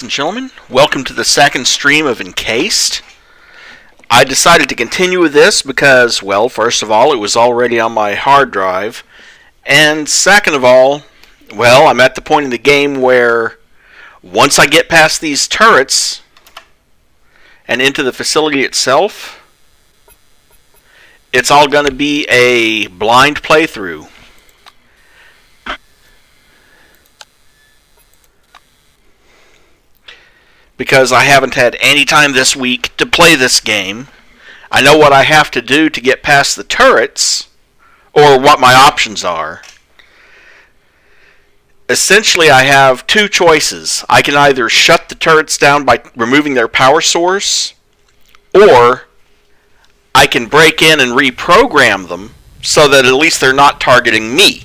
And gentlemen, welcome to the second stream of Encased. I decided to continue with this because, well, first of all, it was already on my hard drive, and second of all, well, I'm at the point in the game where once I get past these turrets and into the facility itself, it's all going to be a blind playthrough. Because I haven't had any time this week to play this game. I know what I have to do to get past the turrets, or what my options are. Essentially, I have two choices. I can either shut the turrets down by removing their power source, or I can break in and reprogram them so that at least they're not targeting me.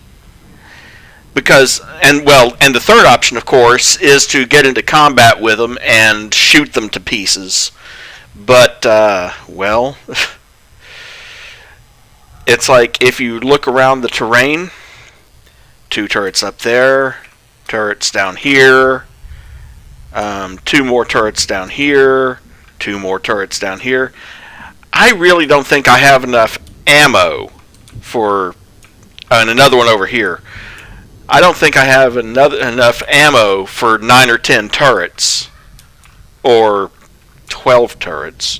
And the third option, of course, is to get into combat with them and shoot them to pieces. But, it's like if you look around the terrain, two turrets up there, turrets down here, two more turrets down here, two more turrets down here. I really don't think I have enough ammo for, and another one over here. I don't think I have enough ammo for 9 or 10 turrets. Or 12 turrets.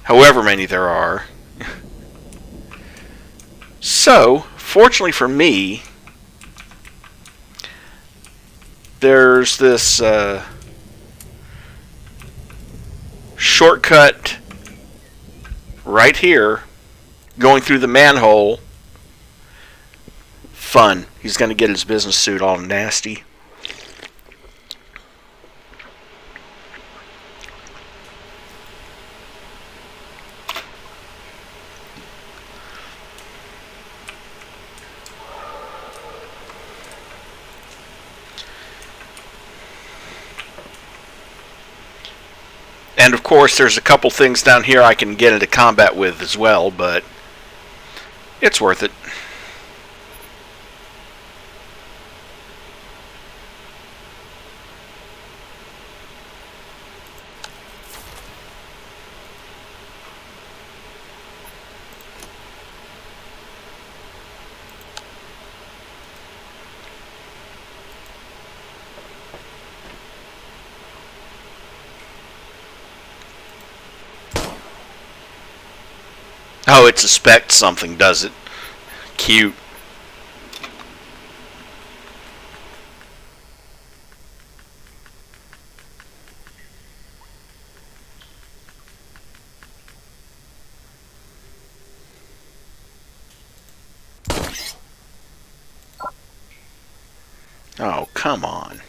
However many there are. So, fortunately for me, there's this shortcut right here going through the manhole. Fun. He's going to get his business suit all nasty. And of course, there's a couple things down here I can get into combat with as well, but it's worth it. Oh, it suspects something, does it? Cute. Oh, come on.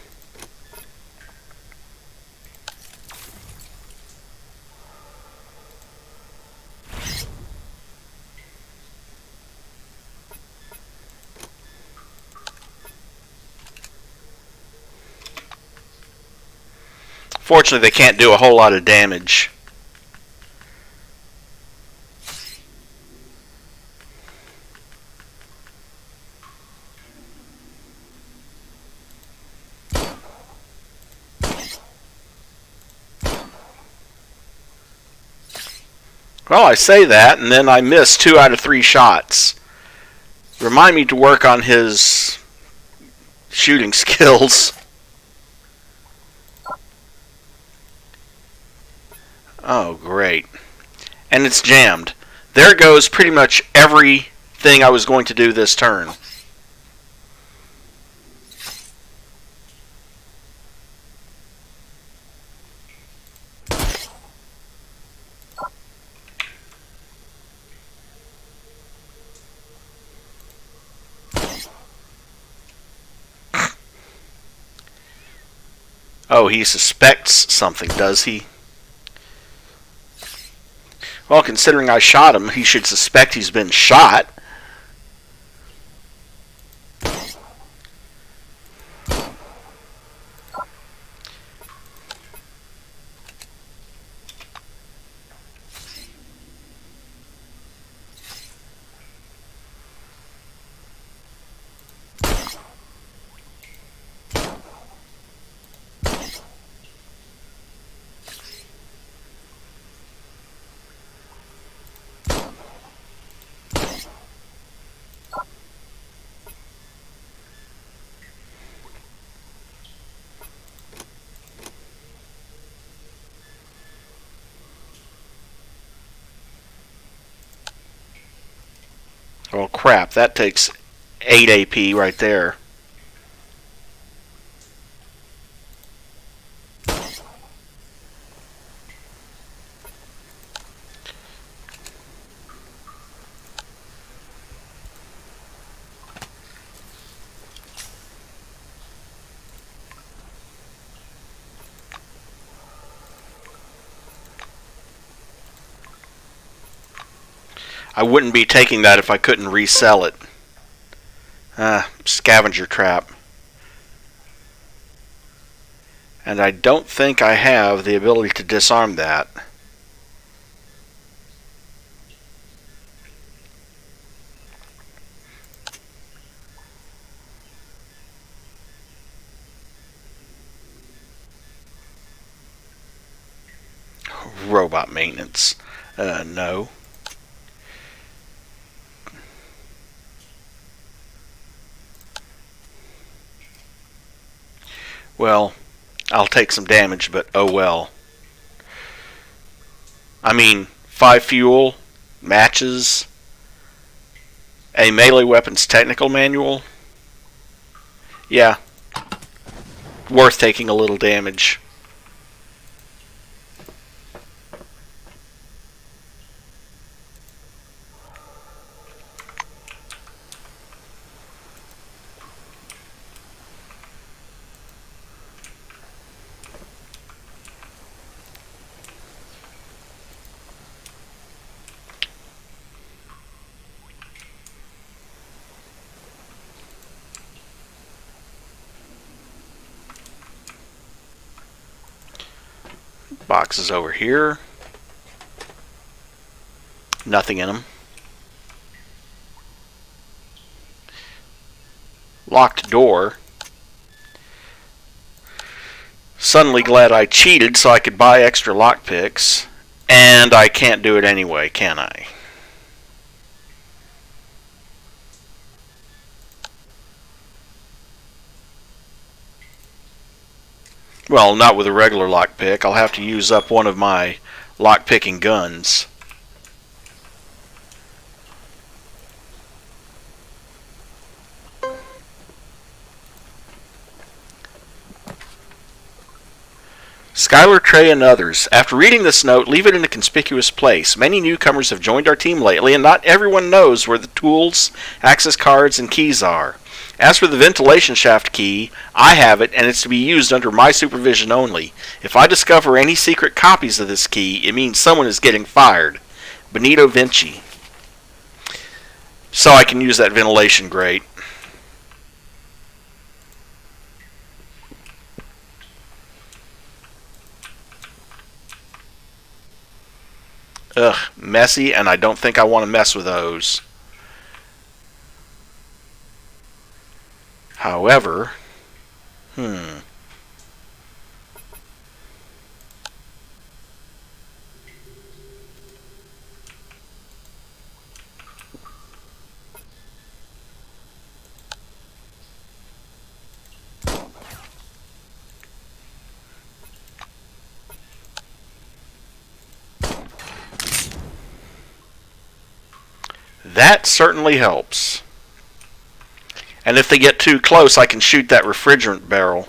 Fortunately, they can't do a whole lot of damage. Well, I say that, and then I miss 2 out of 3 shots. Remind me to work on his shooting skills. Oh, great. And it's jammed. There goes pretty much everything I was going to do this turn. Oh, he suspects something, does he? Well, considering I shot him, he should suspect he's been shot. Well, crap, that takes 8 AP right there. I wouldn't be taking that if I couldn't resell it. Scavenger trap. And I don't think I have the ability to disarm that. Robot maintenance. No. Well, I'll take some damage, but oh well. I mean, 5 fuel, matches, a melee weapons technical manual. Yeah, worth taking a little damage. Boxes over here. Nothing in them. Locked door. Suddenly glad I cheated so I could buy extra lockpicks. And I can't do it anyway, can I? Well, not with a regular lockpick. I'll have to use up one of my lockpicking guns. Skylar, Trey, and others. After reading this note, leave it in a conspicuous place. Many newcomers have joined our team lately, and not everyone knows where the tools, access cards, and keys are. As for the ventilation shaft key, I have it, and it's to be used under my supervision only. If I discover any secret copies of this key, it means someone is getting fired. Benito Vinci. So I can use that ventilation grate. Ugh, messy, and I don't think I want to mess with those. However, that certainly helps. And if they get too close, I can shoot that refrigerant barrel.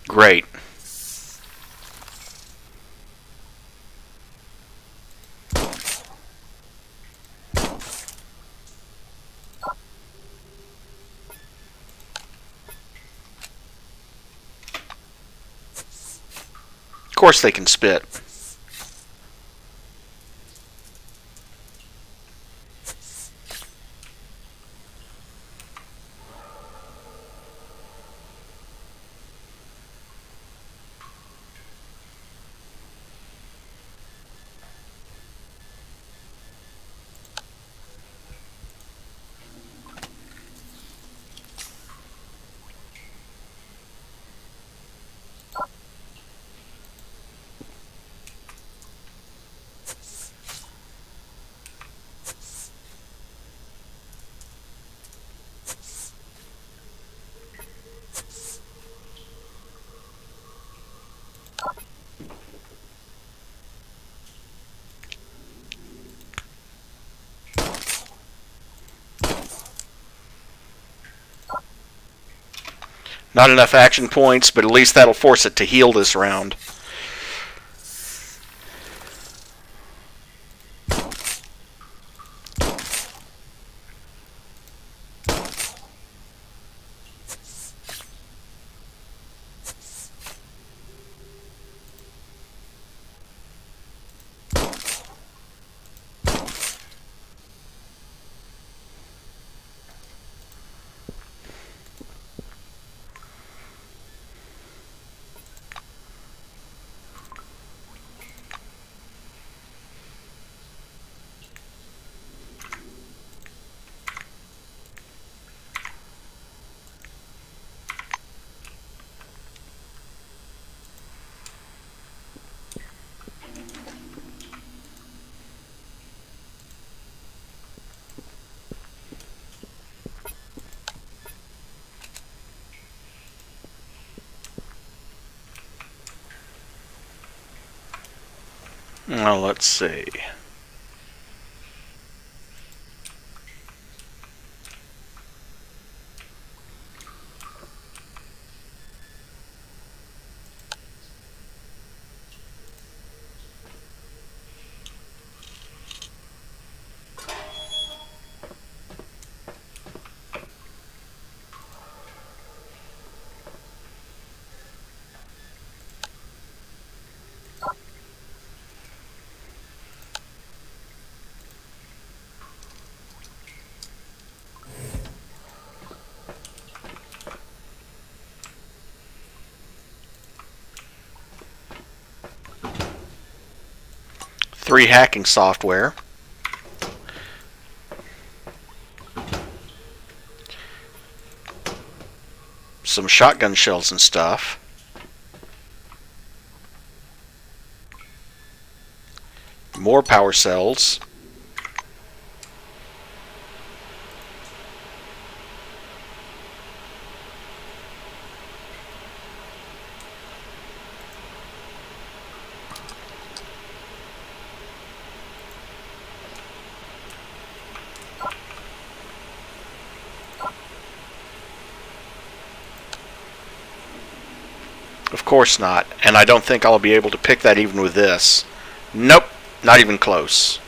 Great. Of course they can spit. Not enough action points, but at least that'll force it to heal this round. Now let's see. Three hacking software. Some shotgun shells and stuff. More power cells. Of course not, and I don't think I'll be able to pick that even with this. Nope, not even close.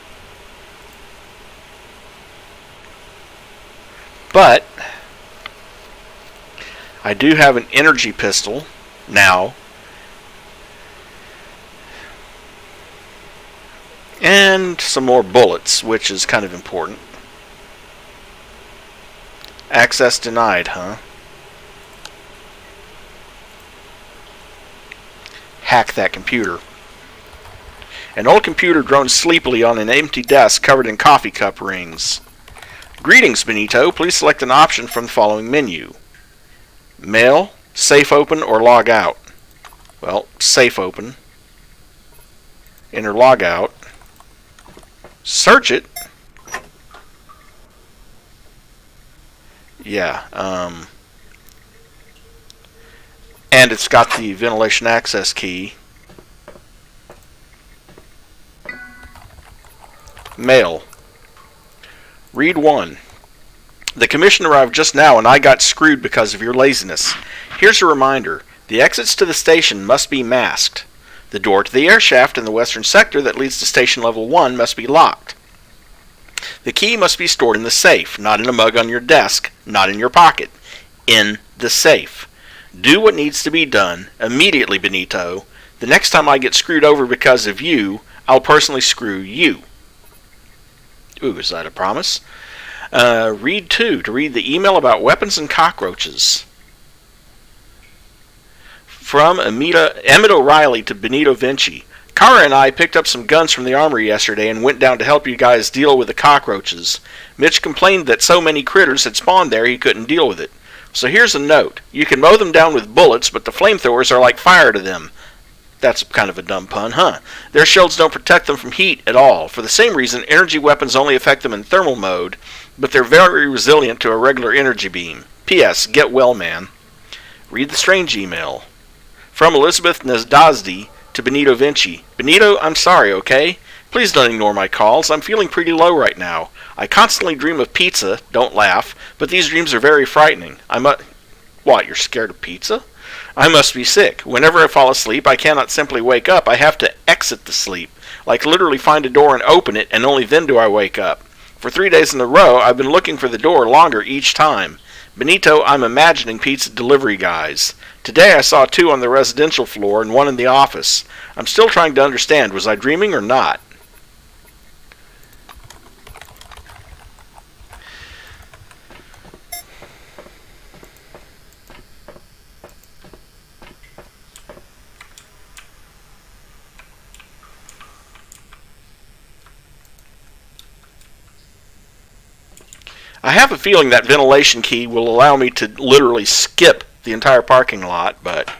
But I do have an energy pistol now, and some more bullets, which is kind of important. Access denied, huh? Hack that computer. An old computer drones sleepily on an empty desk covered in coffee cup rings. Greetings, Benito. Please select an option from the following menu. Mail, safe open, or log out. Well, safe open. Enter log out. Search it. Yeah, and it's got the ventilation access key. Mail. Read 1. The commission arrived just now and I got screwed because of your laziness. Here's a reminder. The exits to the station must be masked. The door to the air shaft in the western sector that leads to station level 1 must be locked. The key must be stored in the safe, not in a mug on your desk, not in your pocket. In the safe. Do what needs to be done immediately, Benito. The next time I get screwed over because of you, I'll personally screw you. Ooh, is that a promise? Read 2, to read the email about weapons and cockroaches. From Emmett O'Reilly to Benito Vinci. Kara and I picked up some guns from the armory yesterday and went down to help you guys deal with the cockroaches. Mitch complained that so many critters had spawned there he couldn't deal with it. So here's a note. You can mow them down with bullets, but the flamethrowers are like fire to them. That's kind of a dumb pun, huh? Their shields don't protect them from heat at all. For the same reason, energy weapons only affect them in thermal mode, but they're very resilient to a regular energy beam. P.S. Get well, man. Read the strange email. From Elizabeth Nasdazdi to Benito Vinci. Benito, I'm sorry, okay? Please don't ignore my calls. I'm feeling pretty low right now. I constantly dream of pizza, don't laugh, but these dreams are very frightening. What? What, you're scared of pizza? I must be sick. Whenever I fall asleep, I cannot simply wake up. I have to exit the sleep. Like literally find a door and open it, and only then do I wake up. For 3 days in a row, I've been looking for the door longer each time. Benito, I'm imagining pizza delivery guys. Today I saw 2 on the residential floor and 1 in the office. I'm still trying to understand, was I dreaming or not? I have a feeling that ventilation key will allow me to literally skip the entire parking lot, but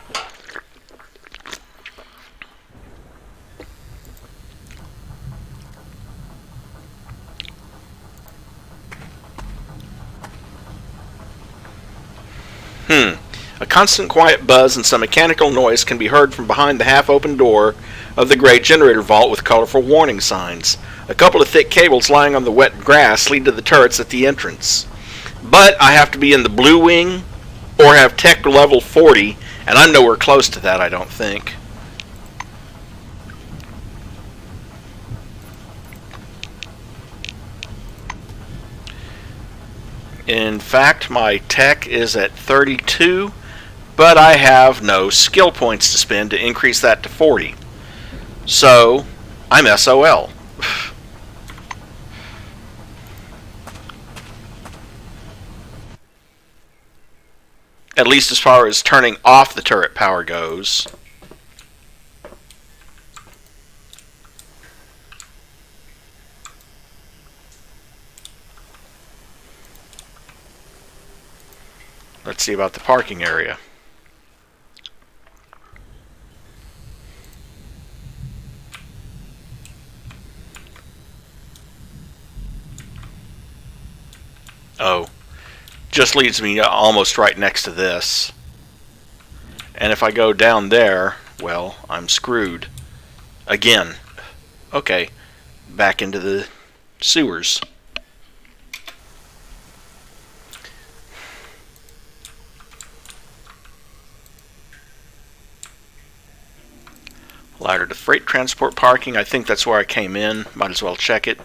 a constant quiet buzz and some mechanical noise can be heard from behind the half-open door of the gray generator vault with colorful warning signs. A couple of thick cables lying on the wet grass lead to the turrets at the entrance. But I have to be in the blue wing or have tech level 40, and I'm nowhere close to that, I don't think. In fact, my tech is at 32, but I have no skill points to spend to increase that to 40. So, I'm SOL. At least as far as turning off the turret power goes. Let's see about the parking area. Oh. Just leads me almost right next to this. And if I go down there, well, I'm screwed. Again. Okay. Back into the sewers. Ladder to freight transport parking. I think that's where I came in. Might as well check it.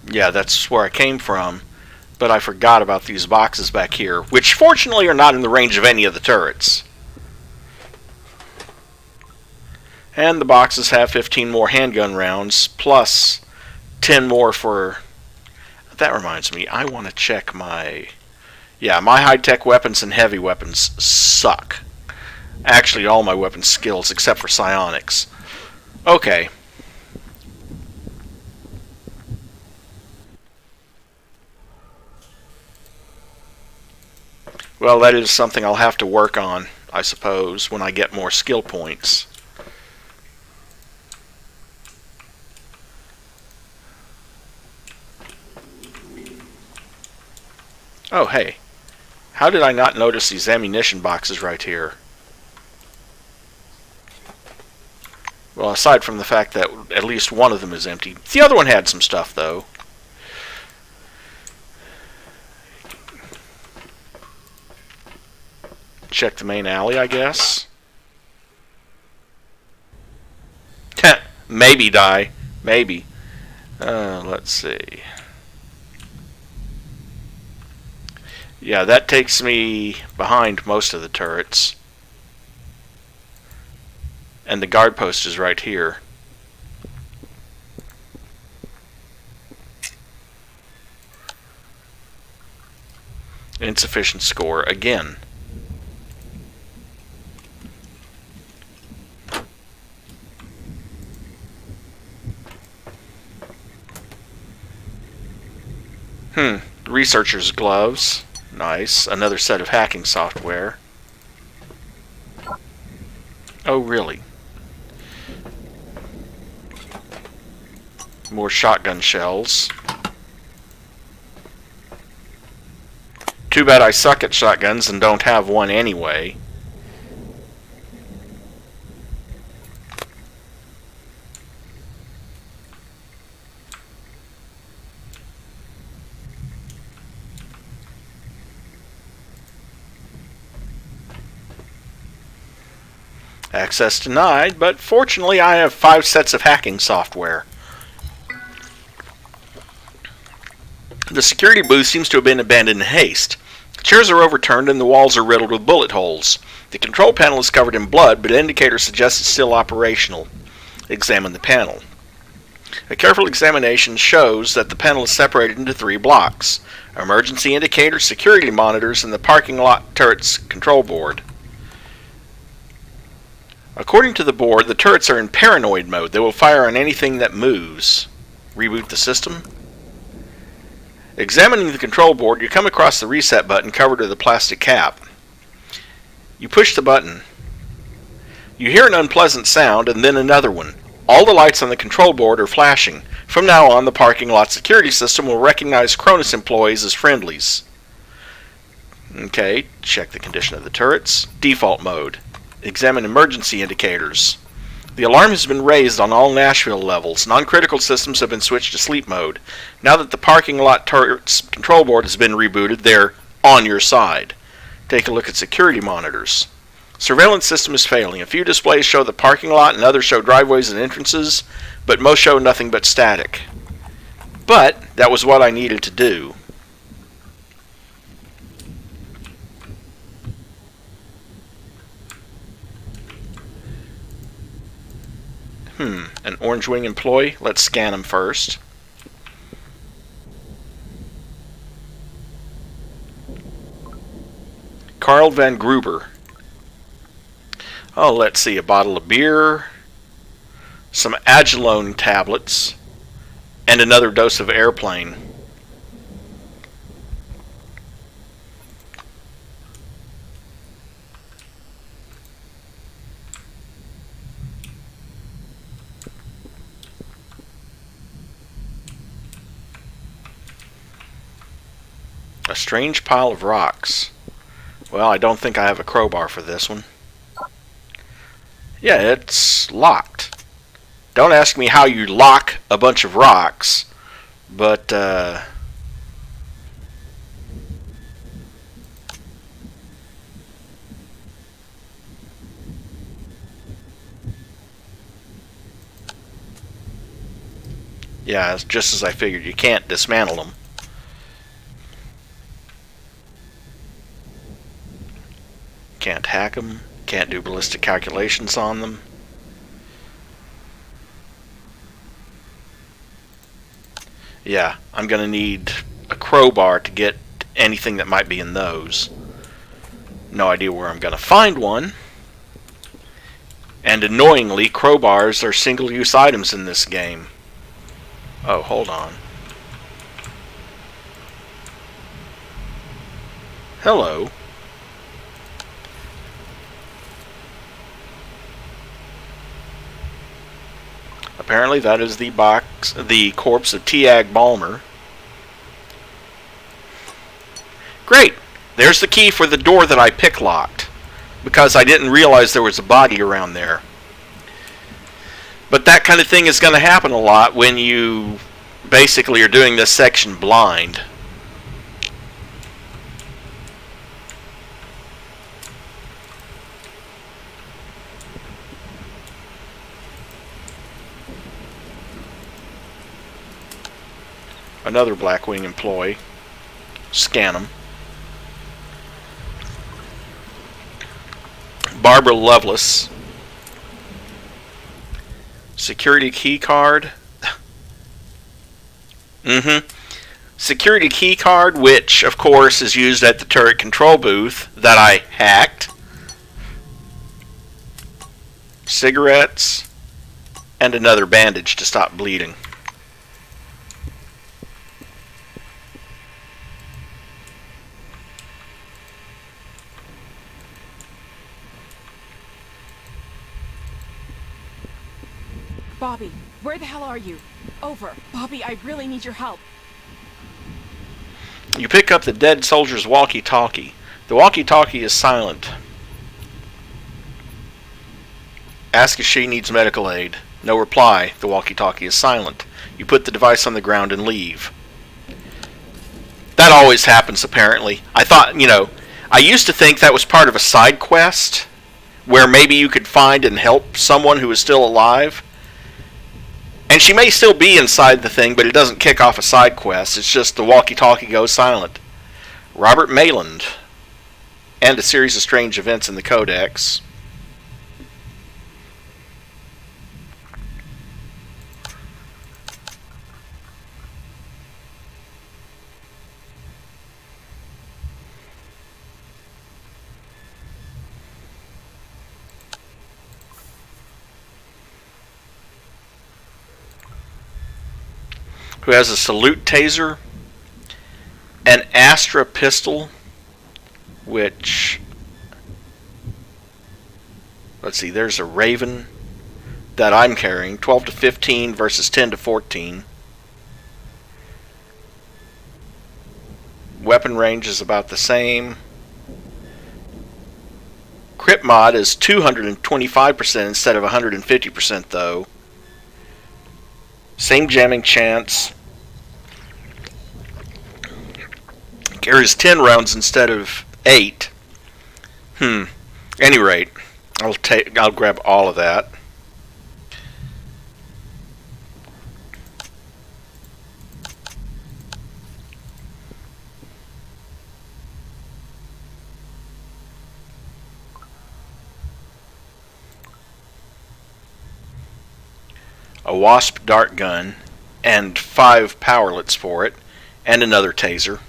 Yeah, that's where I came from, but I forgot about these boxes back here, which fortunately are not in the range of any of the turrets. And the boxes have 15 more handgun rounds, plus 10 more for... That reminds me, I want to check my... Yeah, my high-tech weapons and heavy weapons suck. Actually, all my weapon skills except for psionics. Okay. Well, that is something I'll have to work on, I suppose, when I get more skill points. Oh, hey. How did I not notice these ammunition boxes right here? Well, aside from the fact that at least one of them is empty. The other one had some stuff, though. Check the main alley, I guess. Maybe die. Maybe. Let's see. Yeah, that takes me behind most of the turrets. And the guard post is right here. Insufficient score again. Researcher's gloves. Nice. Another set of hacking software. Oh, really? More shotgun shells. Too bad I suck at shotguns and don't have one anyway. Access denied, but fortunately I have 5 sets of hacking software. The security booth seems to have been abandoned in haste. Chairs are overturned and the walls are riddled with bullet holes. The control panel is covered in blood, but indicators suggest it's still operational. Examine the panel. A careful examination shows that the panel is separated into 3 blocks: emergency indicators, security monitors, and the parking lot turret's control board. According to the board, the turrets are in paranoid mode. They will fire on anything that moves. Reboot the system. Examining the control board, you come across the reset button covered with a plastic cap. You push the button. You hear an unpleasant sound and then another one. All the lights on the control board are flashing. From now on, the parking lot security system will recognize CRONUS employees as friendlies. Okay, check the condition of the turrets. Default mode. Examine emergency indicators. The alarm has been raised on all Nashville levels. Non-critical systems have been switched to sleep mode. Now that the parking lot turret's control board has been rebooted, they're on your side. Take a look at security monitors. Surveillance system is failing. A few displays show the parking lot and others show driveways and entrances, but most show nothing but static. But that was what I needed to do. An Orange Wing employee? Let's scan him first. Carl Van Gruber. Oh, let's see. A bottle of beer, some Agilone tablets, and another dose of airplane. A strange pile of rocks. Well, I don't think I have a crowbar for this one. Yeah, it's locked. Don't ask me how you lock a bunch of rocks, but yeah, it's just as I figured. You can't dismantle them. Can't hack them. Can't do ballistic calculations on them. Yeah, I'm going to need a crowbar to get anything that might be in those. No idea where I'm going to find one. And annoyingly, crowbars are single-use items in this game. Oh, hold on. Hello. Apparently that is the corpse of Tiag Balmer. Great! There's the key for the door that I picklocked, because I didn't realize there was a body around there. But that kind of thing is going to happen a lot when you basically are doing this section blind. Another Blackwing employee. Scan him. Barbara Lovelace. Security key card. Security key card, which of course is used at the turret control booth that I hacked. Cigarettes. And another bandage to stop bleeding. Bobby, where the hell are you? Over. Bobby, I really need your help. You pick up the dead soldier's walkie-talkie. The walkie-talkie is silent. Ask if she needs medical aid. No reply. The walkie-talkie is silent. You put the device on the ground and leave. That always happens, apparently. I thought, I used to think that was part of a side quest, where maybe you could find and help someone who is still alive. And she may still be inside the thing, but it doesn't kick off a side quest. It's just the walkie-talkie goes silent. Robert Mayland. And a series of strange events in the Codex. Who has a salute taser, an Astra pistol, which, let's see, there's a Raven that I'm carrying, 12 to 15 versus 10 to 14. Weapon range is about the same. Crit mod is 225% instead of 150% though. Same jamming chance. Carries 10 rounds instead of 8. Any rate, I'll grab all of that. A Wasp dart gun and 5 powerlets for it, and another taser.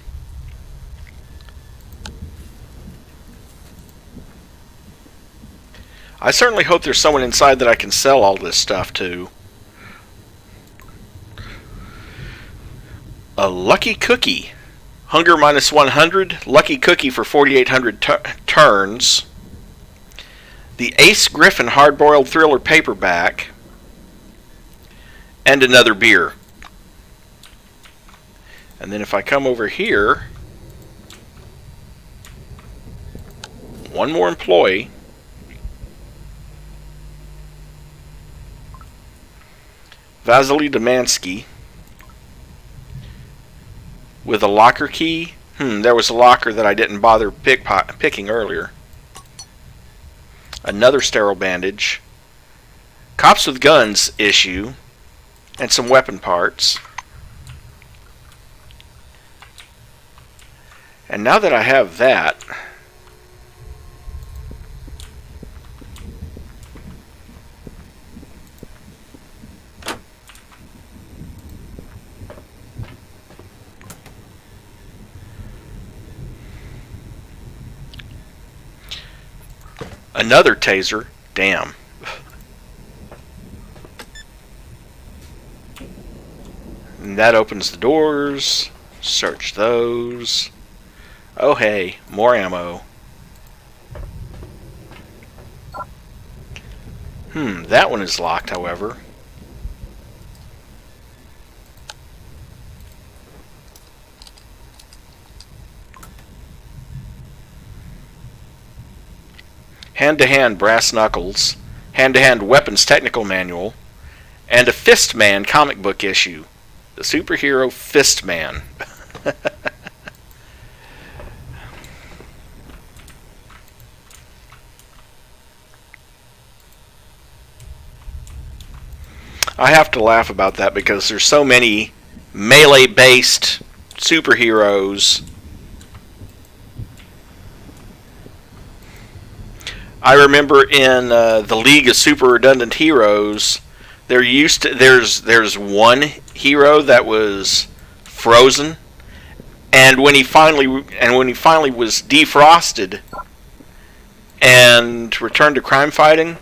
I certainly hope there's someone inside that I can sell all this stuff to. A Lucky Cookie. Hunger minus 100. Lucky Cookie for 4,800 turns. The Ace Griffin hard-boiled thriller paperback. And another beer. And then if I come over here, one more employee. Vasily Demansky with a locker key. There was a locker that I didn't bother picking earlier. Another sterile bandage. Cops with Guns issue. And some weapon parts. And now that I have that, another taser. Damn. And that opens the doors. Search those. Oh hey, more ammo. That one is locked, however. Hand-to-hand brass knuckles, hand-to-hand weapons technical manual, and a Fistman comic book issue. The superhero Fistman. I have to laugh about that because there's so many melee-based superheroes. I remember in the League of Super Redundant Heroes, there's one hero that was frozen, and when he finally was defrosted and returned to crime fighting,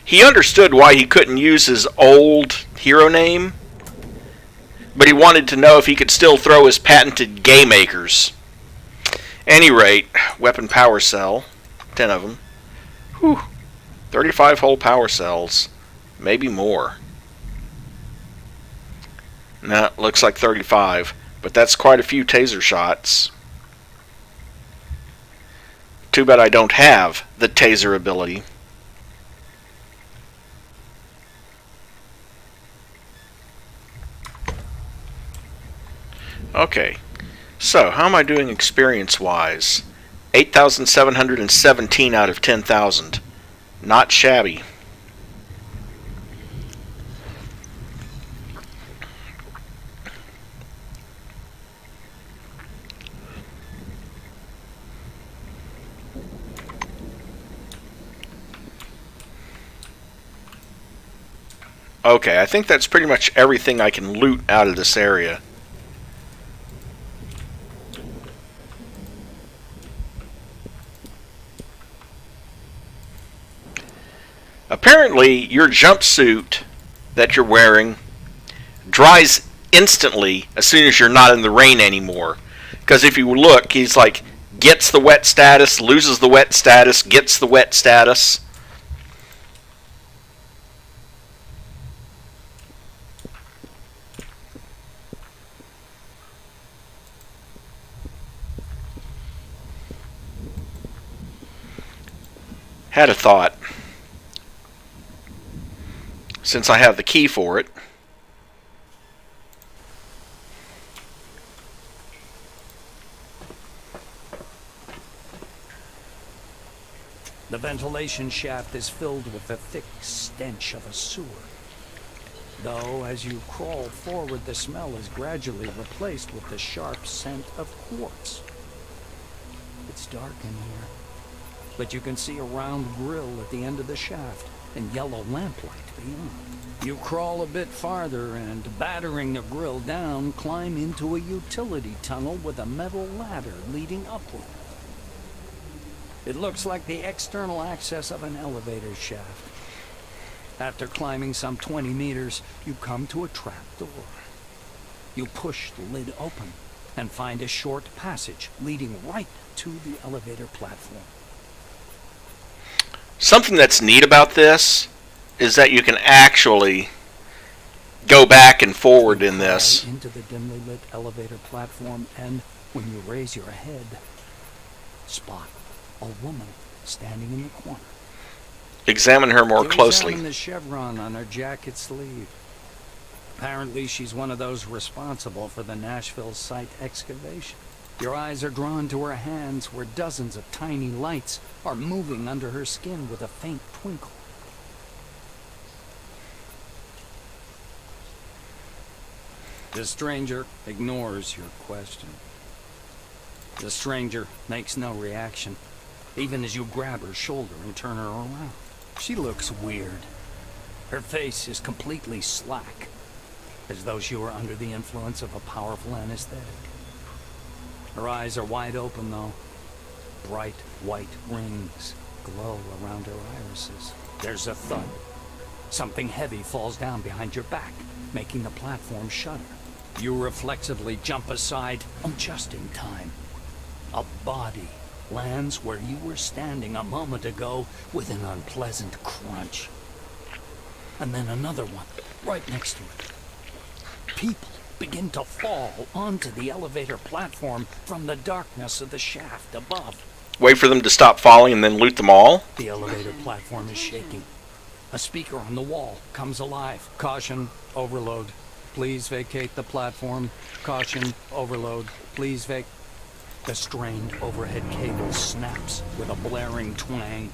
he understood why he couldn't use his old hero name, but he wanted to know if he could still throw his patented gay makers. Any rate, weapon power cell, 10 of them. Whew. 35 whole power cells, maybe more. Nah, looks like 35, but that's quite a few taser shots. Too bad I don't have the taser ability. Okay, so how am I doing experience-wise? 8,717 out of 10,000. Not shabby. Okay, I think that's pretty much everything I can loot out of this area. Apparently, your jumpsuit that you're wearing dries instantly as soon as you're not in the rain anymore. Because if you look, he's like, gets the wet status, loses the wet status, gets the wet status. Had a thought. Since I have the key for it. The ventilation shaft is filled with the thick stench of a sewer. Though, as you crawl forward, the smell is gradually replaced with the sharp scent of quartz. It's dark in here, but you can see a round grill at the end of the shaft and yellow lamplight beyond. You crawl a bit farther and, battering the grill down, climb into a utility tunnel with a metal ladder leading upward. It looks like the external access of an elevator shaft. After climbing some 20 meters, you come to a trap door. You push the lid open and find a short passage leading right to the elevator platform. Something that's neat about this is that you can actually go back and forward in this. Into the dimly lit elevator platform, and when you raise your head, spot a woman standing in the corner. Examine her more closely. Examine the chevron on her jacket sleeve. Apparently, she's one of those responsible for the Nashville site excavation. Your eyes are drawn to her hands, where dozens of tiny lights are moving under her skin with a faint twinkle. The stranger ignores your question. The stranger makes no reaction, even as you grab her shoulder and turn her around. She looks weird. Her face is completely slack, as though she were under the influence of a powerful anesthetic. Her eyes are wide open, though. Bright white rings glow around her irises. There's a thud. Something heavy falls down behind your back, making the platform shudder. You reflexively jump aside, just in time. A body lands where you were standing a moment ago with an unpleasant crunch. And then another one, right next to it. People begin to fall onto the elevator platform from the darkness of the shaft above. Wait for them to stop falling and then loot them all? The elevator platform is shaking. A speaker on the wall comes alive. Caution, overload. Please vacate the platform. Caution, overload. Please vacate. The strained overhead cable snaps with a blaring twang.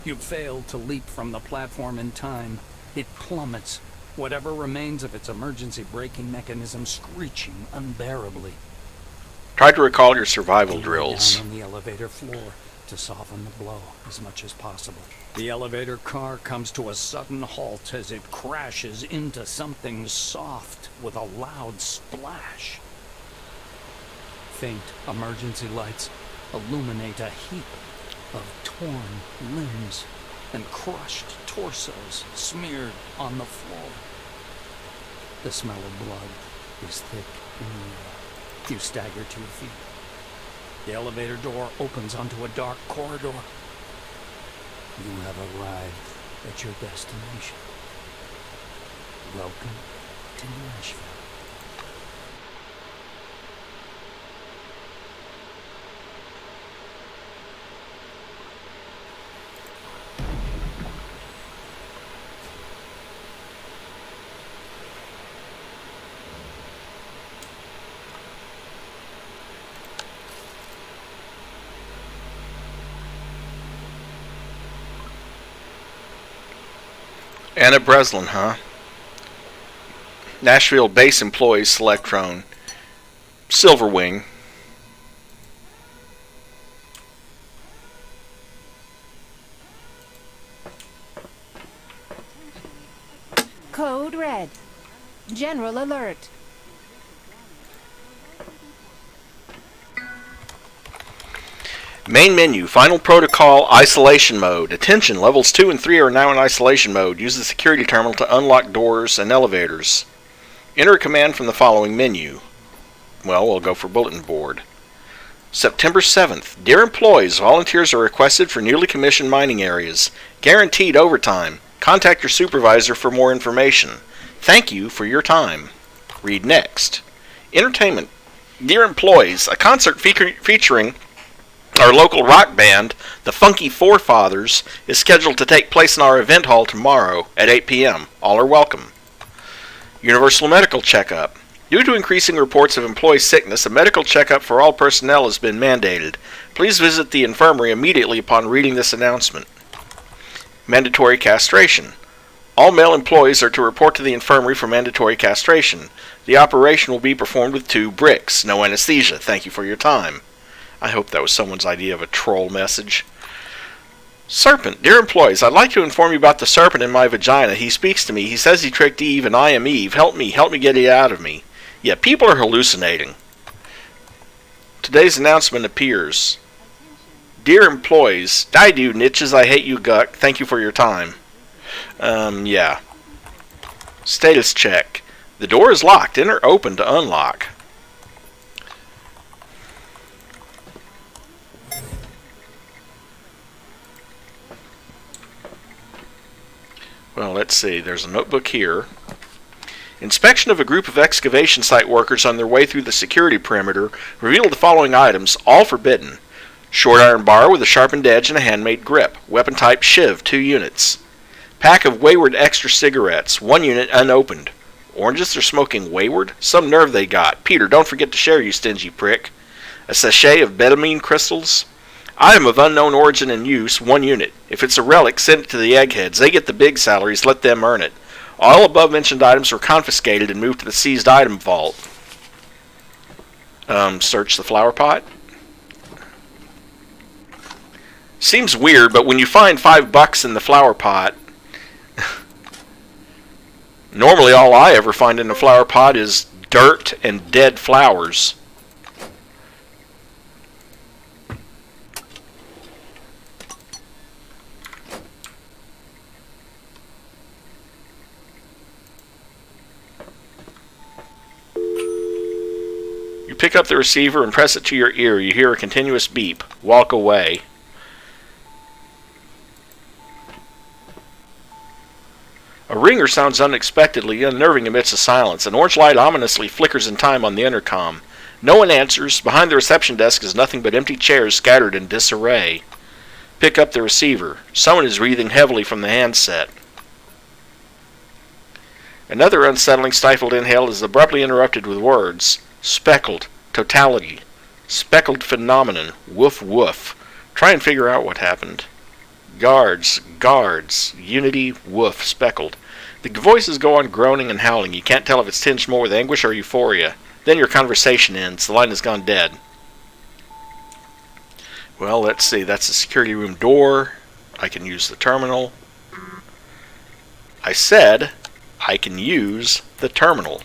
You've failed to leap from the platform in time. It plummets, whatever remains of its emergency braking mechanism screeching unbearably. Try to recall your survival drills. Down on the elevator floor to soften the blow as much as possible. The elevator car comes to a sudden halt as it crashes into something soft with a loud splash. Faint emergency lights illuminate a heap of torn limbs and crushed torsos smeared on the floor. The smell of blood is thick in the air. You stagger to your feet. The elevator door opens onto a dark corridor. You have arrived at your destination. Welcome to Nashville. Anna Breslin, huh? Nashville base employees select drone. Silverwing. Code red. General alert. Main menu, final protocol, isolation mode. Attention, levels 2 and 3 are now in isolation mode. Use the security terminal to unlock doors and elevators. Enter a command from the following menu. Well, we'll go for bulletin board. September 7th. Dear employees, volunteers are requested for newly commissioned mining areas. Guaranteed overtime. Contact your supervisor for more information. Thank you for your time. Read next. Entertainment. Dear employees, a concert featuring our local rock band, the Funky Forefathers, is scheduled to take place in our event hall tomorrow at 8 p.m. All are welcome. Universal medical checkup. Due to increasing reports of employee sickness, a medical checkup for all personnel has been mandated. Please visit the infirmary immediately upon reading this announcement. Mandatory castration. All male employees are to report to the infirmary for mandatory castration. The operation will be performed with 2 bricks. No anesthesia. Thank you for your time. I hope that was someone's idea of a troll message. Serpent. Dear employees, I'd like to inform you about the serpent in my vagina. He speaks to me. He says he tricked Eve, and I am Eve. Help me get it out of me. Yeah, people are hallucinating. Today's announcement appears. Dear employees, die do niches, I hate you guck. Thank you for your time. Yeah. Status check. The door is locked. Enter open to unlock. Well, let's see. There's a notebook here. Inspection of a group of excavation site workers on their way through the security perimeter revealed the following items, all forbidden. Short iron bar with a sharpened edge and a handmade grip. Weapon type Shiv, 2 units. Pack of Wayward extra cigarettes, 1 unit unopened. Oranges are smoking Wayward? Some nerve they got. Peter, don't forget to share, you stingy prick. A sachet of betamine crystals. Item of unknown origin and use, 1 unit. If it's a relic, send it to the eggheads. They get the big salaries, let them earn it. All above mentioned items were confiscated and moved to the seized item vault. Search the flower pot. Seems weird, but when you find $5 in the flower pot, normally all I ever find in the flower pot is dirt and dead flowers. You pick up the receiver and press it to your ear. You hear a continuous beep. Walk away. A ringer sounds unexpectedly unnerving amidst the silence. An orange light ominously flickers in time on the intercom. No one answers. Behind the reception desk is nothing but empty chairs scattered in disarray. Pick up the receiver. Someone is breathing heavily from the handset. Another unsettling stifled inhale is abruptly interrupted with words. Speckled. Totality. Speckled phenomenon. Woof woof. Try and figure out what happened. Guards. Unity. Woof. Speckled. The voices go on groaning and howling. You can't tell if it's tinged more with anguish or euphoria. Then your conversation ends. The line has gone dead. Well, let's see. That's the security room door. I can use the terminal. I said I can use the terminal.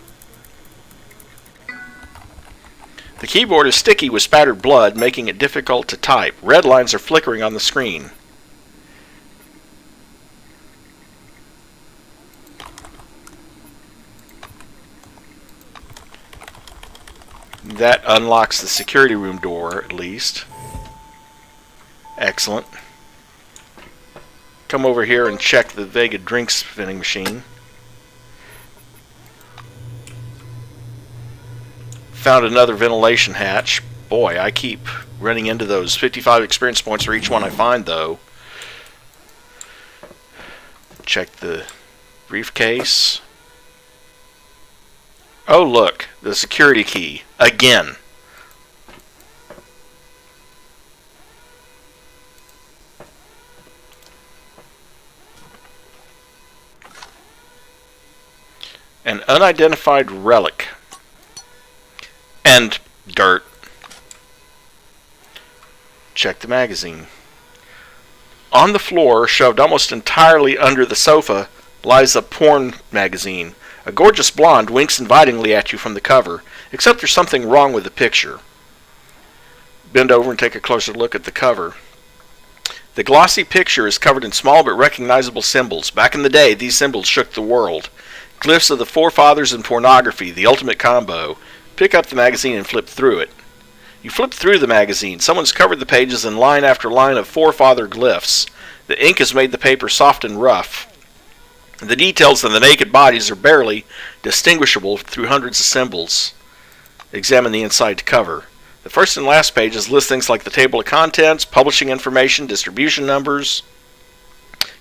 The keyboard is sticky with spattered blood, making it difficult to type. Red lines are flickering on the screen. That unlocks the security room door, at least. Excellent. Come over here and check the Vega drinks vending machine. Found another ventilation hatch. Boy, I keep running into those. 55 experience points for each one I find, though. Check the briefcase. Oh, look. The security key. Again. An unidentified relic. And dirt. Check the magazine. On the floor, shoved almost entirely under the sofa, lies a porn magazine. A gorgeous blonde winks invitingly at you from the cover, except there's something wrong with the picture. Bend over and take a closer look at the cover. The glossy picture is covered in small but recognizable symbols. Back in the day, these symbols shook the world. Glyphs of the forefathers in pornography, the ultimate combo. Pick up the magazine and flip through it. You flip through the magazine. Someone's covered the pages in line after line of forefather glyphs. The ink has made the paper soft and rough. The details of the naked bodies are barely distinguishable through hundreds of symbols. Examine the inside cover. The first and last pages list things like the table of contents, publishing information, distribution numbers,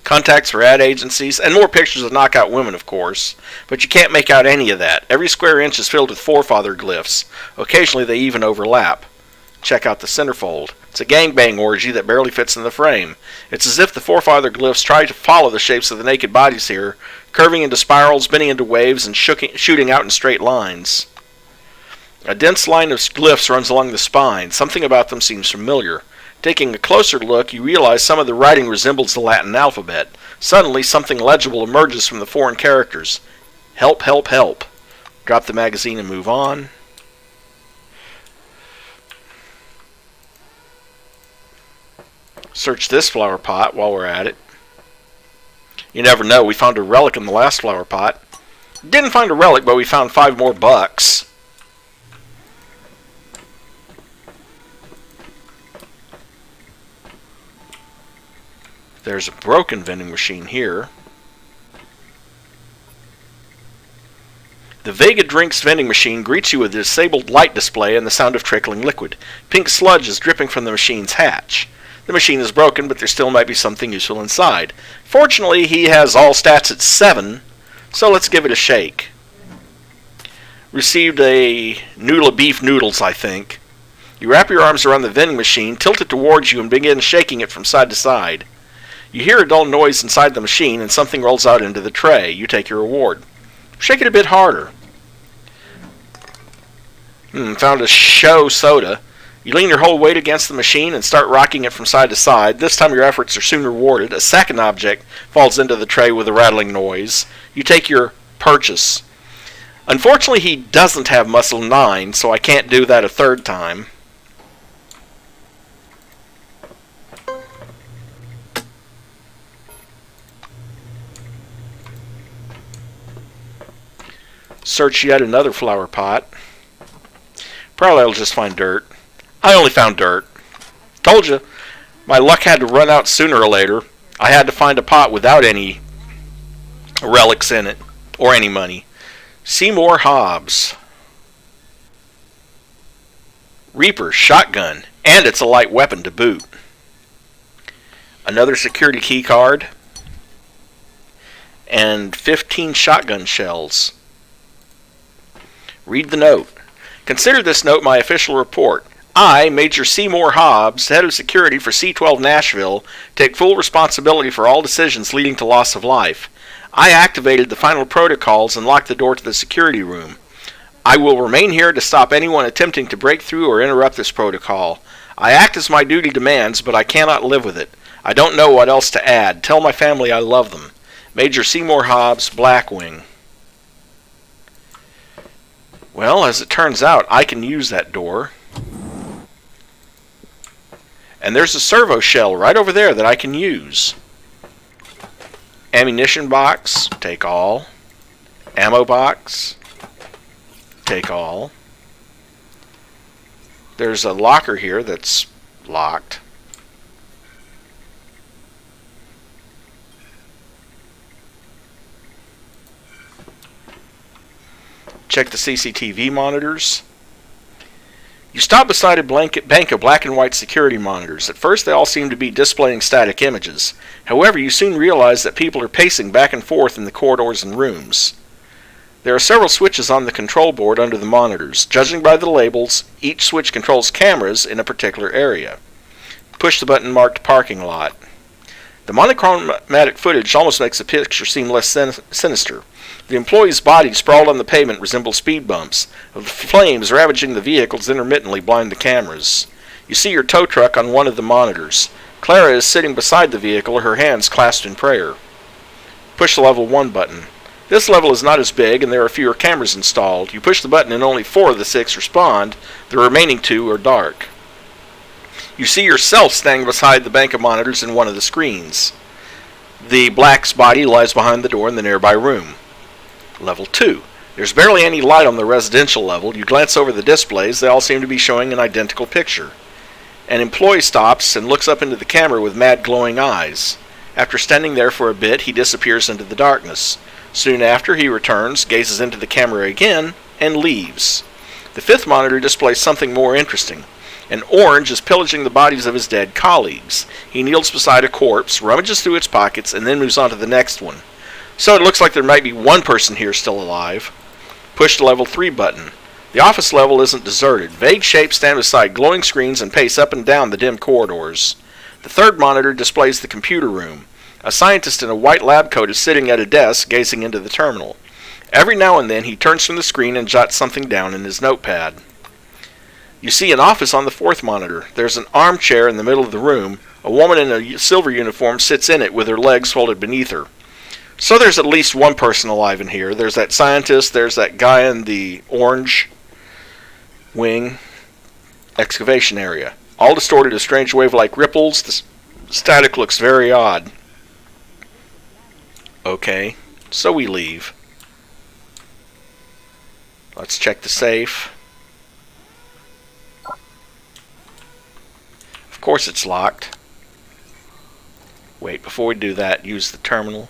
contacts for ad agencies, and more pictures of knockout women, of course. But you can't make out any of that. Every square inch is filled with forefather glyphs. Occasionally they even overlap. Check out the centerfold. It's a gangbang orgy that barely fits in the frame. It's as if the forefather glyphs try to follow the shapes of the naked bodies here, curving into spirals, bending into waves, and shooting out in straight lines. A dense line of glyphs runs along the spine. Something about them seems familiar. Taking a closer look, you realize some of the writing resembles the Latin alphabet. Suddenly, something legible emerges from the foreign characters. Help, help, help. Drop the magazine and move on. Search this flower pot while we're at it. You never know, we found a relic in the last flower pot. Didn't find a relic, but we found 5 more bucks. There's a broken vending machine here. The Vega Drinks vending machine greets you with a disabled light display and the sound of trickling liquid. Pink sludge is dripping from the machine's hatch. The machine is broken, but there still might be something useful inside. Fortunately, he has all stats at 7, so let's give it a shake. Received a noodle of beef noodles, I think. You wrap your arms around the vending machine, tilt it towards you, and begin shaking it from side to side. You hear a dull noise inside the machine, and something rolls out into the tray. You take your reward. Shake it a bit harder. Found a show soda. You lean your whole weight against the machine and start rocking it from side to side. This time your efforts are soon rewarded. A second object falls into the tray with a rattling noise. You take your purchase. Unfortunately, he doesn't have muscle 9, so I can't do that a third time. Search yet another flower pot. Probably I'll just find dirt. I only found dirt. Told you, my luck had to run out sooner or later. I had to find a pot without any relics in it, or any money. Seymour Hobbs. Reaper, shotgun, and it's a light weapon to boot. Another security key card, and 15 shotgun shells. Read the note. Consider this note my official report. I, Major Seymour Hobbs, head of security for C-12 Nashville, take full responsibility for all decisions leading to loss of life. I activated the final protocols and locked the door to the security room. I will remain here to stop anyone attempting to break through or interrupt this protocol. I act as my duty demands, but I cannot live with it. I don't know what else to add. Tell my family I love them. Major Seymour Hobbs, Blackwing. Well, as it turns out, I can use that door. And there's a servo shell right over there that I can use. Ammunition box, take all. Ammo box, take all. There's a locker here that's locked. Check the CCTV monitors. You stop beside a bank of black and white security monitors. At first they all seem to be displaying static images. However, you soon realize that people are pacing back and forth in the corridors and rooms. There are several switches on the control board under the monitors. Judging by the labels, each switch controls cameras in a particular area. Push the button marked parking lot. The monochromatic footage almost makes the picture seem less sinister. The employees' bodies sprawled on the pavement resemble speed bumps. The flames ravaging the vehicles intermittently blind the cameras. You see your tow truck on one of the monitors. Clara is sitting beside the vehicle, her hands clasped in prayer. Push the level 1 button. This level is not as big and there are fewer cameras installed. You push the button and only 4 of the 6 respond. The remaining 2 are dark. You see yourself standing beside the bank of monitors in one of the screens. The black's body lies behind the door in the nearby room. Level 2. There's barely any light on the residential level. You glance over the displays. They all seem to be showing an identical picture. An employee stops and looks up into the camera with mad glowing eyes. After standing there for a bit, he disappears into the darkness. Soon after, he returns, gazes into the camera again, and leaves. The 5th monitor displays something more interesting. An orange is pillaging the bodies of his dead colleagues. He kneels beside a corpse, rummages through its pockets, and then moves on to the next one. So it looks like there might be one person here still alive. Push the level 3 button. The office level isn't deserted. Vague shapes stand beside glowing screens and pace up and down the dim corridors. The 3rd monitor displays the computer room. A scientist in a white lab coat is sitting at a desk, gazing into the terminal. Every now and then he turns from the screen and jots something down in his notepad. You see an office on the 4th monitor. There's an armchair in the middle of the room. A woman in a silver uniform sits in it with her legs folded beneath her. So there's at least one person alive in here. There's that scientist, there's that guy in the orange wing excavation area. All distorted as strange wave-like ripples. The static looks very odd. Okay, so we leave. Let's check the safe. Of course it's locked. Wait, before we do that, use the terminal.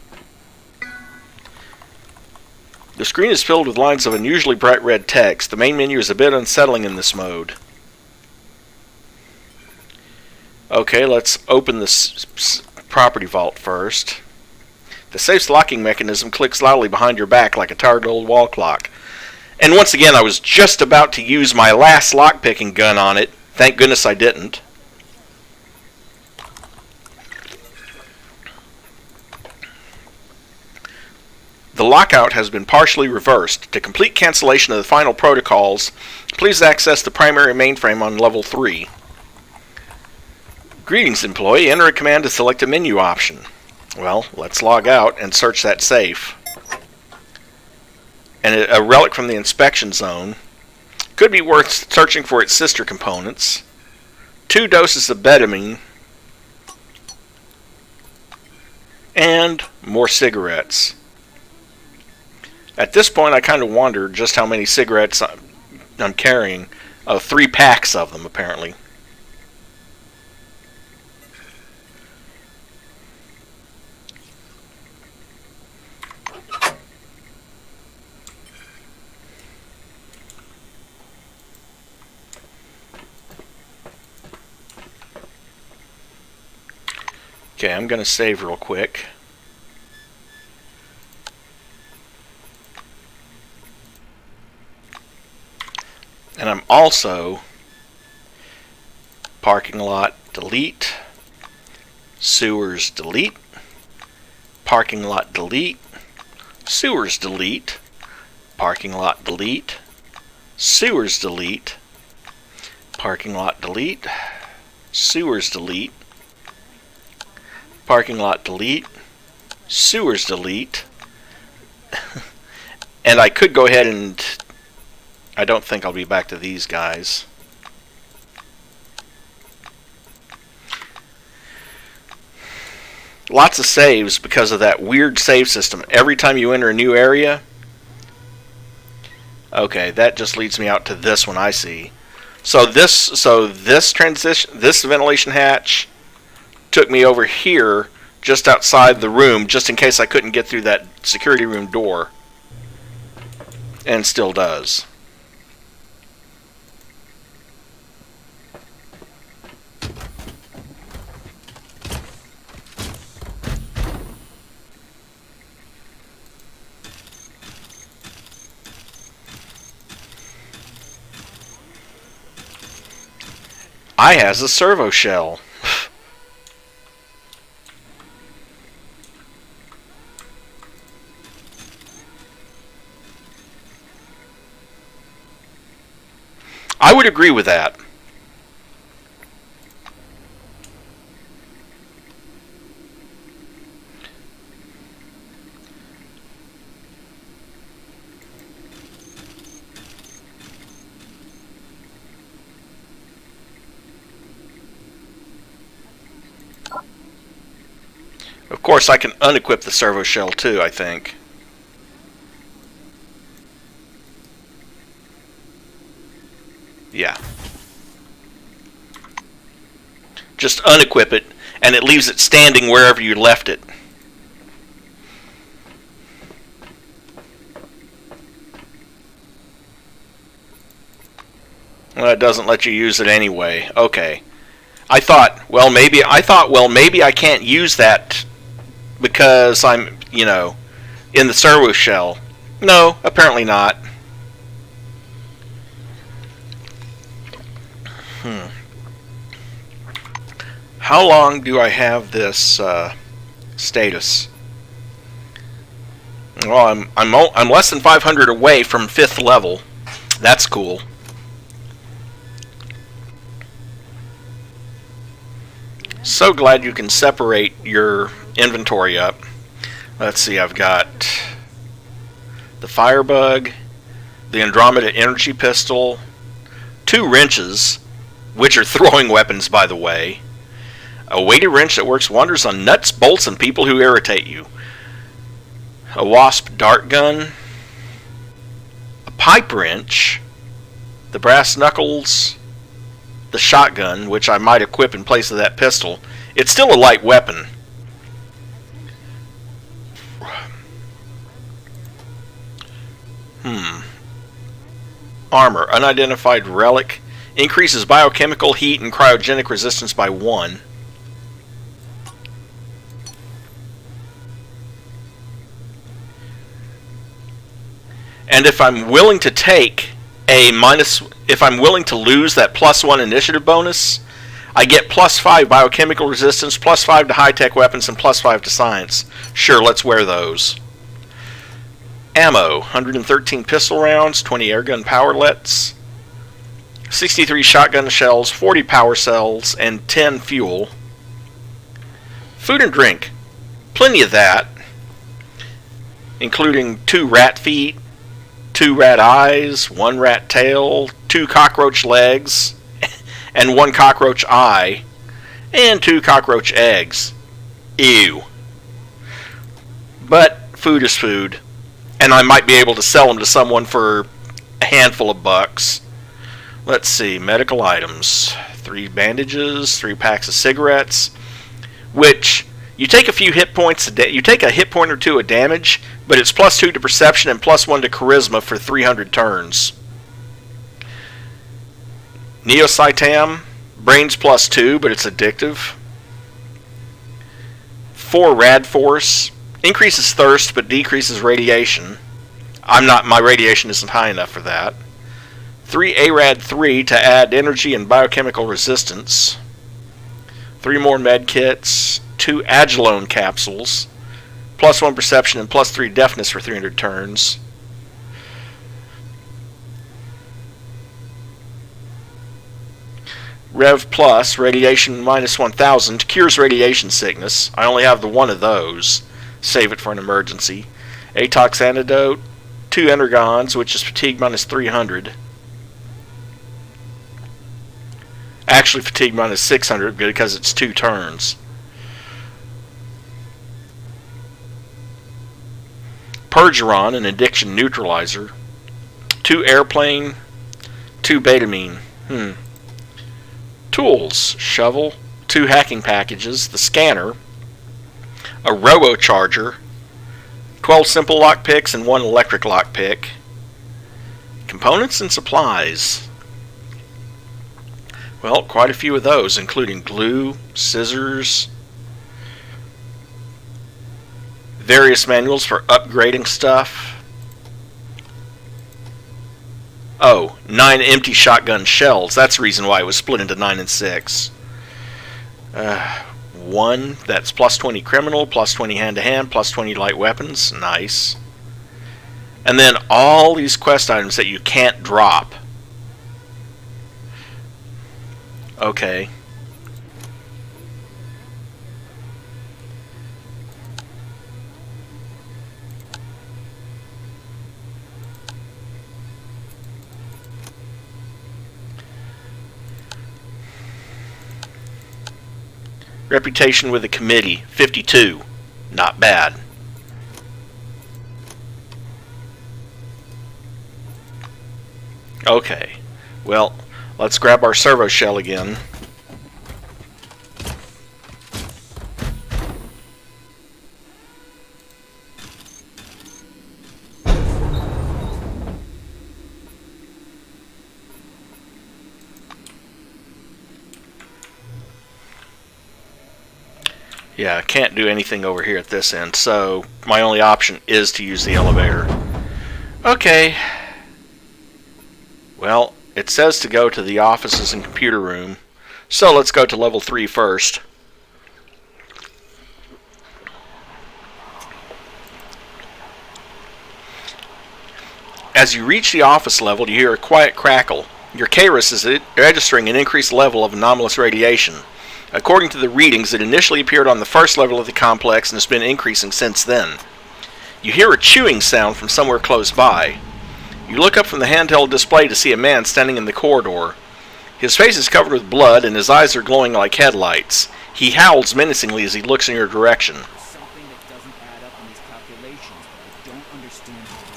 The screen is filled with lines of unusually bright red text. The main menu is a bit unsettling in this mode. Okay, let's open this property vault first. The safe's locking mechanism clicks loudly behind your back like a tired old wall clock. And once again, I was just about to use my last lockpicking gun on it. Thank goodness I didn't. The lockout has been partially reversed. To complete cancellation of the final protocols, please access the primary mainframe on level 3. Greetings, employee. Enter a command to select a menu option. Well, let's log out and search that safe. And a relic from the inspection zone. Could be worth searching for its sister components. 2 doses of betamine. And more cigarettes. At this point, I kind of wonder just how many cigarettes I'm carrying. 3 packs of them, apparently. Okay, I'm going to save real quick. And I'm also parking lot delete, sewers delete, parking lot delete, sewers delete, parking lot delete, sewers delete, parking lot delete, sewers delete, parking lot delete, sewers delete. And I could go ahead and I don't think I'll be back to these guys. Lots of saves because of that weird save system. Every time you enter a new area. Okay, that just leads me out to this one I see. So this transition, this ventilation hatch took me over here just outside the room just in case I couldn't get through that security room door. And still does. I has a servo shell. I would agree with that. Of course, I can unequip the servo shell too, I think. Yeah. Just unequip it, and it leaves it standing wherever you left it. Well, it doesn't let you use it anyway. Okay. I thought, well, maybe I can't use that because I'm, in the servo shell. No, apparently not. How long do I have this status? Well, I'm less than 500 away from 5th level. That's cool. So glad you can separate your inventory up. Let's see, I've got the Firebug, the Andromeda Energy Pistol, 2 wrenches, which are throwing weapons, by the way, a weighted wrench that works wonders on nuts, bolts, and people who irritate you, a Wasp dart gun, a pipe wrench, the brass knuckles, the shotgun, which I might equip in place of that pistol. It's still a light weapon. Armor. Unidentified relic. Increases biochemical, heat, and cryogenic resistance by 1. And if I'm willing to take if I'm willing to lose that +1 initiative bonus, I get +5 biochemical resistance, +5 to high-tech weapons, and +5 to science. Sure, let's wear those. Ammo, 113 pistol rounds, 20 airgun powerlets, 63 shotgun shells, 40 power cells, and 10 fuel. Food and drink, plenty of that, including 2 rat feet, 2 rat eyes, 1 rat tail, 2 cockroach legs, and 1 cockroach eye, and 2 cockroach eggs. Ew. But food is food, and I might be able to sell them to someone for a handful of bucks. Let's see, medical items. 3 bandages, 3 packs of cigarettes, which you take a few hit points you take a hit point or 2 of damage, but it's +2 to perception and +1 to charisma for 300 turns. Neocytam, brains +2, but it's addictive. 4 rad force, increases thirst but decreases radiation. My radiation isn't high enough for that. 3 ARAD 3 to add energy and biochemical resistance. 3 more med kits, 2 Agilone capsules, +1 perception and +3 deafness for 300 turns. Rev Plus, radiation -1000, cures radiation sickness. I only have the 1 of those. Save it for an emergency. Atox antidote, 2 energons, which is fatigue -300. Actually, fatigue -600 because it's 2 turns. Pergeron, an addiction neutralizer. 2 airplane, 2 betamine. Tools, shovel, 2 hacking packages, the scanner, a robo-charger, 12 simple lockpicks and 1 electric lockpick. Components and supplies. Well, quite a few of those, including glue, scissors, various manuals for upgrading stuff. Oh, 9 empty shotgun shells. That's the reason why it was split into 9 and 6. 1, that's +20 criminal, +20 hand-to-hand, +20 light weapons. Nice. And then all these quest items that you can't drop. Okay. Reputation with the committee, 52. Not bad. Okay. Well, let's grab our servo shell again. Yeah, I can't do anything over here at this end, so my only option is to use the elevator. Okay. Well, it says to go to the offices and computer room, so let's go to level 3 first. As you reach the office level, you hear a quiet crackle. Your KRIS is registering an increased level of anomalous radiation. According to the readings, it initially appeared on the first level of the complex and has been increasing since then. You hear a chewing sound from somewhere close by. You look up from the handheld display to see a man standing in the corridor. His face is covered with blood and his eyes are glowing like headlights. He howls menacingly as he looks in your direction. There's something that doesn't add up in these calculations, but I don't understand what it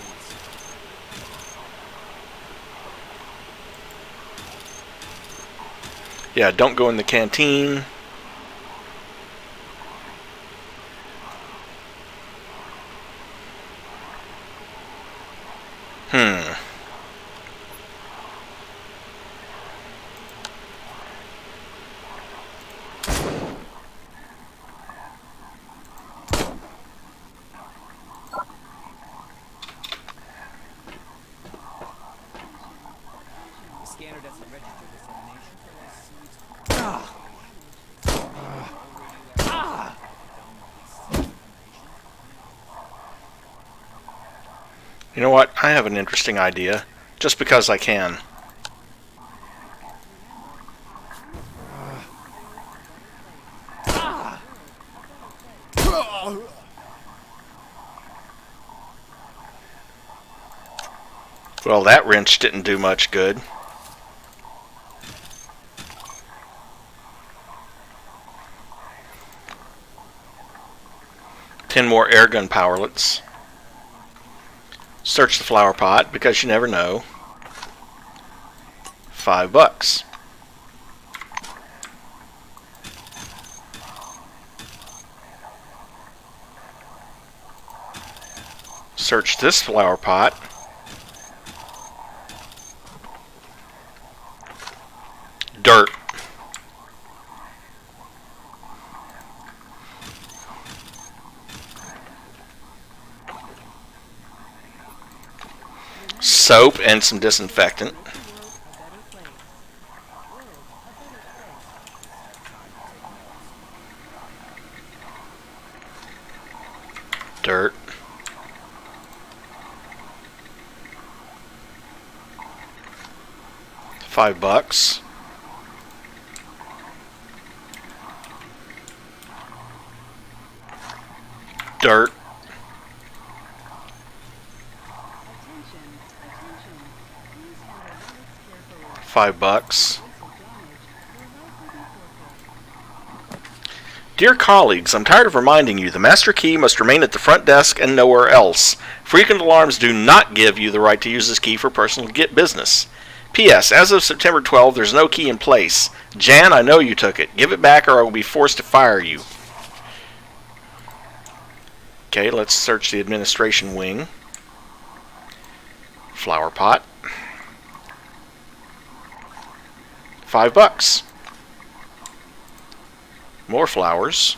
is. Yeah, don't go in the canteen. The scanner doesn't register this emanation. You know what? I have an interesting idea. Just because I can. Well, that wrench didn't do much good. Ten more airgun powerlets. Search the flower pot, because you never know. $5. Search this flower pot. Dirt. Soap and some disinfectant. Dirt. $5. Dirt. $5. Dear colleagues, I'm tired of reminding you the master key must remain at the front desk and nowhere else. Frequent alarms do not give you the right to use this key for personal business. P.S. As of September 12, there's no key in place. Jan, I know you took it. Give it back or I will be forced to fire you. Okay, let's search the administration wing. Flower pot. $5. More flowers.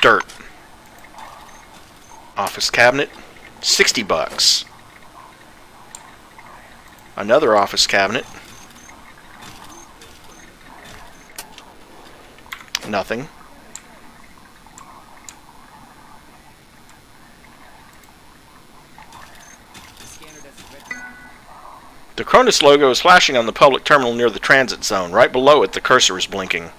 Dirt. Office cabinet. $60. Another office cabinet. Nothing. The CRONUS logo is flashing on the public terminal near the transit zone. Right below it, the cursor is blinking.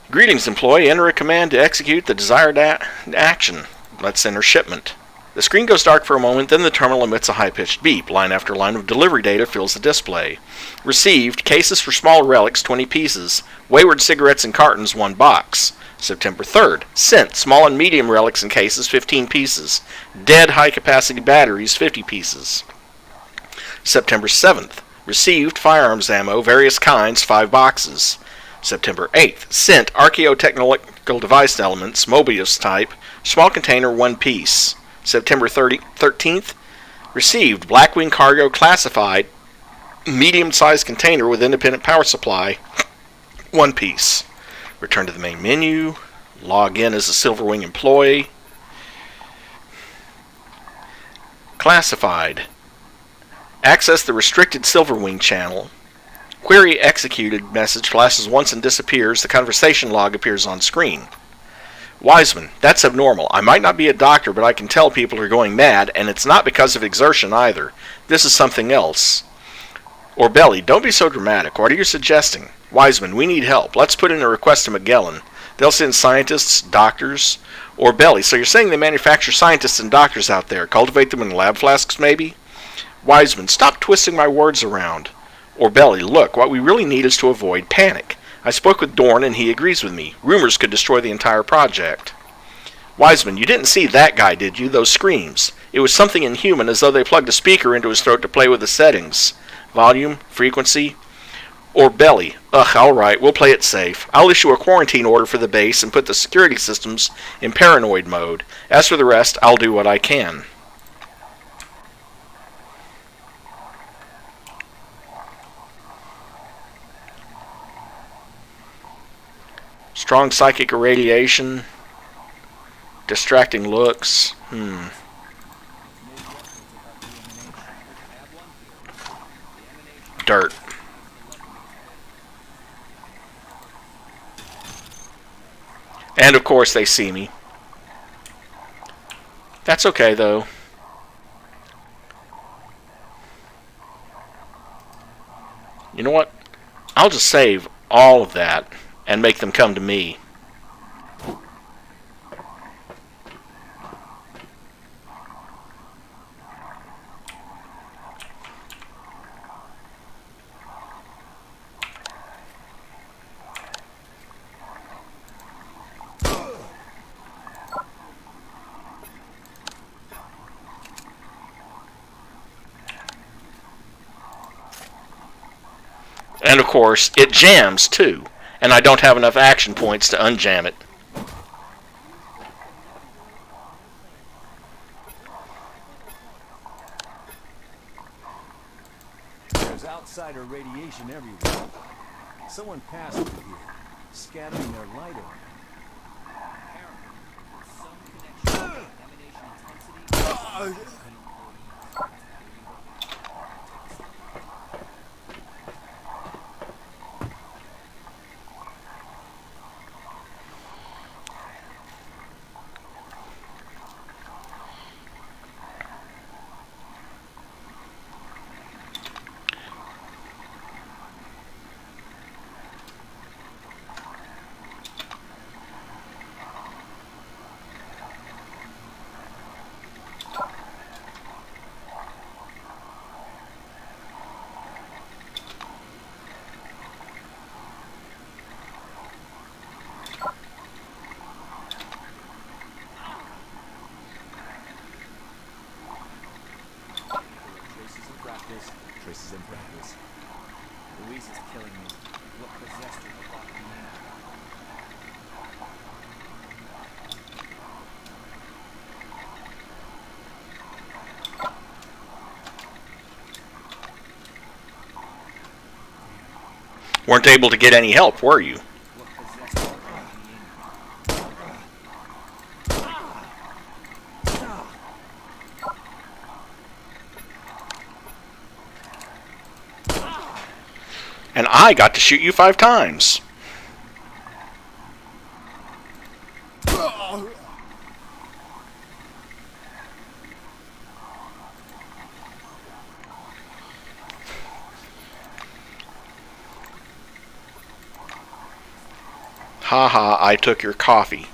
Greetings, employee. Enter a command to execute the desired action. Let's enter shipment. The screen goes dark for a moment, then the terminal emits a high-pitched beep. Line after line of delivery data fills the display. Received, cases for small relics, 20 pieces. Wayward cigarettes and cartons, 1 box. September 3rd. Sent, small and medium relics and cases, 15 pieces. Dead high-capacity batteries, 50 pieces. September 7th. Received, firearms ammo, various kinds, 5 boxes. September 8th. Sent, archaeotechnical device elements, Mobius type, small container, 1 piece. September 13th. Received, Blackwing cargo classified, medium-sized container with independent power supply, 1 piece. Return to the main menu. Log in as a Silverwing employee. Classified. Access the restricted Silverwing channel. Query executed message flashes once and disappears. The conversation log appears on screen. Wiseman, that's abnormal. I might not be a doctor, but I can tell people are going mad, and it's not because of exertion either. This is something else. Orbelli, don't be so dramatic. What are you suggesting? Wiseman, we need help. Let's put in a request to Magellan. They'll send scientists, doctors. Orbelli, so you're saying they manufacture scientists and doctors out there. Cultivate them in lab flasks, maybe? Wiseman, stop twisting my words around. Orbelli, look, what we really need is to avoid panic. I spoke with Dorn and he agrees with me. Rumors could destroy the entire project. Wiseman, you didn't see that guy, did you? Those screams. It was something inhuman, as though they plugged a speaker into his throat to play with the settings. Volume, frequency. Orbelli, ugh, alright, we'll play it safe. I'll issue a quarantine order for the base and put the security systems in paranoid mode. As for the rest, I'll do what I can. Strong psychic irradiation. Distracting looks. Dirt. And of course they see me. That's okay though. You know what? I'll just save all of that and make them come to me. And of course, it jams too, and I don't have enough action points to unjam it. There's outsider radiation everywhere. Someone passed through here, scattering their light around. Traces in practice. Louise is killing me. What possessed her to lock me in? Weren't able to get any help, were you? What possessed her to lock me in? And I got to shoot you 5 times. Ha, I took your coffee.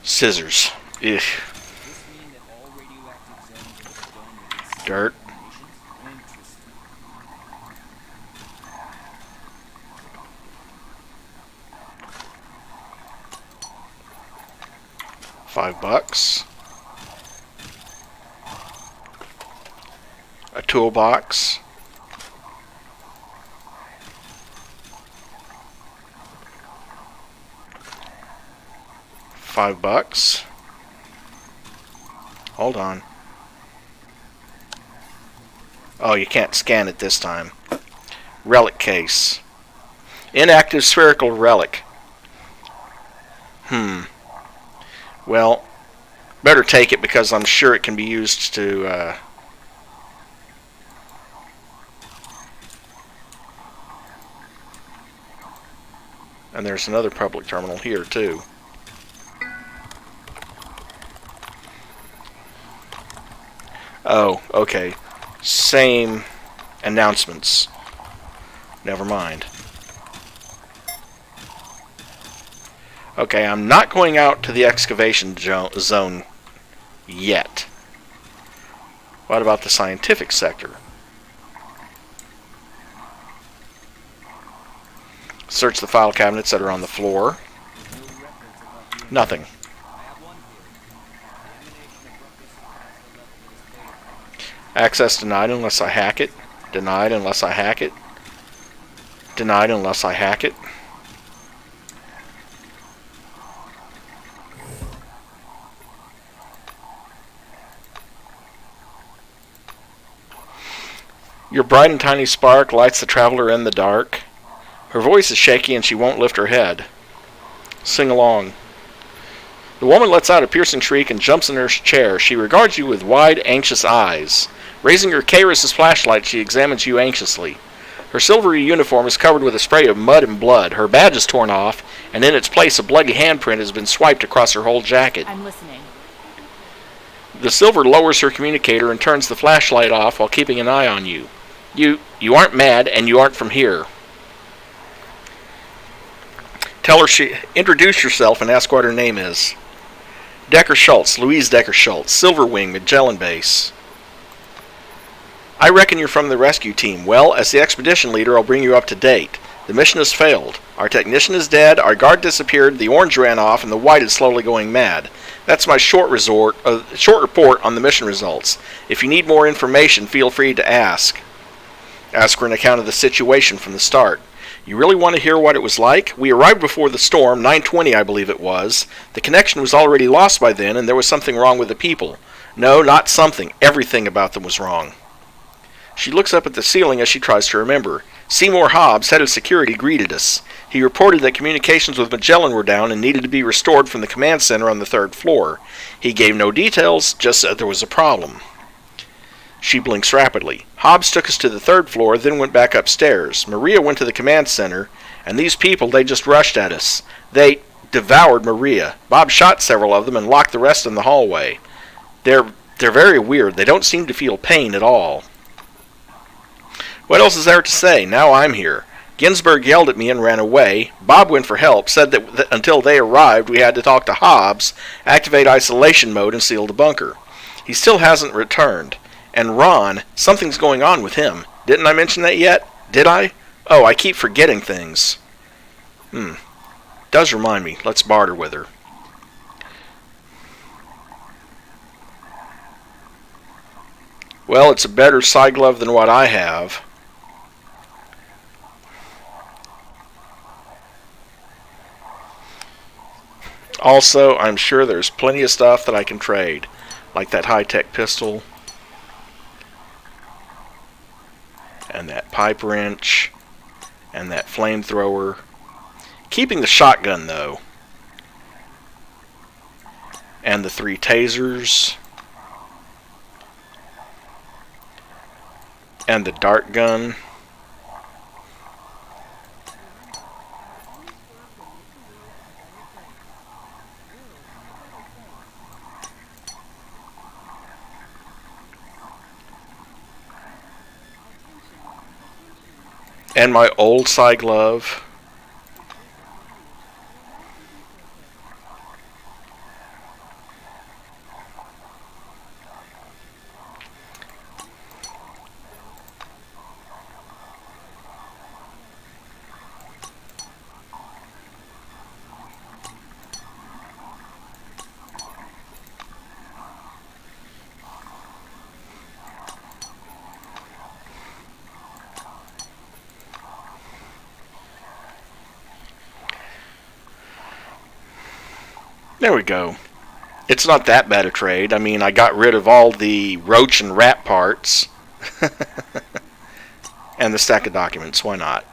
Scissors. Ugh. Does this mean that all radioactive zones in this dome are Dirt. nations? Interesting. $5. A toolbox. $5. Hold on. Oh, you can't scan it this time. Relic case. Inactive spherical relic. Well, better take it because I'm sure it can be used to... And there's another public terminal here, too. Oh, okay. Same announcements. Never mind. Okay, I'm not going out to the excavation zone yet. What about the scientific sector? Search the file cabinets that are on the floor. Nothing. Access denied unless I hack it. Denied unless I hack it. Denied unless I hack it. Your bright and tiny spark lights the traveler in the dark. Her voice is shaky and she won't lift her head. Sing along. The woman lets out a piercing shriek and jumps in her chair. She regards you with wide, anxious eyes. Raising her Karis's flashlight, she examines you anxiously. Her silvery uniform is covered with a spray of mud and blood. Her badge is torn off, and in its place a bloody handprint has been swiped across her whole jacket. I'm listening. The silver lowers her communicator and turns the flashlight off while keeping an eye on you. You aren't mad, and you aren't from here. Tell her introduce yourself and ask what her name is. Decker Schultz, Louise Decker Schultz, Silverwing, Magellan Base. I reckon you're from the rescue team. Well, as the expedition leader, I'll bring you up to date. The mission has failed. Our technician is dead, our guard disappeared, the orange ran off, and the white is slowly going mad. That's my short report on the mission results. If you need more information, feel free to ask. Ask for an account of the situation from the start. You really want to hear what it was like? We arrived before the storm, 9:20 I believe it was. The connection was already lost by then, and there was something wrong with the people. No, not something. Everything about them was wrong. She looks up at the ceiling as she tries to remember. Seymour Hobbs, head of security, greeted us. He reported that communications with Magellan were down and needed to be restored from the command center on the 3rd floor. He gave no details, just said there was a problem. She blinks rapidly. Hobbs took us to the 3rd floor, then went back upstairs. Maria went to the command center, and these people, they just rushed at us. They devoured Maria. Bob shot several of them and locked the rest in the hallway. They're very weird. They don't seem to feel pain at all. What else is there to say? Now I'm here. Ginsburg yelled at me and ran away. Bob went for help, said that until they arrived we had to talk to Hobbs, activate isolation mode, and seal the bunker. He still hasn't returned. And Ron, something's going on with him. Didn't I mention that yet? Did I? Oh, I keep forgetting things. Does remind me. Let's barter with her. Well, it's a better side glove than what I have. Also, I'm sure there's plenty of stuff that I can trade, like that high-tech pistol, and that pipe wrench, and that flamethrower. Keeping the shotgun, though, and the 3 tasers, and the dart gun. And my old side glove. There we go. It's not that bad a trade. I mean, I got rid of all the roach and rat parts. And the stack of documents. Why not?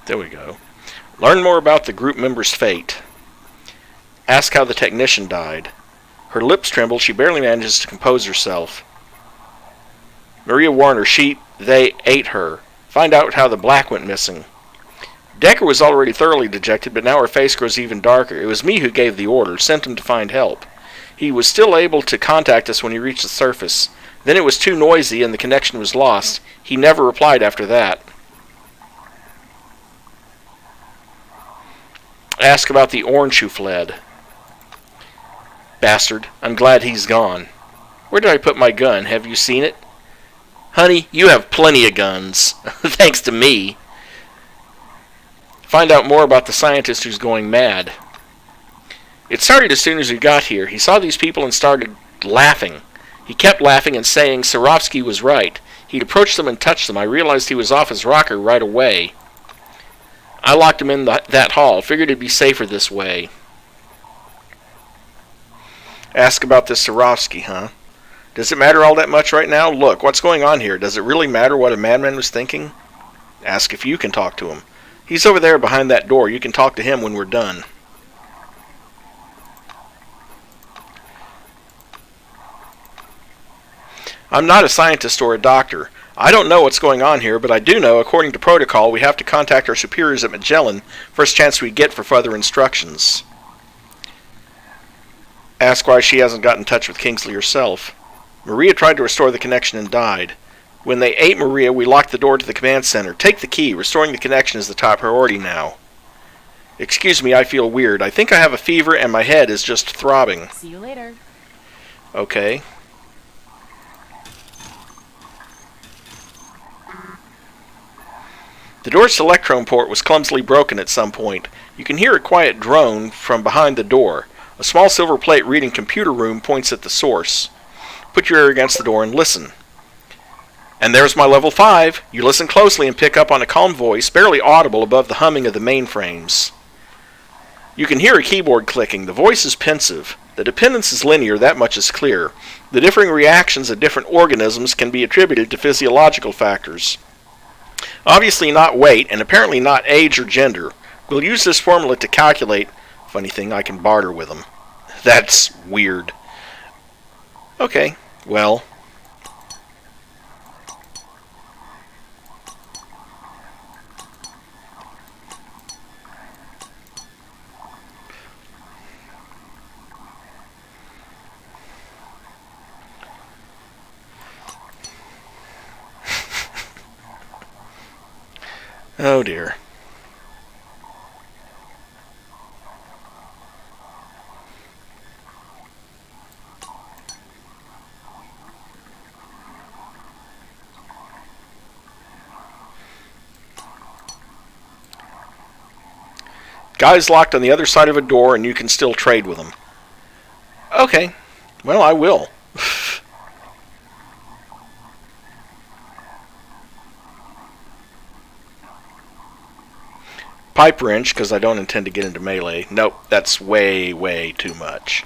There we go. Learn more about the group member's fate. Ask how the technician died. Her lips tremble. She barely manages to compose herself. Maria Warner, they ate her. Find out how the black went missing. Decker was already thoroughly dejected, but now her face grows even darker. It was me who gave the order, sent him to find help. He was still able to contact us when he reached the surface. Then it was too noisy and the connection was lost. He never replied after that. Ask about the orange who fled. Bastard, I'm glad he's gone. Where did I put my gun? Have you seen it? Honey, you have plenty of guns. Thanks to me. Find out more about the scientist who's going mad. It started as soon as we got here. He saw these people and started laughing. He kept laughing and saying Sarovsky was right. He'd approached them and touched them. I realized he was off his rocker right away. I locked him in that hall. Figured it'd be safer this way. Ask about this Sarovsky, huh? Does it matter all that much right now? Look, what's going on here? Does it really matter what a madman was thinking? Ask if you can talk to him. He's over there behind that door. You can talk to him when we're done. I'm not a scientist or a doctor. I don't know what's going on here, but I do know, according to protocol, we have to contact our superiors at Magellan first chance we get for further instructions. Ask why she hasn't got in touch with Kingsley herself. Maria tried to restore the connection and died. When they ate Maria, we locked the door to the command center. Take the key. Restoring the connection is the top priority now. Excuse me, I feel weird. I think I have a fever and my head is just throbbing. See you later. Okay. The door's electron port was clumsily broken at some point. You can hear a quiet drone from behind the door. A small silver plate reading computer room points at the source. Put your ear against the door and listen. And there's my level 5. You listen closely and pick up on a calm voice, barely audible above the humming of the mainframes. You can hear a keyboard clicking. The voice is pensive. The dependence is linear, that much is clear. The differing reactions of different organisms can be attributed to physiological factors. Obviously not weight, and apparently not age or gender. We'll use this formula to calculate. Funny thing, I can barter with them. That's weird. Okay, well. Oh dear. Guy's locked on the other side of a door and you can still trade with him. Okay. Well, I will. Pipe wrench, because I don't intend to get into melee. Nope, that's way, way too much.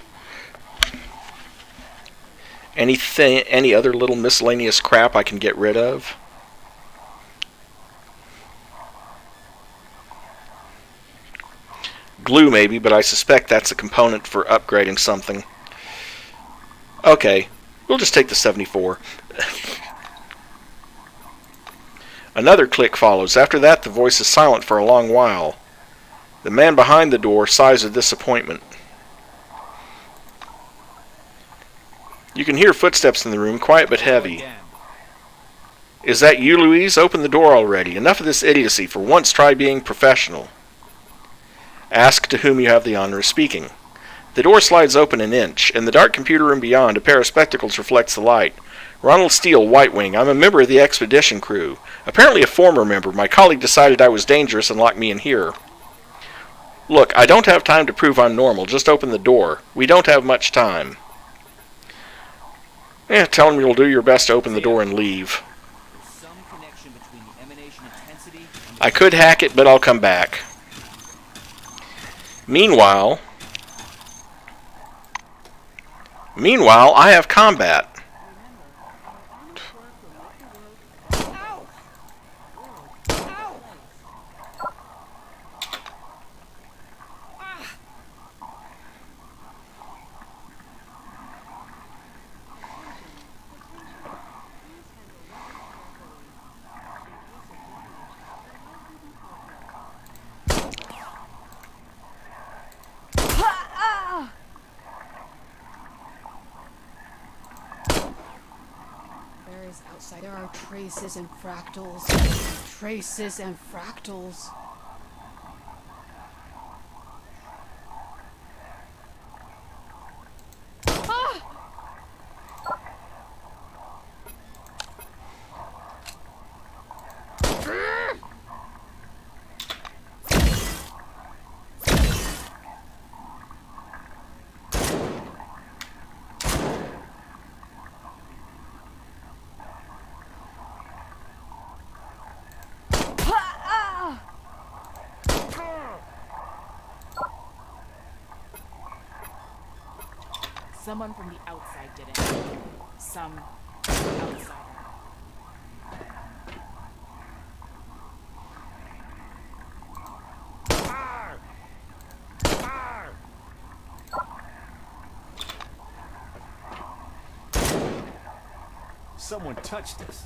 Any other little miscellaneous crap I can get rid of? Glue maybe, but I suspect that's a component for upgrading something. Okay, we'll just take the 74. Another click follows. After that, the voice is silent for a long while. The man behind the door sighs with disappointment. You can hear footsteps in the room, quiet but heavy. Is that you, Louise? Open the door already. Enough of this idiocy. For once, try being professional. Ask to whom you have the honor of speaking. The door slides open an inch. In the dark computer room beyond, a pair of spectacles reflects the light. Ronald Steele, White Wing. I'm a member of the expedition crew. Apparently a former member. My colleague decided I was dangerous and locked me in here. Look, I don't have time to prove I'm normal. Just open the door. We don't have much time. Yeah, tell him you'll do your best to open the door and leave. There's some connection between the emanation intensity and the I could hack it, but I'll come back. Meanwhile, I have combat. Outside there are traces and fractals. Traces and fractals. Someone from the outside did it. Some outsider. Someone touched us.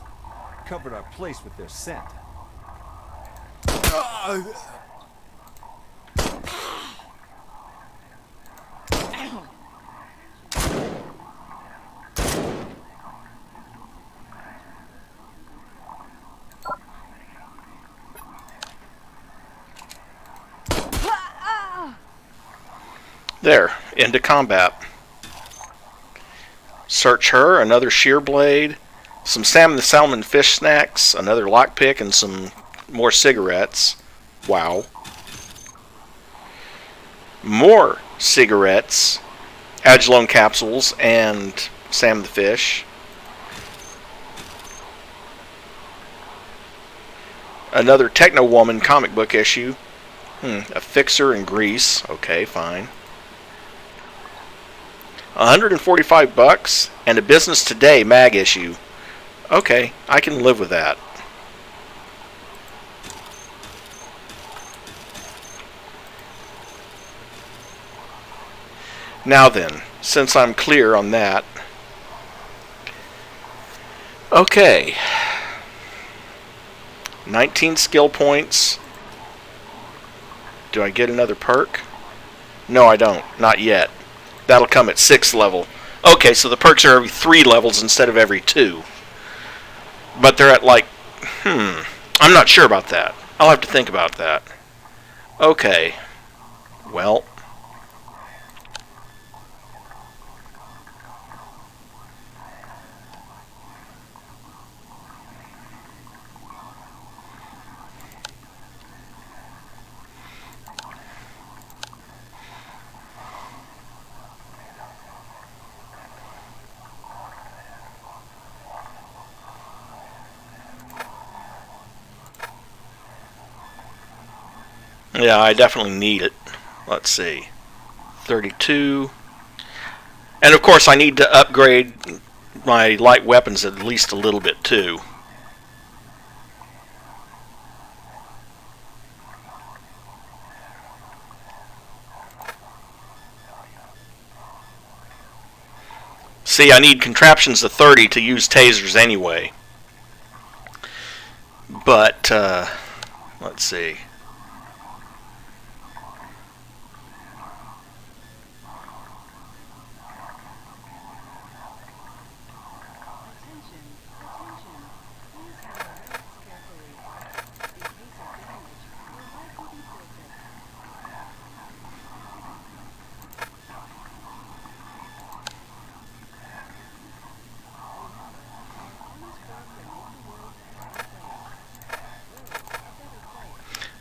Covered our place with their scent. There, into combat. Search her, another shear blade, some salmon the salmon fish snacks, another lockpick, and some more cigarettes. Wow. More cigarettes, Agilone capsules, and salmon the fish. Another Techno Woman comic book issue. A fixer in Greece. Okay, fine. $145 and a Business Today mag issue. Okay, I can live with that. Now then, since I'm clear on that. Okay. 19 skill points. Do I get another perk? No, I don't. Not yet. That'll come at 6th level. Okay, so the perks are every 3 levels instead of every 2. But they're at like... I'm not sure about that. I'll have to think about that. Okay. Well... yeah, I definitely need it. Let's see. 32. And of course I need to upgrade my light weapons at least a little bit too. See, I need contraptions of 30 to use tasers anyway. But, let's see.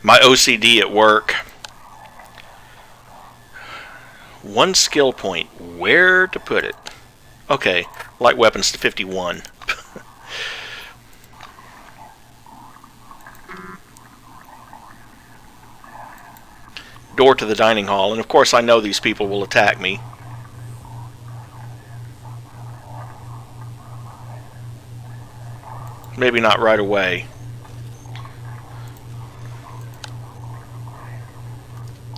My OCD at work. 1 skill point. Where to put it? Okay, light weapons to 51. Door to the dining hall, and of course I know these people will attack me. Maybe not right away.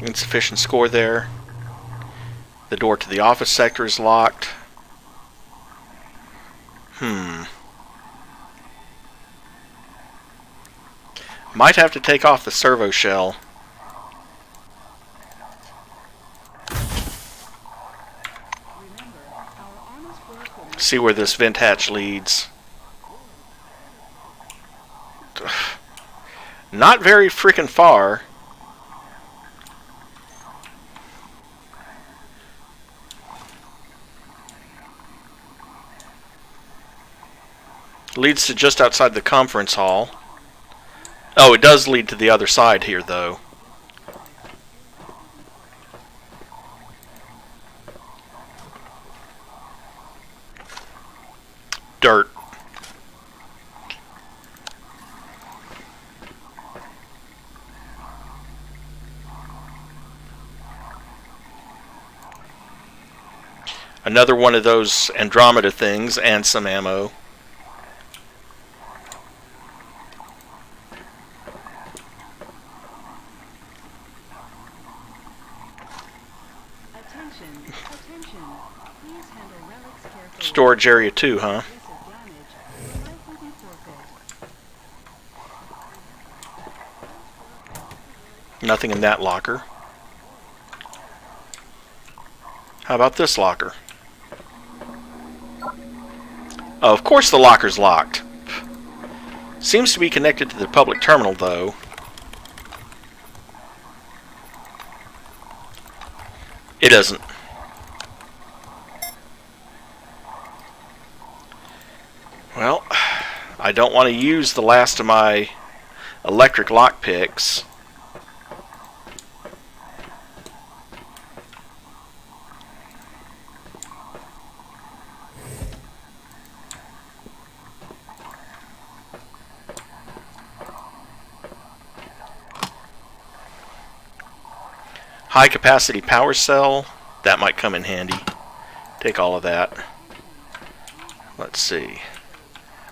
Insufficient score there. The door to the office sector is locked. Might have to take off the servo shell. See where this vent hatch leads. Not very freaking far. Leads to just outside the conference hall. Oh, it does lead to the other side here, though. Dirt. Another one of those Andromeda things and some ammo. Storage area 2, huh? Nothing in that locker. How about this locker? Oh, of course the locker's locked. Seems to be connected to the public terminal, though. It isn't. Well, I don't want to use the last of my electric lockpicks. High capacity power cell, that might come in handy. Take all of that. Let's see.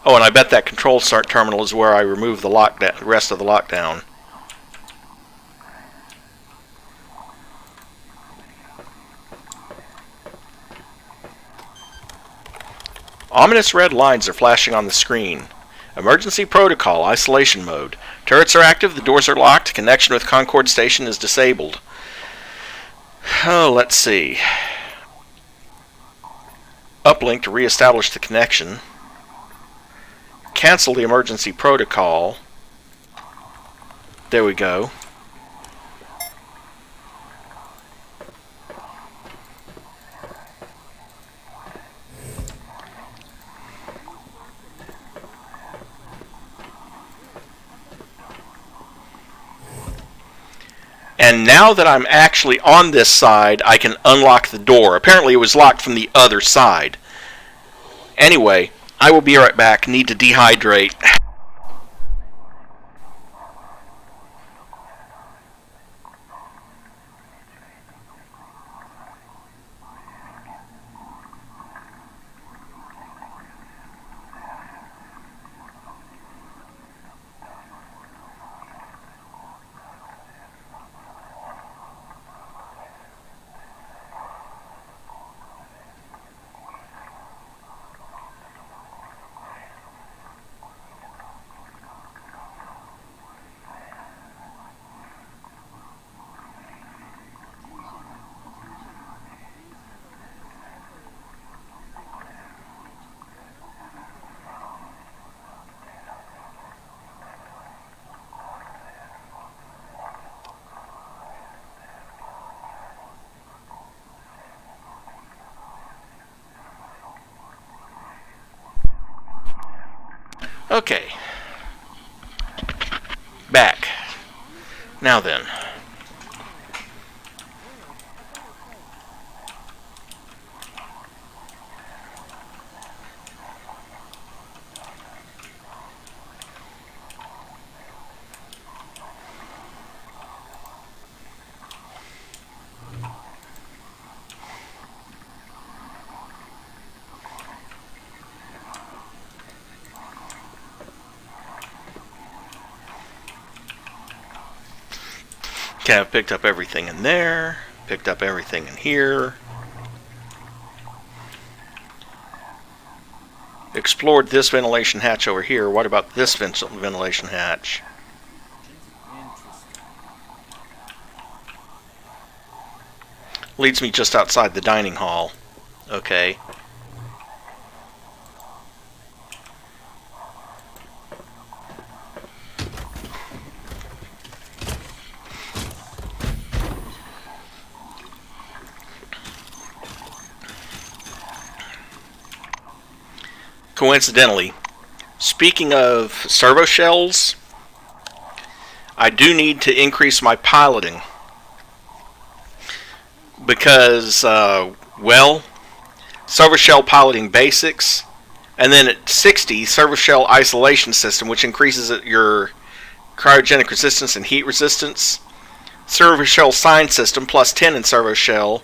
Oh, and I bet that control start terminal is where I remove the rest of the lockdown. Ominous red lines are flashing on the screen. Emergency protocol, isolation mode. Turrets are active, the doors are locked, connection with Concord Station is disabled. Oh, let's see. Uplink to reestablish the connection. Cancel the emergency protocol. There we go. And now that I'm actually on this side, I can unlock the door. Apparently it was locked from the other side. Anyway, I will be right back. Need to dehydrate. Okay. Back. Now then. Okay, I've picked up everything in there. Picked up everything in here. Explored this ventilation hatch over here. What about this ventilation hatch? Leads me just outside the dining hall. Okay. Coincidentally, speaking of servo shells, I do need to increase my piloting because, well, servo shell piloting basics, and then at 60, servo shell isolation system, which increases your cryogenic resistance and heat resistance, servo shell sign system plus 10 in servo shell,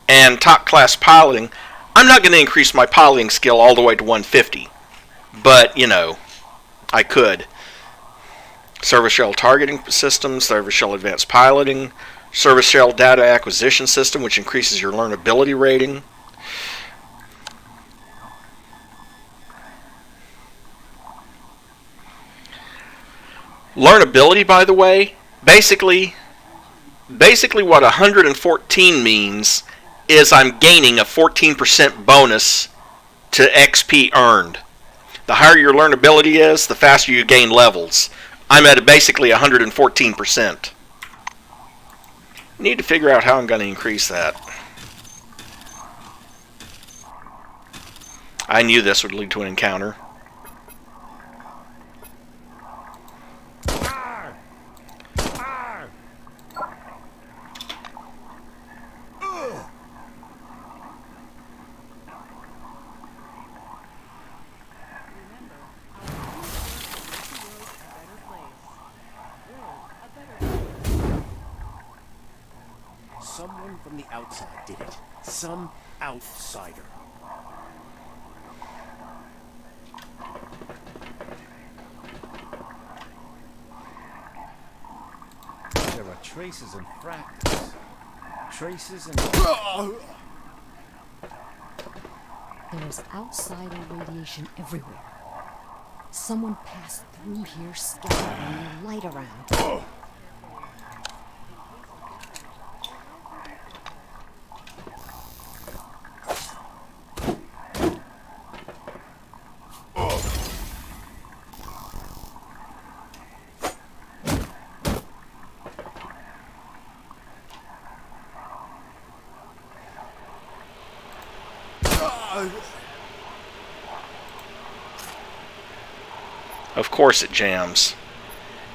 and top class piloting. I'm not going to increase my piloting skill all the way to 150, but, you know, I could. Servo shell targeting system, servo shell advanced piloting, servo shell data acquisition system, which increases your learnability rating. Learnability, by the way, basically what 114 means is I'm gaining a 14% bonus to XP earned. The higher your learnability is, the faster you gain levels. I'm at basically 114%. Need to figure out how I'm going to increase that. I knew this would lead to an encounter. Someone from the outside did it. Some outsider. There are traces and fractals. Traces and... There's outsider radiation everywhere. Someone passed through here scattering their light around. Of course it jams.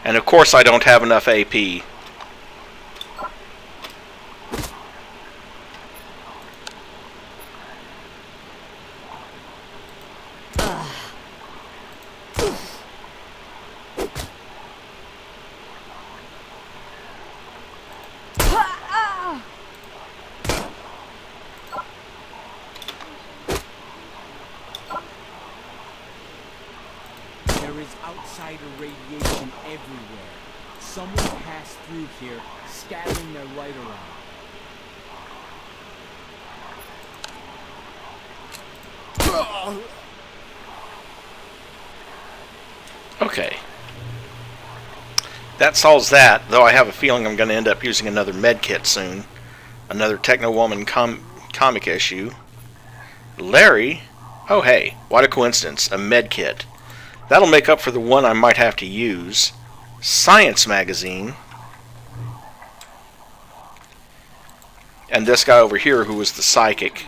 And of course I don't have enough AP. Outsider radiation everywhere. Someone passed through here, scattering their light around. Okay. That solves that, though I have a feeling I'm going to end up using another medkit soon. Another Techno Woman comic issue. Larry? Oh hey, what a coincidence. A medkit. That'll make up for the one I might have to use. Science magazine. And this guy over here who was the psychic.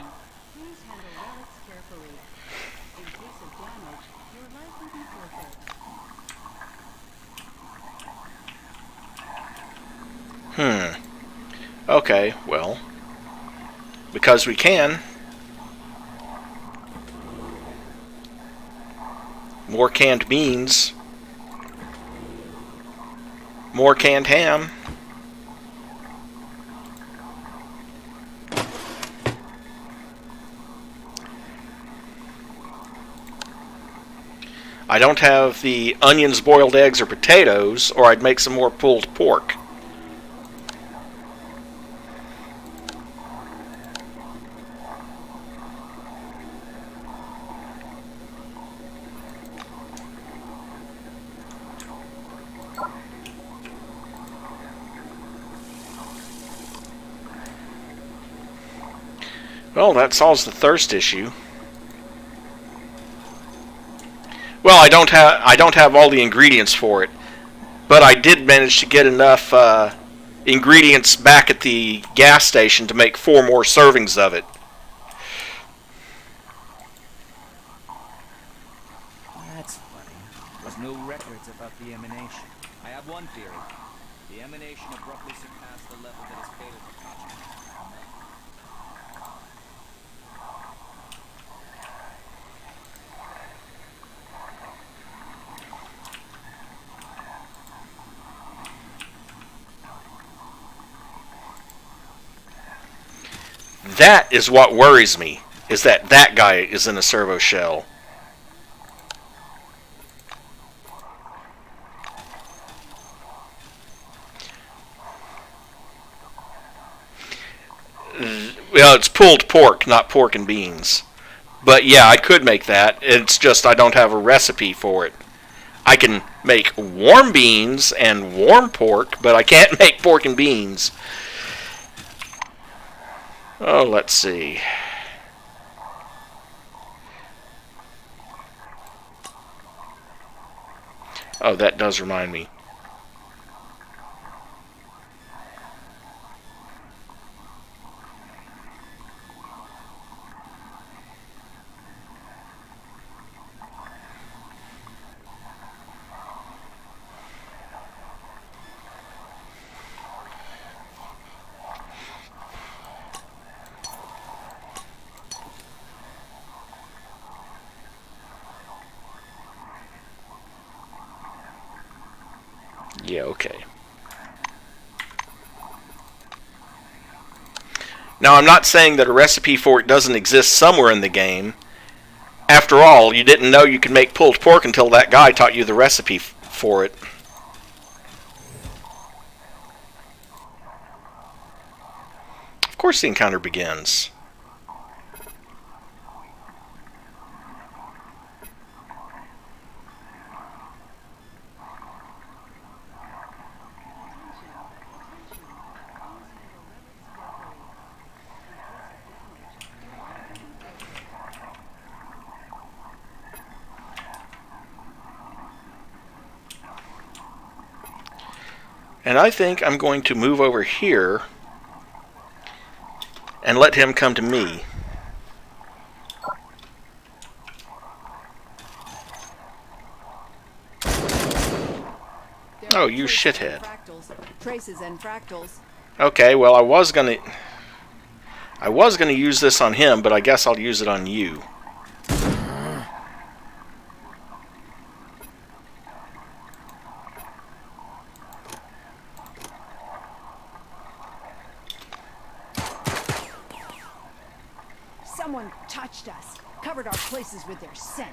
Okay, well. Because we can. More canned beans. More canned ham. I don't have the onions, boiled eggs, or potatoes, or I'd make some more pulled pork. Well, that solves the thirst issue. Well, I don't have all the ingredients for it, but I did manage to get enough ingredients back at the gas station to make 4 more servings of it. That's funny. There's no records about the emanation. I have one theory. The emanation abruptly surpassed the level that is fatal to consciousness. That is what worries me, is that that guy is in a servo shell. Well, it's pulled pork, not pork and beans. But yeah, I could make that. It's just I don't have a recipe for it. I can make warm beans and warm pork, but I can't make pork and beans. Oh, let's see. Oh, that does remind me. Yeah, okay. Now, I'm not saying that a recipe for it doesn't exist somewhere in the game. After all, you didn't know you could make pulled pork until that guy taught you the recipe for it. Of course the encounter begins. And I think I'm going to move over here and let him come to me. Oh, you shithead. Traces and fractals. Okay, well, I was gonna use this on him, but I guess I'll use it on you. Someone touched us, covered our places with their scent.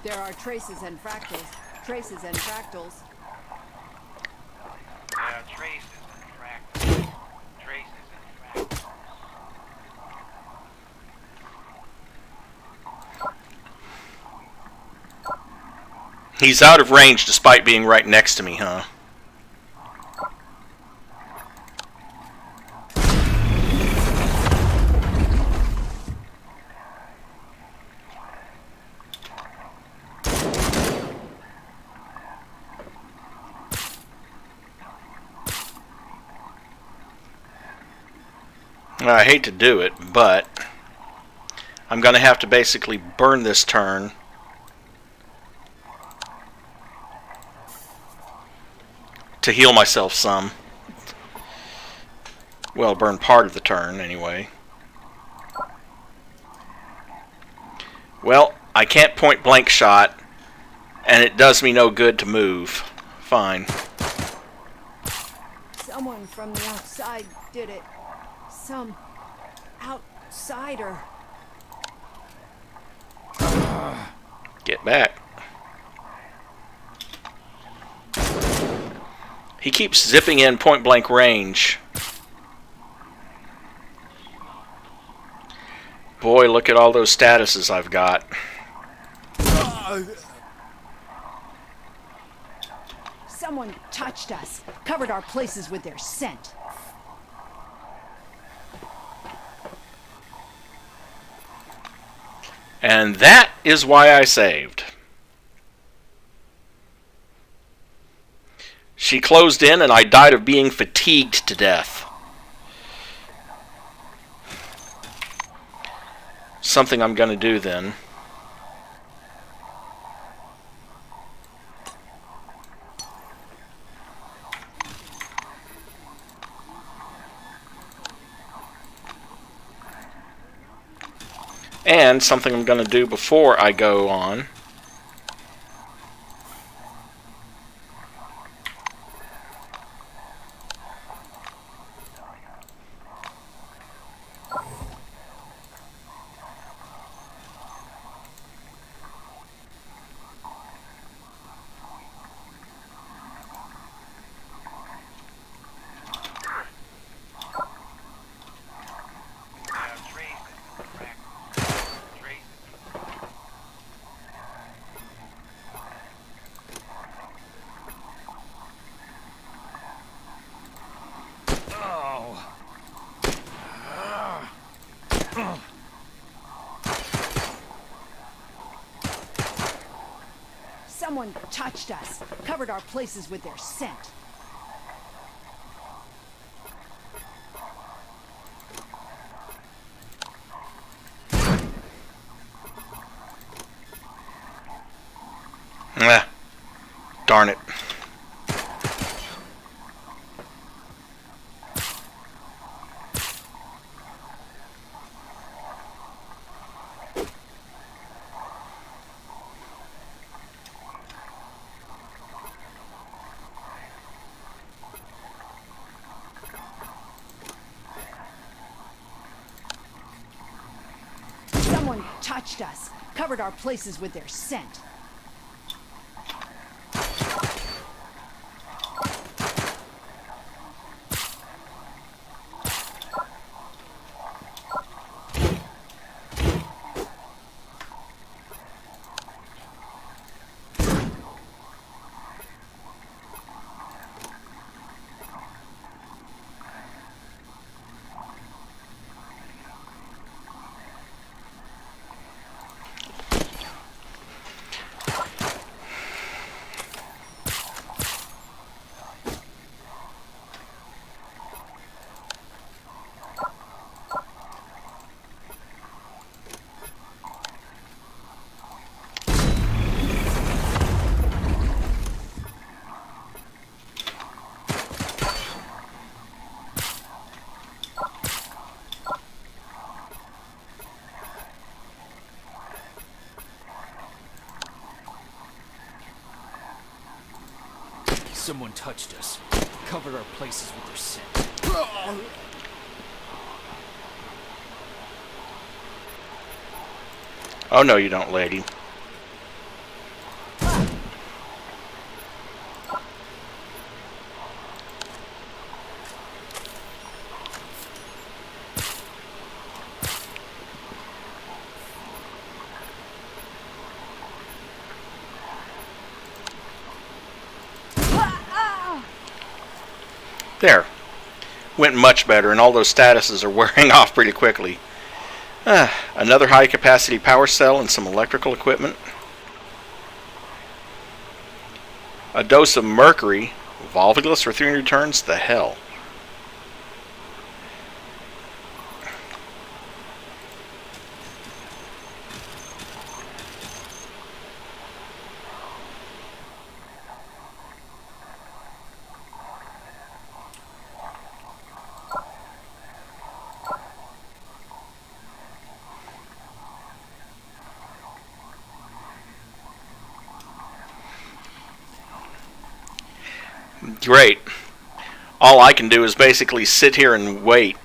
There are traces and fractals. Traces and fractals. There are traces and fractals. Traces and fractals. He's out of range despite being right next to me, huh? I hate to do it, but I'm going to have to basically burn this turn to heal myself some. Well, burn part of the turn, anyway. Well, I can't point blank shot, And it does me no good to move. Fine. Someone from the outside did it. Some outsider. Get back. He keeps zipping in point blank range. Boy, look at all those statuses I've got. Someone touched us, covered our places with their scent. And that is why I saved. She closed in and I died of being fatigued to death. Something I'm going to do then. And something I'm going to do before I go on. Someone touched us, covered our places with their scent. Darn it. Someone touched us, covered our places with their scent. Someone touched us, covered our places with their scent. Oh no, you don't, lady. There. Went much better, and all those statuses are wearing off pretty quickly. Another high-capacity power cell and some electrical equipment. A dose of mercury. Volvulus for 300 turns? The hell. Great. All I can do is basically sit here and wait.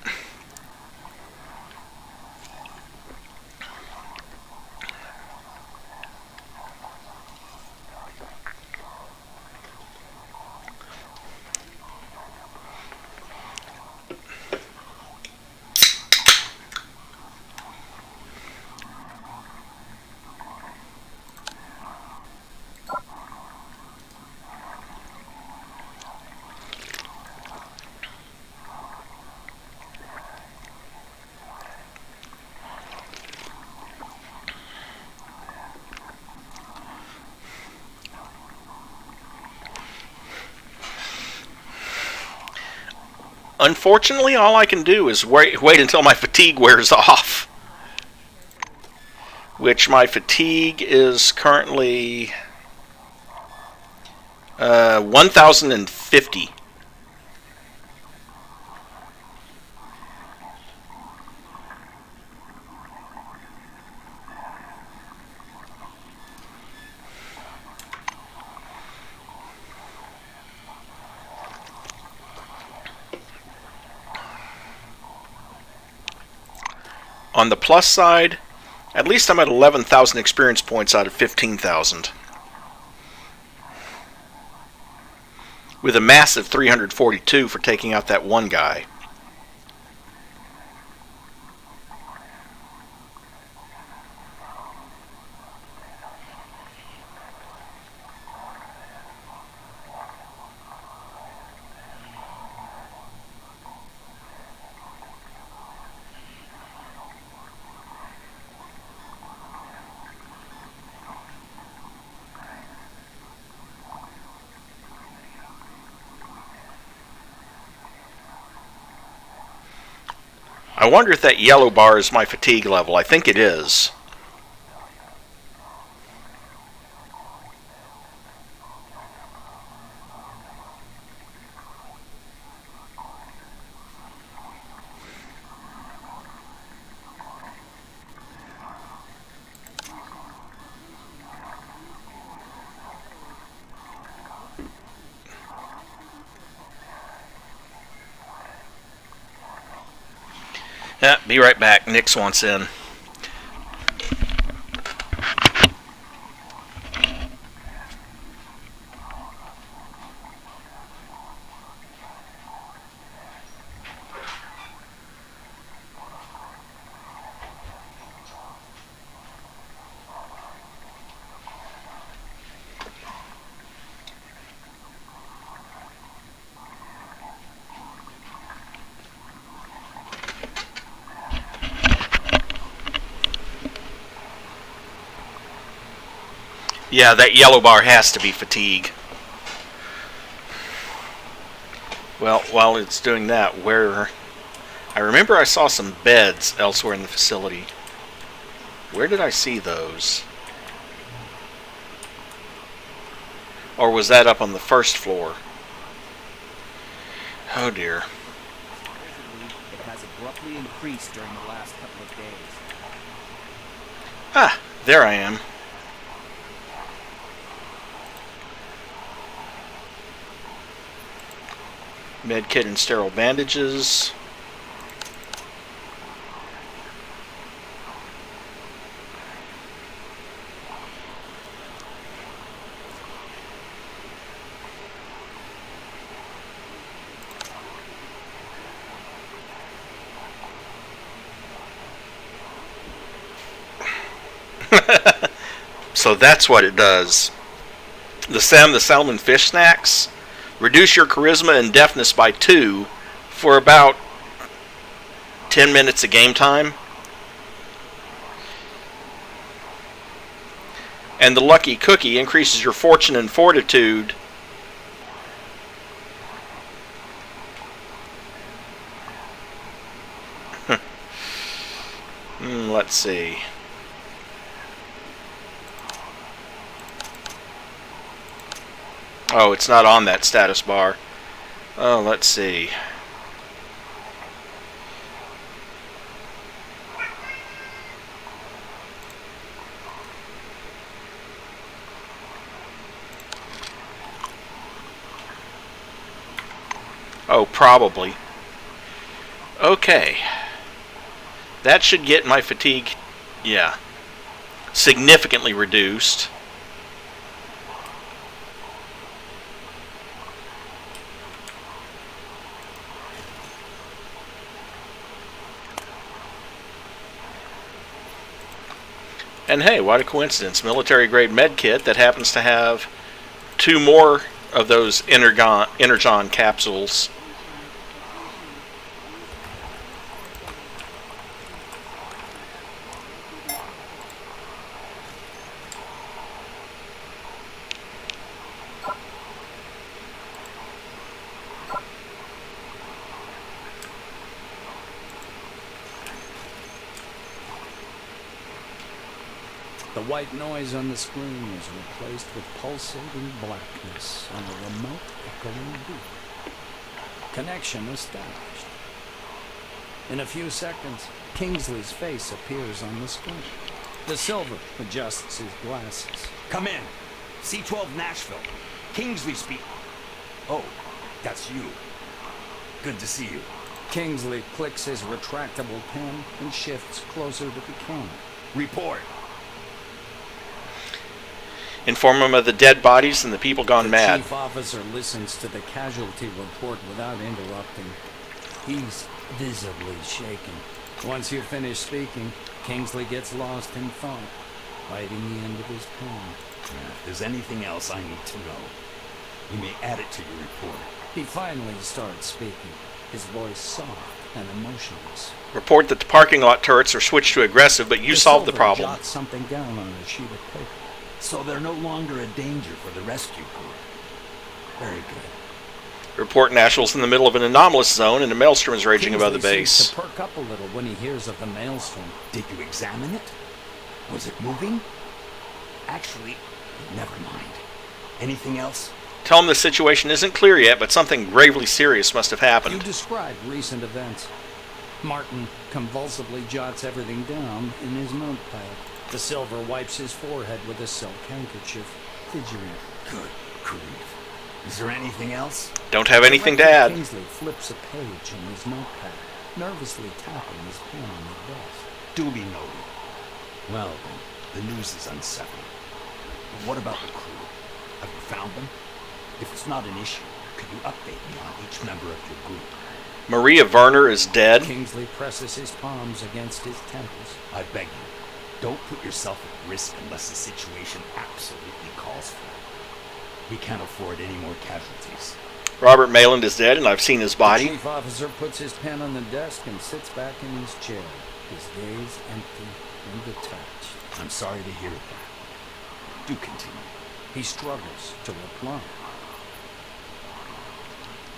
Unfortunately, all I can do is wait until my fatigue wears off. Which my fatigue is currently 1,050. On the plus side, at least I'm at 11,000 experience points out of 15,000. With a massive 342 for taking out that one guy. I wonder if that yellow bar is my fatigue level. I think it is. Yeah, be right back. Nix wants in. Yeah, that yellow bar has to be fatigue. Well, while it's doing that, where... I remember I saw some beds elsewhere in the facility. Where did I see those? Or was that up on the first floor? Oh dear. It has abruptly increased during the last couple of days. Ah, there I am. Medkit and sterile bandages. So that's what it does. The salmon fish snacks reduce your charisma and deafness by 2 for about 10 minutes of game time. And the lucky cookie increases your fortune and fortitude let's see. Oh, it's not on that status bar. Oh, let's see. Oh, probably. Okay. That should get my fatigue, yeah, significantly reduced. And hey, what a coincidence. Military-grade med kit that happens to have 2 more of those Energon capsules. The white noise on the screen is replaced with pulsating blackness on a remote echoing beat. Connection established. In a few seconds, Kingsley's face appears on the screen. The Silver adjusts his glasses. Come in. C-12 Nashville. Kingsley speak. Oh, that's you. Good to see you. Kingsley clicks his retractable pen and shifts closer to the camera. Report. Inform him of the dead bodies and the people gone mad. The chief officer listens to the casualty report without interrupting. He's visibly shaken. Once you finish speaking, Kingsley gets lost in thought, biting the end of his pen. If there's anything else I need to know, you may add it to your report. He finally starts speaking, his voice soft and emotionless. Report that the parking lot turrets are switched to aggressive, but you solved the problem. Jot something down on a sheet of paper. So they're no longer a danger for the rescue crew. Very good. Report Nashville's in the middle of an anomalous zone and a maelstrom is raging above the Kingsley base. seems to perk up a little when he hears of the maelstrom. Did you examine it? Was it moving? Actually, never mind. Anything else? Tell him the situation isn't clear yet, but something gravely serious must have You happened. describe recent events. Martin convulsively jots everything down in his notepad. The Silver wipes his forehead with a silk handkerchief, fidgeting. Good grief. Is there anything else? Don't have anything to Director add. Kingsley flips a page in his notepad, nervously tapping his pen on the desk. Duly noted. Well then, the news is unsettling. But what about the crew? Have you found them? If it's not an issue, could you update me on each member of your group? Maria Werner is dead. Kingsley presses his palms against his temples. I beg you, don't put yourself at risk unless the situation absolutely calls for it. We can't afford any more casualties. Robert Mayland is dead, and I've seen his The body. chief officer puts his pen on the desk and sits back in his chair, his gaze empty and detached. I'm sorry to hear that. Do continue. He struggles to reply.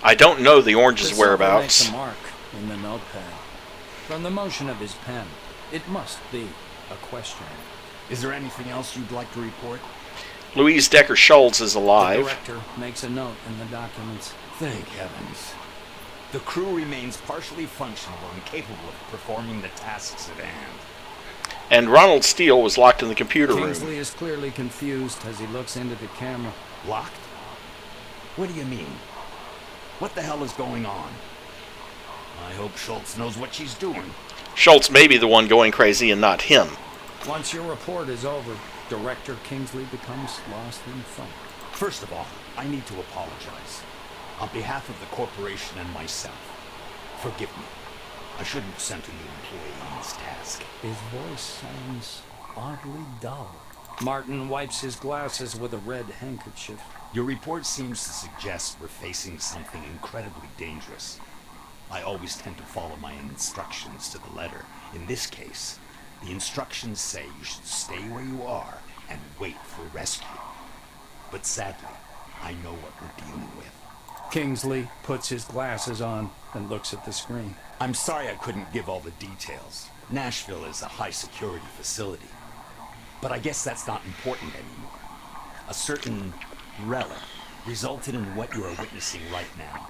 I don't know the orange's The Silver whereabouts. makes a mark in the notepad. From the motion of his pen, it must be a question. Is there anything else you'd like to report? Louise Decker Schultz is The alive. director makes a note in the documents. Thank heavens. The crew remains partially functional and capable of performing the tasks at hand. And Ronald Steele was locked in the computer room. Kingsley is clearly confused as he looks into the camera. Locked? What do you mean? What the hell is going on? I hope Schultz knows what she's doing. Schultz may be the one going crazy and not him. Once your report is over, Director Kingsley becomes lost in thought. First of all, I need to apologize. On behalf of the corporation and myself. Forgive me. I shouldn't have sent a new employee on this task. His voice sounds oddly dull. Martin wipes his glasses with a red handkerchief. Your report seems to suggest we're facing something incredibly dangerous. I always tend to follow my instructions to the letter. In this case, the instructions say you should stay where you are and wait for rescue. But sadly, I know what we're dealing with. Kingsley puts his glasses on and looks at the screen. I'm sorry I couldn't give all the details. Nashville is a high-security facility. But I guess that's not important anymore. A certain relic resulted in what you are witnessing right now.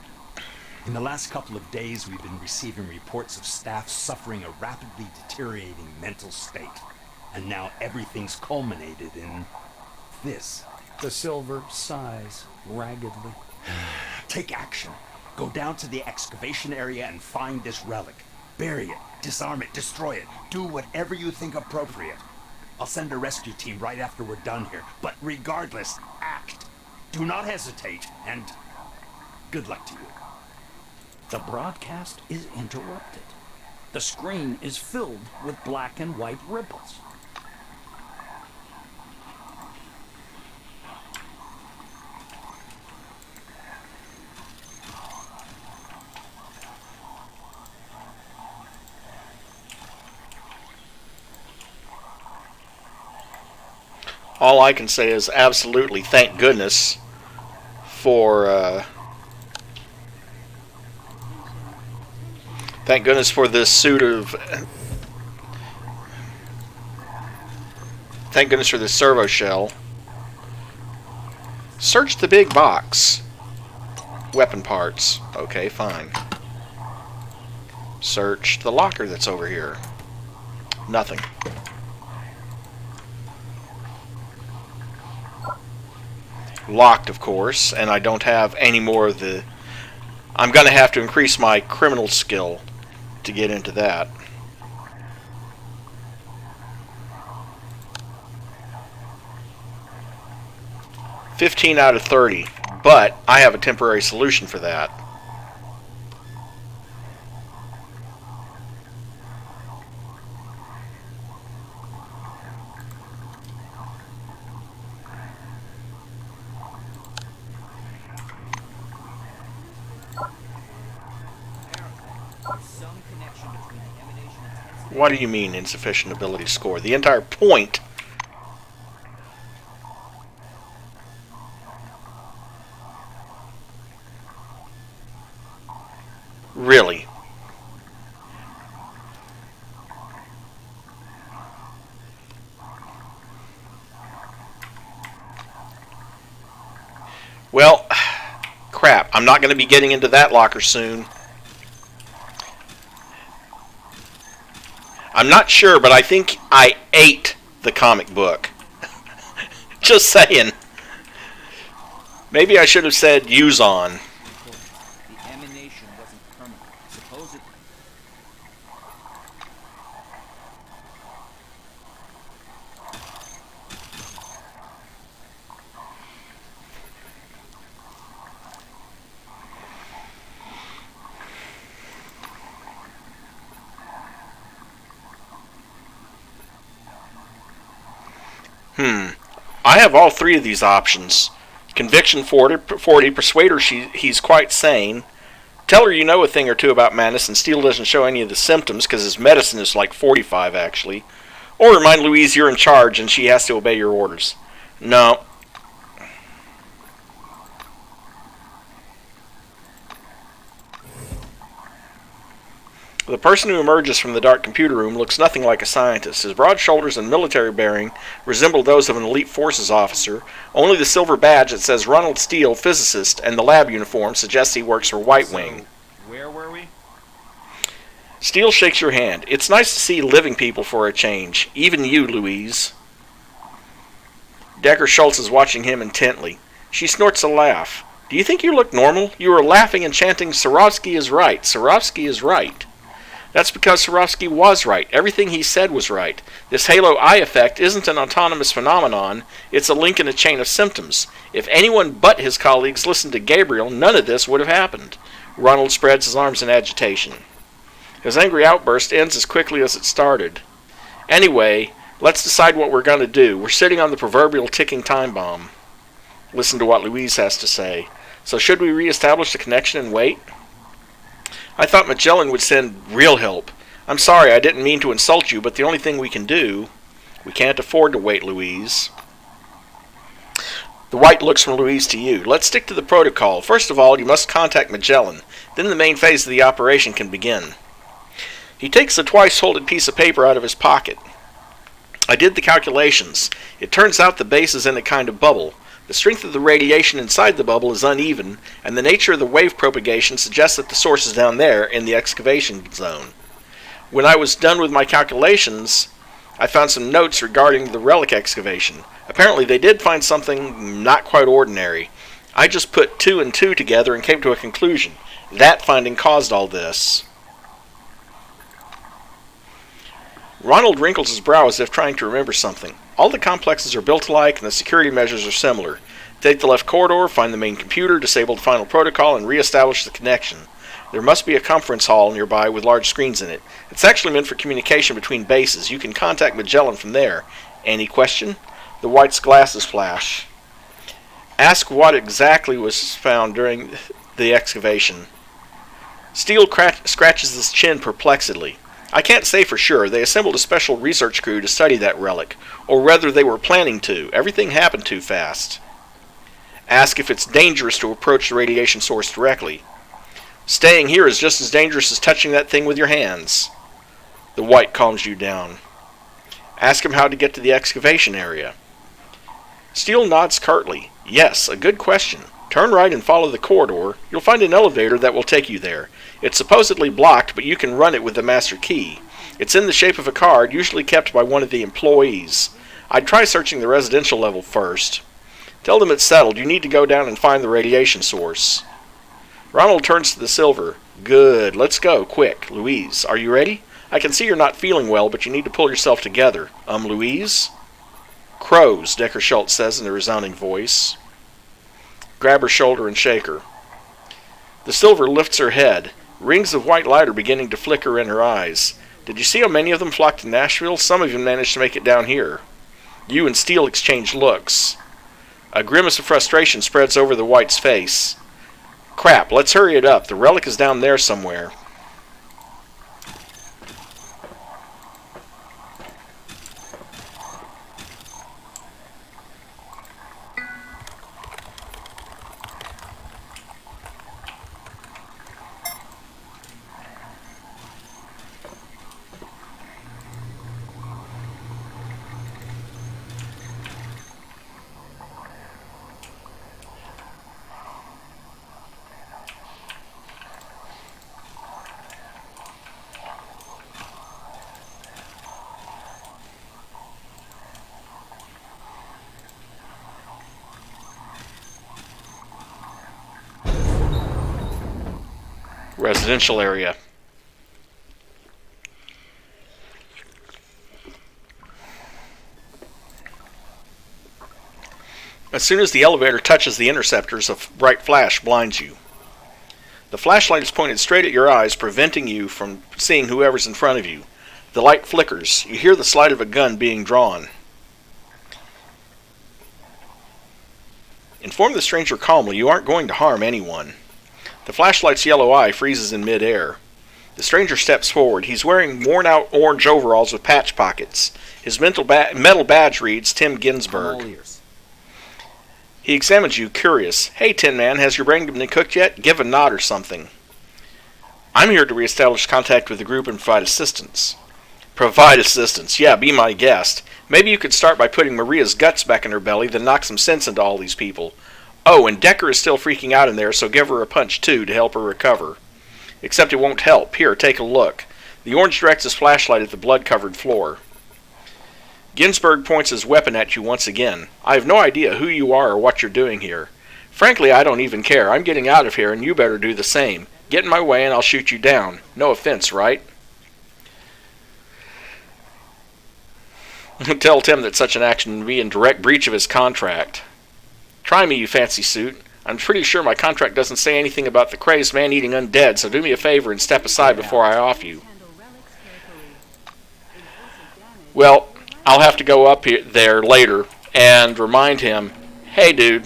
In the last couple of days, we've been receiving reports of staff suffering a rapidly deteriorating mental state. And now everything's culminated in this. The Silver sighs raggedly. Take action. Go down to the excavation area and find this relic. Bury it, disarm it, destroy it. Do whatever you think appropriate. I'll send a rescue team right after we're done here. But regardless, act. Do not hesitate, and good luck to you. The broadcast is interrupted. The screen is filled with black and white ripples. All I can say is absolutely thank goodness for this suit of thank goodness for this servo shell. Search the big box. Weapon parts. Okay, fine. Search the locker that's over here. Nothing. Locked, of course, and I don't have any more of the... I'm going to have to increase my criminal skill to get into that. $15 out of 30, but I have a temporary solution for that. What do you mean, insufficient ability score? The entire point... Really? Well, crap. I'm not going to be getting into that locker soon. I'm not sure, but I think I ate the comic book. Just saying. Maybe I should have said use on. The emanation wasn't permanent. Supposedly. I have all three of these options. Conviction 40, persuade her he's quite sane. Tell her you know a thing or two about madness and Steele doesn't show any of the symptoms because his medicine is like 45 actually. Or remind Louise you're in charge and she has to obey your orders. No. The person who emerges from the dark computer room looks nothing like a scientist. His broad shoulders and military bearing resemble those of an elite forces officer. Only the silver badge that says Ronald Steele, physicist, and the lab uniform suggests he works for White Wing. Where were we? Steele shakes your hand. It's nice to see living people for a change. Even you, Louise. Decker Schultz is watching him intently. She snorts a laugh. Do you think you look normal? You were laughing and chanting, Swarovski is right. Swarovski is right. That's because Swarovski was right. Everything he said was right. This halo eye effect isn't an autonomous phenomenon. It's a link in a chain of symptoms. If anyone but his colleagues listened to Gabriel, none of this would have happened. Ronald spreads his arms in agitation. His angry outburst ends as quickly as it started. Anyway, let's decide what we're going to do. We're sitting on the proverbial ticking time bomb. Listen to what Louise has to say. So should we reestablish the connection and wait? I thought Magellan would send real help. I'm sorry, I didn't mean to insult you, but the only thing we can do... We can't afford to wait, Louise. The White looks from Louise to you. Let's stick to the protocol. First of all, you must contact Magellan. Then the main phase of the operation can begin. He takes a twice-folded piece of paper out of his pocket. I did the calculations. It turns out the base is in a kind of bubble. The strength of the radiation inside the bubble is uneven, and the nature of the wave propagation suggests that the source is down there in the excavation zone. When I was done with my calculations, I found some notes regarding the relic excavation. Apparently they did find something not quite ordinary. I just put 2 and 2 together and came to a conclusion. That finding caused all this. Ronald wrinkles his brow as if trying to remember something. All the complexes are built alike and the security measures are similar. Take the left corridor, find the main computer, disable the final protocol, and re-establish the connection. There must be a conference hall nearby with large screens in it. It's actually meant for communication between bases. You can contact Magellan from there. Any question? The White's glasses flash. Ask what exactly was found during the excavation. Steele scratches his chin perplexedly. I can't say for sure. They assembled a special research crew to study that relic, or rather they were planning to. Everything happened too fast. Ask if it's dangerous to approach the radiation source directly. Staying here is just as dangerous as touching that thing with your hands. The White calms you down. Ask him how to get to the excavation area. Steele nods curtly. Yes, a good question. Turn right and follow the corridor. You'll find an elevator that will take you there. It's supposedly blocked, but you can run it with the master key. It's in the shape of a card, usually kept by one of the employees. I'd try searching the residential level first. Tell them it's settled. You need to go down and find the radiation source. Ronald turns to the Silver. Good. Let's go. Quick. Louise, are you ready? I can see you're not feeling well, but you need to pull yourself together. Louise? Crows, Decker Schultz says in a resounding voice. Grab her shoulder and shake her. The Silver lifts her head. Rings of white light are beginning to flicker in her eyes. Did you see how many of them flocked to Nashville? Some of them managed to make it down here. You and Steele exchange looks. A grimace of frustration spreads over the White's face. Crap, let's hurry it up. The relic is down there somewhere. Residential area. As soon as the elevator touches the interceptors, a bright flash blinds you. The flashlight is pointed straight at your eyes, preventing you from seeing whoever's in front of you. The light flickers. You hear the slide of a gun being drawn. Inform the stranger calmly. You aren't going to harm anyone. The flashlight's yellow eye freezes in midair. The stranger steps forward. He's wearing worn-out orange overalls with patch pockets. His metal badge reads Tim Ginsburg. All ears. He examines you, curious. Hey, Tin Man, has your brain been cooked yet? Give a nod or something. I'm here to reestablish contact with the group and provide assistance. Provide assistance? Yeah, be my guest. Maybe you could start by putting Maria's guts back in her belly, then knock some sense into all these people. Oh, and Decker is still freaking out in there, so give her a punch too to help her recover. Except it won't help. Here, take a look. The orange directs his flashlight at the blood-covered floor. Ginsburg points his weapon at you once again. I have no idea who you are or what you're doing here. Frankly, I don't even care. I'm getting out of here, and you better do the same. Get in my way, and I'll shoot you down. No offense, right? Tell Tim that such an action would be in direct breach of his contract. Try me, you fancy suit. I'm pretty sure my contract doesn't say anything about the crazed man eating undead, so do me a favor and step aside before I off you. Well, I'll have to go up there later and remind him, hey dude,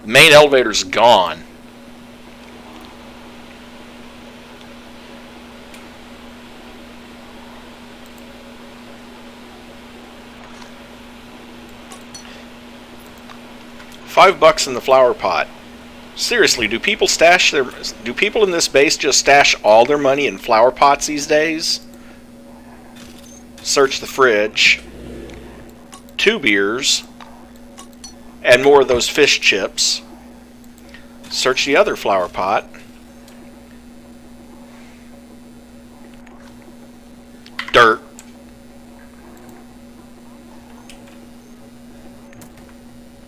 the main elevator's gone. $5 in the flower pot. Seriously, do people in this base just stash all their money in flower pots these days? Search the fridge. 2 beers. And more of those fish chips. Search the other flower pot. Dirt.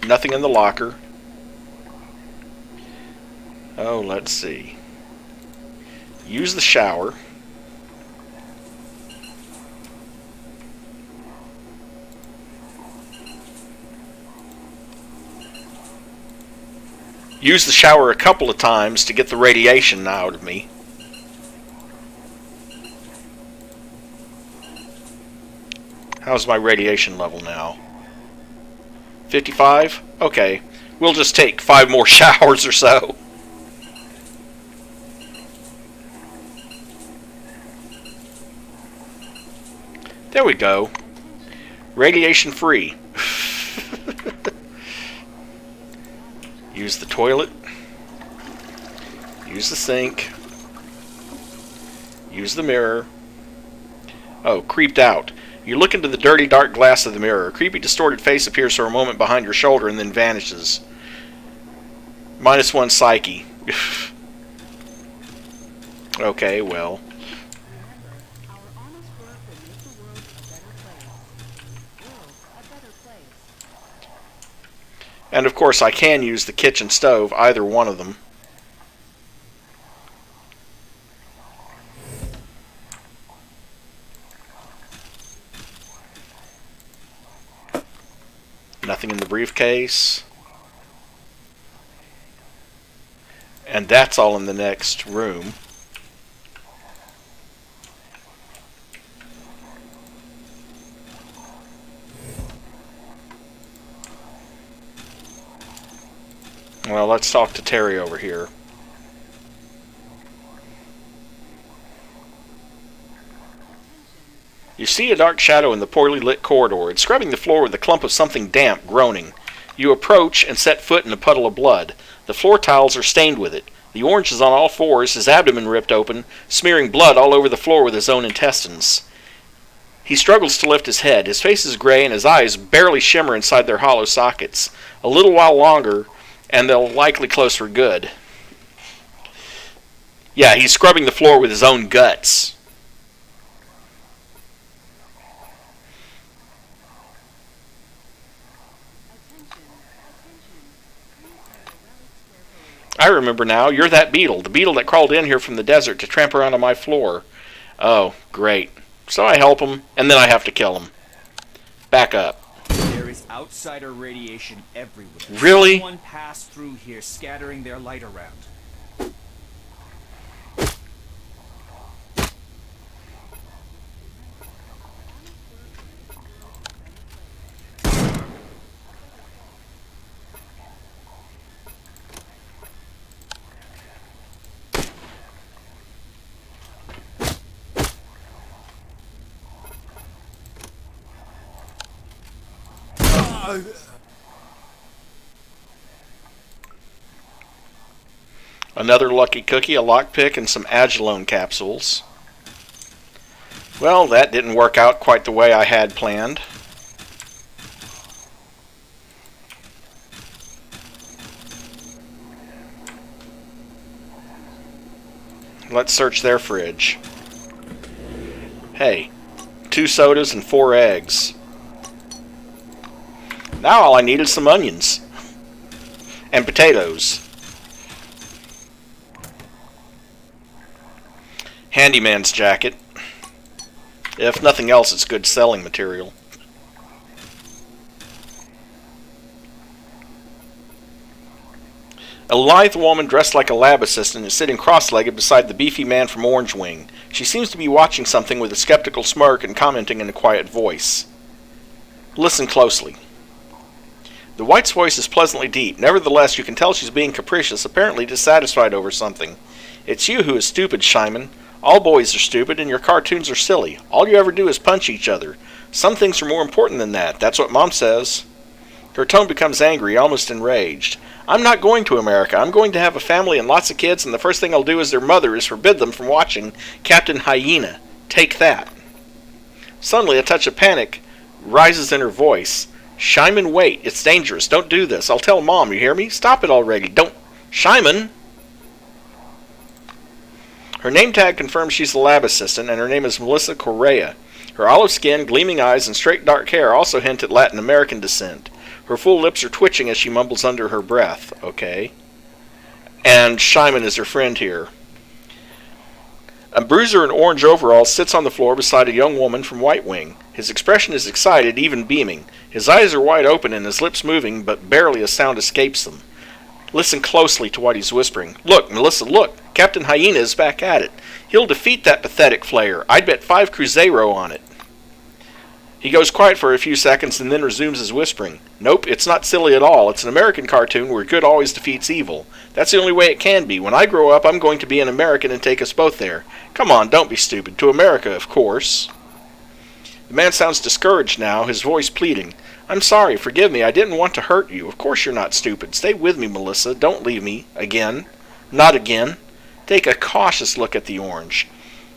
Nothing in the locker. Oh, let's see. Use the shower. Use the shower a couple of times to get the radiation out of me. How's my radiation level now? 55? Okay. We'll just take 5 more showers or so. There we go. Radiation free. Use the toilet. Use the sink. Use the mirror. Oh, creeped out. You look into the dirty, dark glass of the mirror. A creepy, distorted face appears for a moment behind your shoulder and then vanishes. -1 psyche. Okay, well. And of course I can use the kitchen stove, either one of them. Nothing in the briefcase. And that's all in the next room. Well, let's talk to Terry over here. You see a dark shadow in the poorly lit corridor. It's scrubbing the floor with a clump of something damp, groaning. You approach and set foot in a puddle of blood. The floor tiles are stained with it. The orange is on all fours, his abdomen ripped open, smearing blood all over the floor with his own intestines. He struggles to lift his head. His face is gray and his eyes barely shimmer inside their hollow sockets. A little while longer, and they'll likely close for good. Yeah, he's scrubbing the floor with his own guts. I remember now. You're that beetle. The beetle that crawled in here from the desert to tramp around on my floor. Oh, great. So I help him, and then I have to kill him. Back up. There is outsider radiation everywhere. Really? Someone passed through here, scattering their light around. Another lucky cookie, a lockpick, and some Agilone capsules. Well, that didn't work out quite the way I had planned. Let's search their fridge. Hey, 2 sodas and 4 eggs. Now all I need is some onions. And potatoes. Handyman's jacket. If nothing else, it's good selling material. A lithe woman dressed like a lab assistant is sitting cross-legged beside the beefy man from Orange Wing. She seems to be watching something with a skeptical smirk and commenting in a quiet voice. Listen closely. The White's voice is pleasantly deep. Nevertheless, you can tell she's being capricious, apparently dissatisfied over something. It's you who is stupid, Shyman. All boys are stupid, and your cartoons are silly. All you ever do is punch each other. Some things are more important than that. That's what Mom says. Her tone becomes angry, almost enraged. I'm not going to America. I'm going to have a family and lots of kids, and the first thing I'll do as their mother is forbid them from watching Captain Hyena. Take that. Suddenly, a touch of panic rises in her voice. Shyman, wait. It's dangerous. Don't do this. I'll tell Mom. You hear me? Stop it already. Don't. Shyman! Her name tag confirms she's the lab assistant, and her name is Melissa Correa. Her olive skin, gleaming eyes, and straight dark hair also hint at Latin American descent. Her full lips are twitching as she mumbles under her breath. Okay. And Shyman is her friend here. A bruiser in orange overalls sits on the floor beside a young woman from White Wing. His expression is excited, even beaming. His eyes are wide open and his lips moving, but barely a sound escapes them. Listen closely to what he's whispering. Look, Melissa, look. Captain Hyena is back at it. He'll defeat that pathetic flayer. I'd bet 5 Cruzeiro on it. He goes quiet for a few seconds and then resumes his whispering. Nope, it's not silly at all. It's an American cartoon where good always defeats evil. That's the only way it can be. When I grow up, I'm going to be an American and take us both there. Come on, don't be stupid. To America, of course. The man sounds discouraged now, his voice pleading. I'm sorry, forgive me. I didn't want to hurt you. Of course you're not stupid. Stay with me, Melissa. Don't leave me. Again. Not again. Take a cautious look at the orange.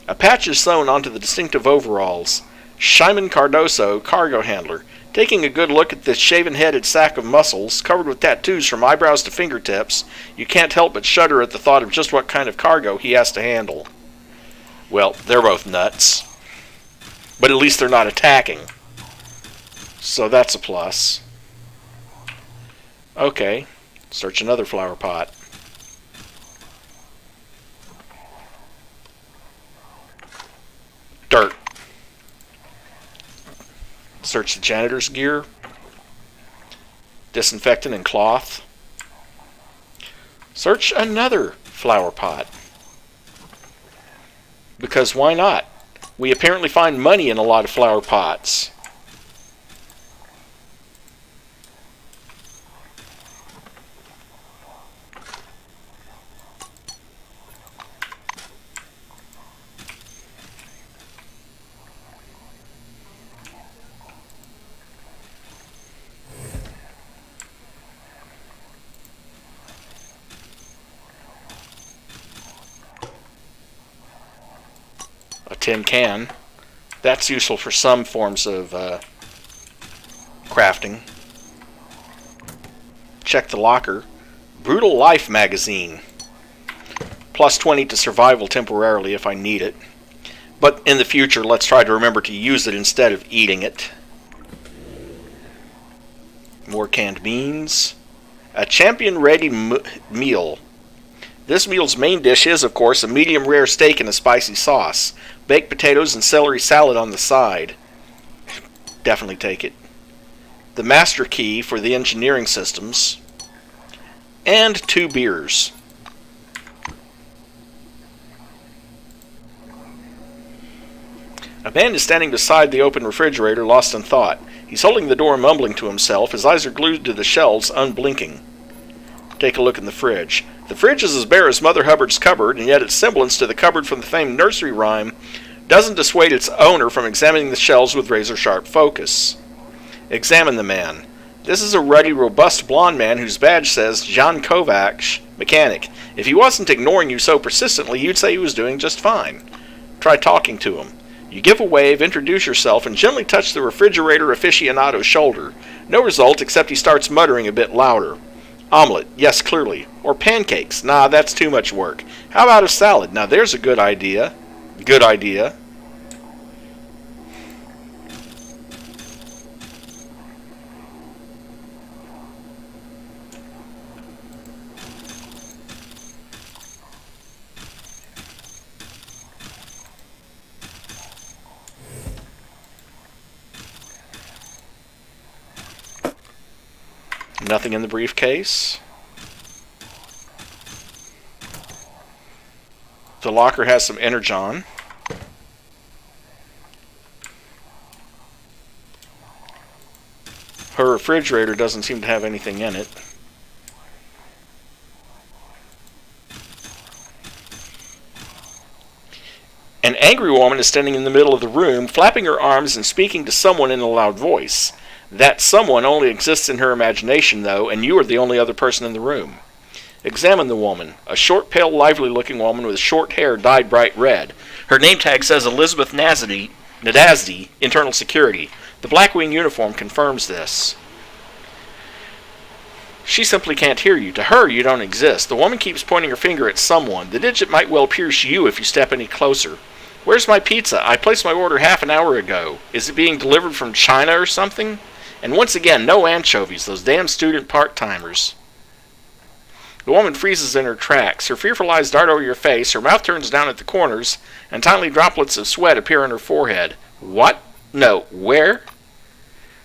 A patch is sewn onto the distinctive overalls. Shimon Cardoso, cargo handler. Taking a good look at this shaven-headed sack of muscles, covered with tattoos from eyebrows to fingertips, you can't help but shudder at the thought of just what kind of cargo he has to handle. Well, they're both nuts. But at least they're not attacking. So that's a plus. Okay, search another flower pot. Dirt. Search the janitor's gear. Disinfectant and cloth. Search another flower pot. Because why not? We apparently find money in a lot of flower pots. A tin can. That's useful for some forms of crafting. Check the locker. Brutal Life magazine. Plus 20 to survival temporarily if I need it. But in the future, let's try to remember to use it instead of eating it. More canned beans. A champion ready meal. This meal's main dish is, of course, a medium rare steak and a spicy sauce. Baked potatoes and celery salad on the side. Definitely take it. The master key for the engineering systems. And 2 beers. A man is standing beside the open refrigerator, lost in thought. He's holding the door, mumbling to himself. His eyes are glued to the shelves, unblinking. Take a look in the fridge. The fridge is as bare as Mother Hubbard's cupboard, and yet its semblance to the cupboard from the famed nursery rhyme doesn't dissuade its owner from examining the shelves with razor-sharp focus. Examine the man. This is a ruddy, robust blond man whose badge says Jan Kovacs, mechanic. If he wasn't ignoring you so persistently, you'd say he was doing just fine. Try talking to him. You give a wave, introduce yourself, and gently touch the refrigerator aficionado's shoulder. No result, except he starts muttering a bit louder. Omelet, yes, clearly. Or pancakes, nah, that's too much work. How about a salad? Now there's a good idea. Good idea. Nothing in the briefcase. The locker has some energon. Her refrigerator doesn't seem to have anything in it. An angry woman is standing in the middle of the room, flapping her arms and speaking to someone in a loud voice. That someone only exists in her imagination, though, and you are the only other person in the room. Examine the woman. A short, pale, lively-looking woman with short hair dyed bright red. Her name tag says Elizabeth Nadazdi, Internal Security. The Blackwing uniform confirms this. She simply can't hear you. To her, you don't exist. The woman keeps pointing her finger at someone. The digit might well pierce you if you step any closer. Where's my pizza? I placed my order half an hour ago. Is it being delivered from China or something? And once again, no anchovies, those damn student part-timers. The woman freezes in her tracks. Her fearful eyes dart over your face, her mouth turns down at the corners, and tiny droplets of sweat appear on her forehead. What? No, where?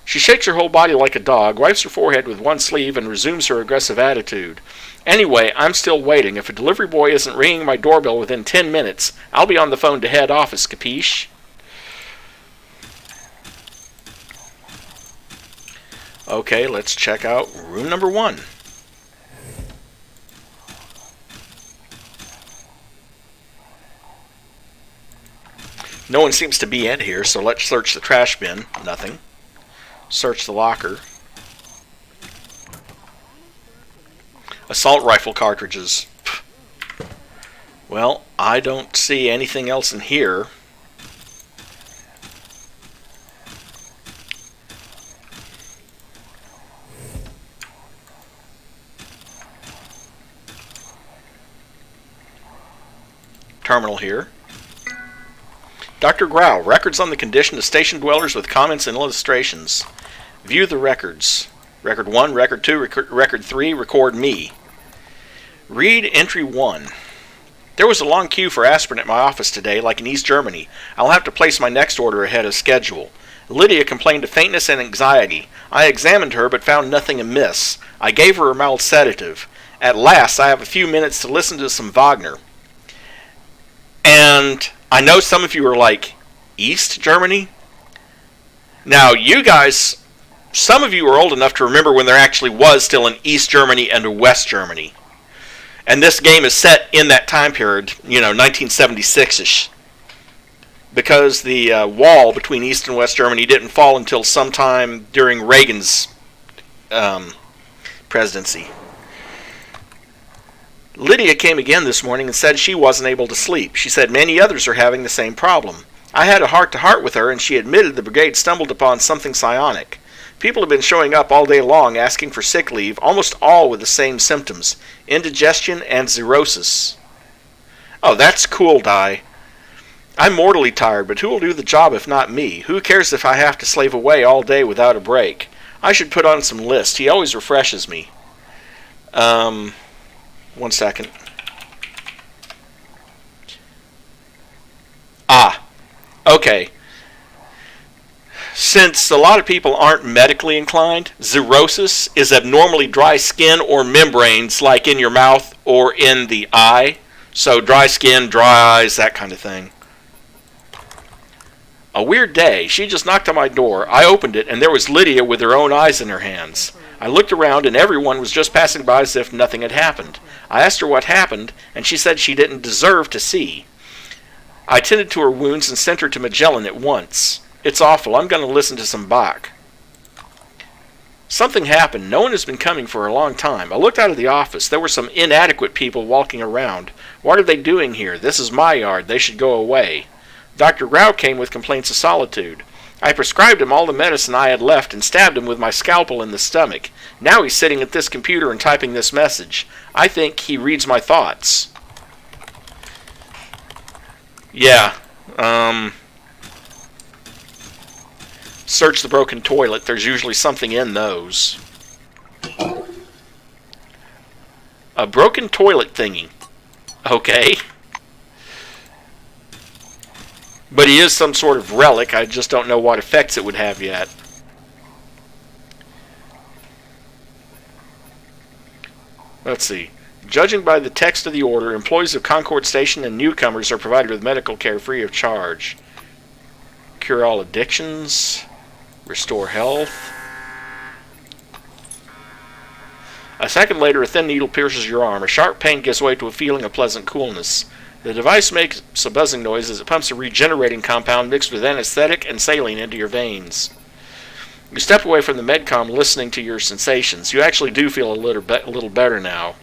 She shakes her whole body like a dog, wipes her forehead with one sleeve, and resumes her aggressive attitude. Anyway, I'm still waiting. If a delivery boy isn't ringing my doorbell within 10 minutes, I'll be on the phone to head office, capiche? Okay, let's check out room number 1. No one seems to be in here, so let's search the trash bin. Nothing. Search the locker. Assault rifle cartridges. Well, I don't see anything else in here. Terminal here. Dr. Grau, records on the condition of station dwellers with comments and illustrations. View the records. Record 1, Record 2, Record 3, record me. Read entry 1. There was a long queue for aspirin at my office today, like in East Germany. I'll have to place my next order ahead of schedule. Lydia complained of faintness and anxiety. I examined her but found nothing amiss. I gave her a mild sedative. At last, I have a few minutes to listen to some Wagner. And I know some of you are like, East Germany? Now, you guys, some of you are old enough to remember when there actually was still an East Germany and a West Germany. And this game is set in that time period, 1976-ish. Because the wall between East and West Germany didn't fall until sometime during Reagan's presidency. Lydia came again this morning and said she wasn't able to sleep. She said many others are having the same problem. I had a heart-to-heart with her, and she admitted the brigade stumbled upon something psionic. People have been showing up all day long asking for sick leave, almost all with the same symptoms: indigestion and cirrhosis. Oh, that's cool, Di. I'm mortally tired, but who will do the job if not me? Who cares if I have to slave away all day without a break? I should put on some List. He always refreshes me. 1 second. Okay. Since a lot of people aren't medically inclined, cirrhosis is abnormally dry skin or membranes like in your mouth or in the eye. So dry skin, dry eyes, that kind of thing. A weird day. She just knocked on my door. I opened it, and there was Lydia with her own eyes in her hands. I looked around, and everyone was just passing by as if nothing had happened. I asked her what happened, and she said she didn't deserve to see. I tended to her wounds and sent her to Magellan at once. It's awful. I'm going to listen to some Bach. Something happened. No one has been coming for a long time. I looked out of the office. There were some inadequate people walking around. What are they doing here? This is my yard. They should go away. Dr. Grau came with complaints of solitude. I prescribed him all the medicine I had left and stabbed him with my scalpel in the stomach. Now he's sitting at this computer and typing this message. I think he reads my thoughts. Yeah. Search the broken toilet. There's usually something in those. A broken toilet thingy. Okay. But he is some sort of relic. I just don't know what effects it would have yet. Let's see. Judging by the text of the order, employees of Concord Station and newcomers are provided with medical care free of charge. Cure all addictions. Restore health. A second later, a thin needle pierces your arm. A sharp pain gives way to a feeling of pleasant coolness. The device makes a buzzing noise as it pumps a regenerating compound mixed with anesthetic and saline into your veins. You step away from the medcom listening to your sensations. You actually do feel a little better now.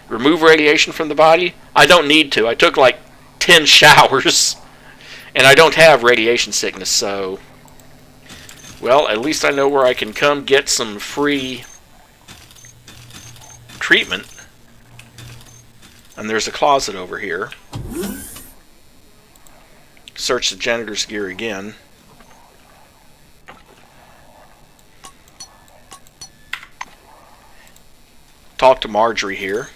Remove radiation from the body? I don't need to. I took like 10 showers. And I don't have radiation sickness, so... Well, at least I know where I can come get some free treatment. And there's a closet over here. Search the janitor's gear again. Talk to Marjorie here.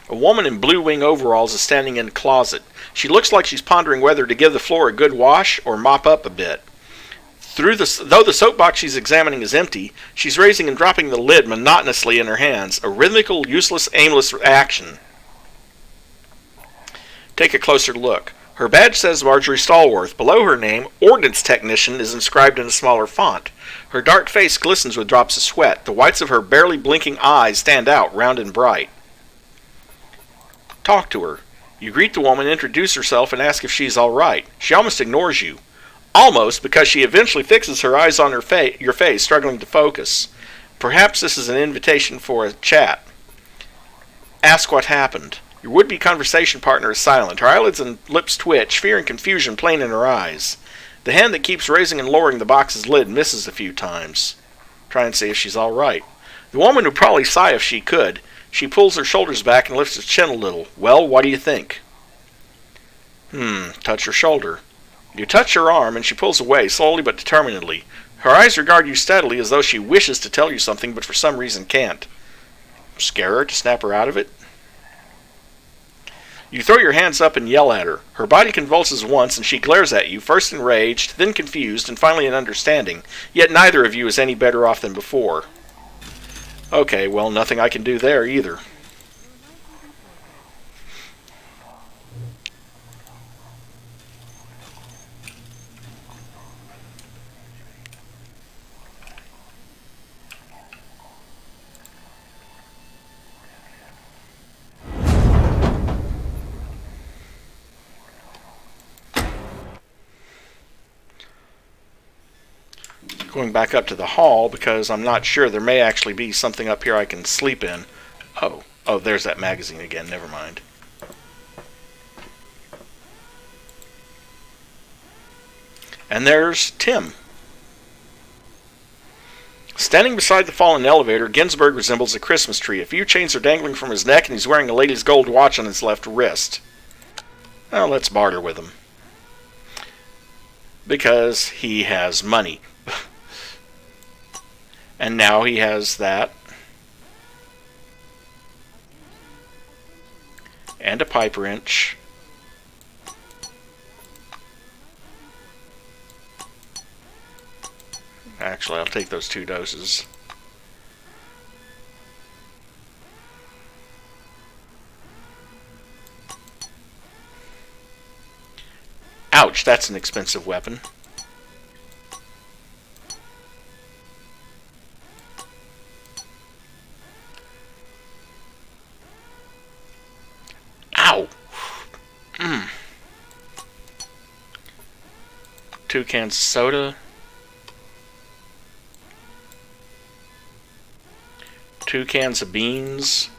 A woman in blue wing overalls is standing in a closet. She looks like she's pondering whether to give the floor a good wash or mop up a bit. Though the soapbox she's examining is empty, she's raising and dropping the lid monotonously in her hands, a rhythmical, useless, aimless action. Take a closer look. Her badge says Marjorie Stallworth. Below her name, Ordnance Technician is inscribed in a smaller font. Her dark face glistens with drops of sweat. The whites of her barely blinking eyes stand out, round and bright. Talk to her. You greet the woman, introduce herself, and ask if she's all right. She almost ignores you. Almost, because she eventually fixes her eyes on your face, struggling to focus. Perhaps this is an invitation for a chat. Ask what happened. Your would-be conversation partner is silent. Her eyelids and lips twitch, fear and confusion plain in her eyes. The hand that keeps raising and lowering the box's lid misses a few times. Try and see if she's all right. The woman would probably sigh if she could. She pulls her shoulders back and lifts her chin a little. Well, what do you think? Touch her shoulder. You touch her arm, and she pulls away, slowly but determinedly. Her eyes regard you steadily as though she wishes to tell you something, but for some reason can't. Scare her to snap her out of it? You throw your hands up and yell at her. Her body convulses once, and she glares at you, first enraged, then confused, and finally in understanding. Yet neither of you is any better off than before. Okay, well, nothing I can do there either. Going back up to the hall because I'm not sure. There may actually be something up here I can sleep in. Oh, there's that magazine again. Never mind. And there's Tim. Standing beside the fallen elevator, Ginsburg resembles a Christmas tree. A few chains are dangling from his neck, and he's wearing a lady's gold watch on his left wrist. Well, let's barter with him. Because he has money. And now he has that. And a pipe wrench. Actually, I'll take those 2 doses. Ouch, that's an expensive weapon. Ow! 2 cans of soda. 2 cans of beans.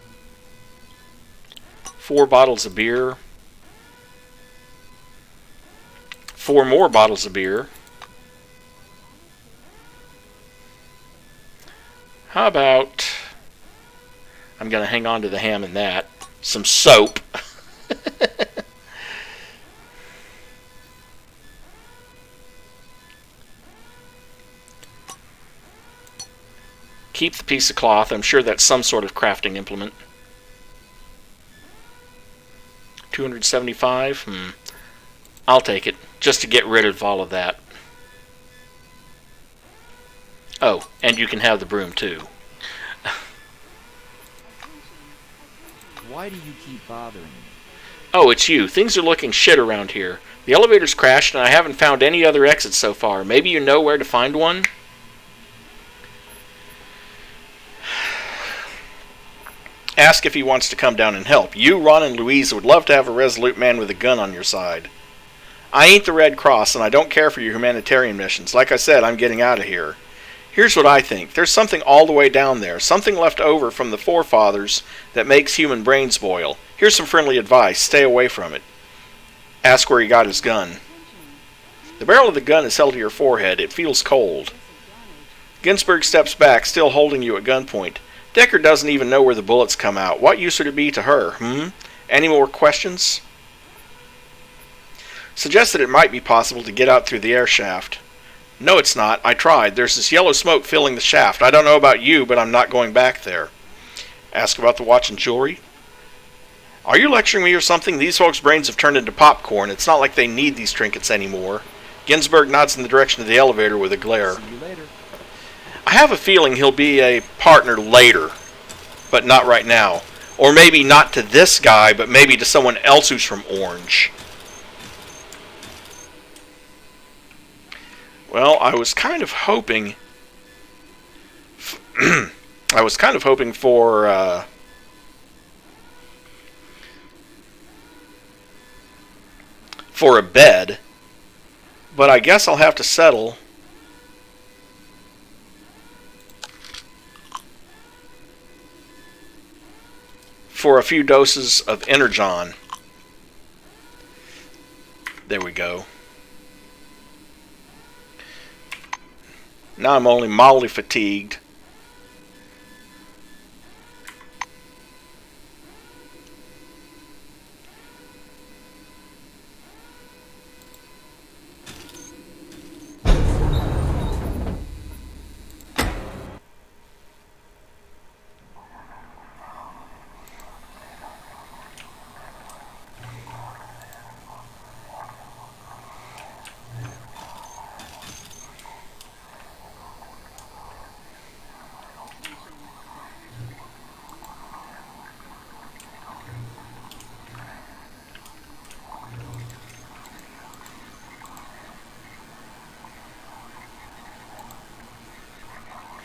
4 bottles of beer. 4 more bottles of beer. How about... I'm going to hang on to the ham and that. Some soap. Keep the piece of cloth. I'm sure that's some sort of crafting implement. 275? I'll take it, just to get rid of all of that. Oh, and you can have the broom too. Why do you keep bothering me? Oh, it's you. Things are looking shit around here. The elevator's crashed and I haven't found any other exits so far. Maybe you know where to find one? Ask if he wants to come down and help. You, Ron, and Louise would love to have a resolute man with a gun on your side. I ain't the Red Cross, and I don't care for your humanitarian missions. Like I said, I'm getting out of here. Here's what I think. There's something all the way down there. Something left over from the forefathers that makes human brains boil. Here's some friendly advice. Stay away from it. Ask where he got his gun. The barrel of the gun is held to your forehead. It feels cold. Ginsburg steps back, still holding you at gunpoint. Decker doesn't even know where the bullets come out. What use would it be to her, Any more questions? Suggest that it might be possible to get out through the air shaft. No, it's not. I tried. There's this yellow smoke filling the shaft. I don't know about you, but I'm not going back there. Ask about the watch and jewelry. Are you lecturing me or something? These folks' brains have turned into popcorn. It's not like they need these trinkets anymore. Ginsburg nods in the direction of the elevator with a glare. See you later. I have a feeling he'll be a partner later, but not right now. Or maybe not to this guy, but maybe to someone else who's from Orange. Well, I was kind of hoping... I was kind of hoping for a bed, but I guess I'll have to settle for a few doses of Energon. There we go. Now I'm only mildly fatigued.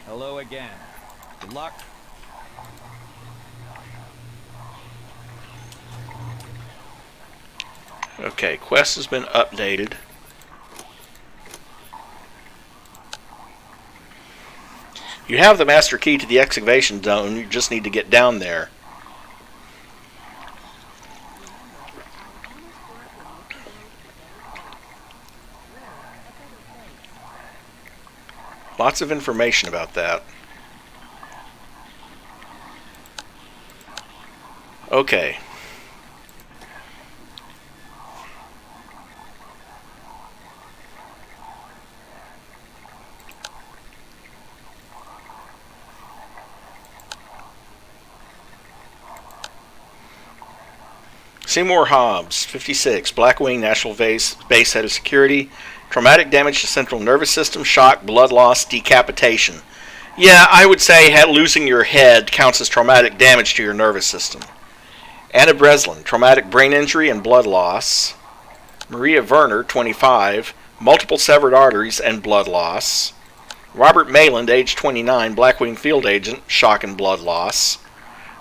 Hello again. Good luck. Okay, quest has been updated. You have the master key to the excavation zone, you just need to get down there. Lots of information about that. Okay. Seymour Hobbs, 56, Blackwing, National Base Head of Security. Traumatic damage to central nervous system, shock, blood loss, decapitation. Yeah, I would say losing your head counts as traumatic damage to your nervous system. Anna Breslin, traumatic brain injury and blood loss. Maria Werner, 25, multiple severed arteries and blood loss. Robert Mayland, age 29, Blackwing field agent, shock and blood loss.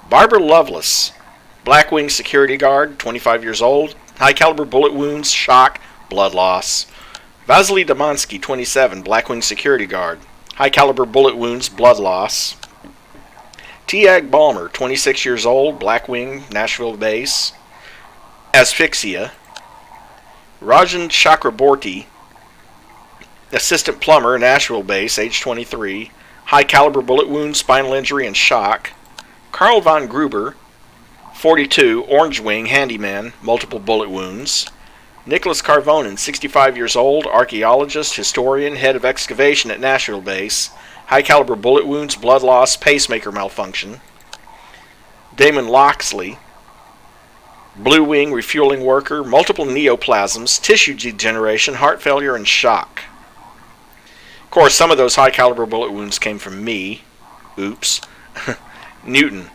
Barbara Lovelace, Blackwing security guard, 25 years old, high caliber bullet wounds, shock, blood loss. Vasily Damansky, 27, Blackwing security guard, high caliber bullet wounds, blood loss. Tiag Balmer, 26 years old, Blackwing, Nashville base, asphyxia. Rajan Chakraborty, assistant plumber, Nashville base, age 23, high caliber bullet wounds, spinal injury, and shock. Carl von Gruber, 42, Orange Wing, handyman, multiple bullet wounds. Nicholas Carvonen, 65 years old, archaeologist, historian, head of excavation at Nashville base, high caliber bullet wounds, blood loss, pacemaker malfunction. Damon Loxley, Blue Wing refueling worker, multiple neoplasms, tissue degeneration, heart failure, and shock. Of course, some of those high caliber bullet wounds came from me. Oops. Newton.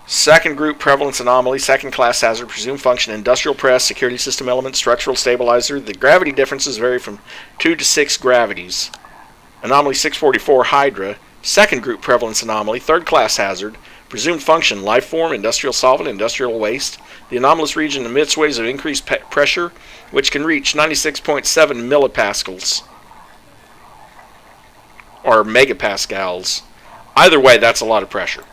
Second group prevalence anomaly, second class hazard, presumed function, industrial press, security system element, structural stabilizer. The gravity differences vary from 2 to 6 gravities. Anomaly 644 Hydra, second group prevalence anomaly, third class hazard, presumed function, life form, industrial solvent, industrial waste. The anomalous region emits waves of increased pressure, which can reach 96.7 millipascals, or megapascals. Either way, that's a lot of pressure.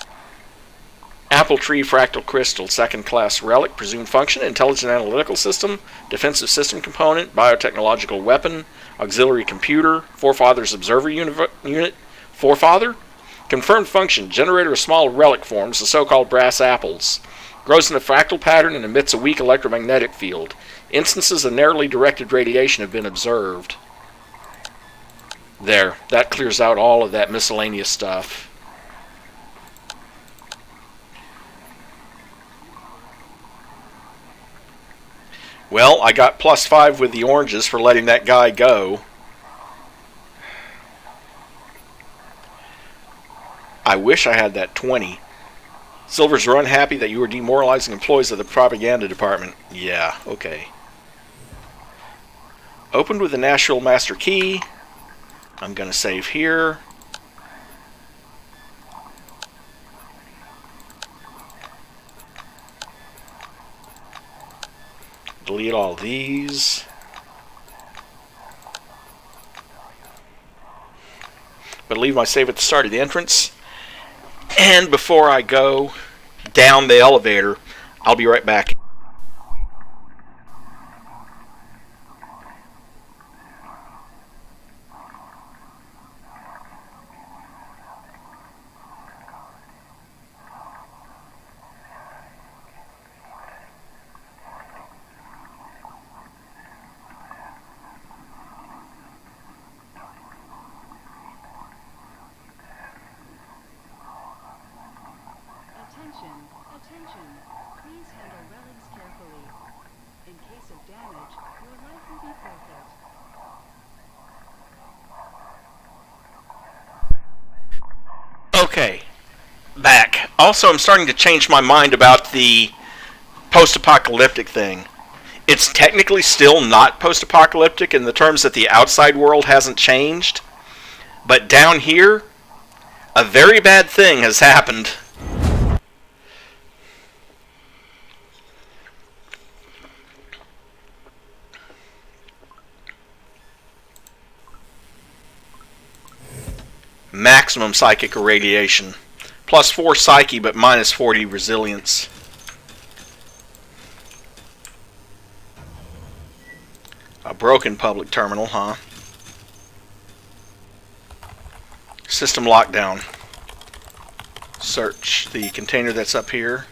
Apple Tree Fractal Crystal, second class relic, presumed function, intelligent analytical system, defensive system component, biotechnological weapon, auxiliary computer, forefathers observer unit, forefather, confirmed function, generator of small relic forms, the so-called brass apples, grows in a fractal pattern and emits a weak electromagnetic field. Instances of narrowly directed radiation have been observed. There, that clears out all of that miscellaneous stuff. Well, I got +5 with the oranges for letting that guy go. I wish I had that 20. Silvers are unhappy that you are demoralizing employees of the propaganda department. Yeah, okay. Opened with the Nashville master key. I'm going to save here. Delete all these. But leave my save at the start of the entrance. And before I go down the elevator, I'll be right back. Attention. Please handle relics carefully. In case of damage, your life will be forfeit. Okay, back. Also, I'm starting to change my mind about the post-apocalyptic thing. It's technically still not post-apocalyptic in the terms that the outside world hasn't changed. But down here, a very bad thing has happened. Maximum psychic irradiation. +4 psyche, but -40 resilience. A broken public terminal, huh? System lockdown. Search the container that's up here.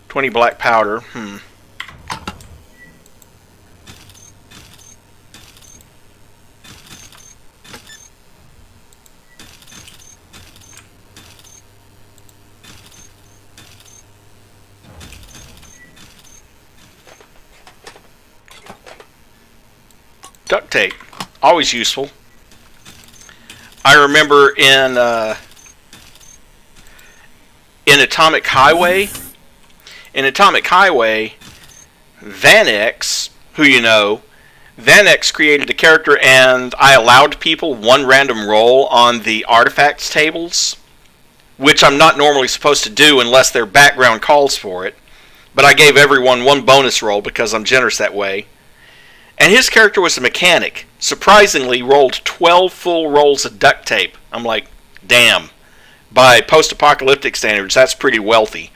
$20 black powder. Duct tape, always useful. I remember in Atomic Highway, Vanex, who you know, Vanex created a character and I allowed people one random roll on the artifacts tables, which I'm not normally supposed to do unless their background calls for it, but I gave everyone one bonus roll because I'm generous that way. And his character was a mechanic. Surprisingly, rolled 12 full rolls of duct tape. I'm like, damn. By post-apocalyptic standards, that's pretty wealthy.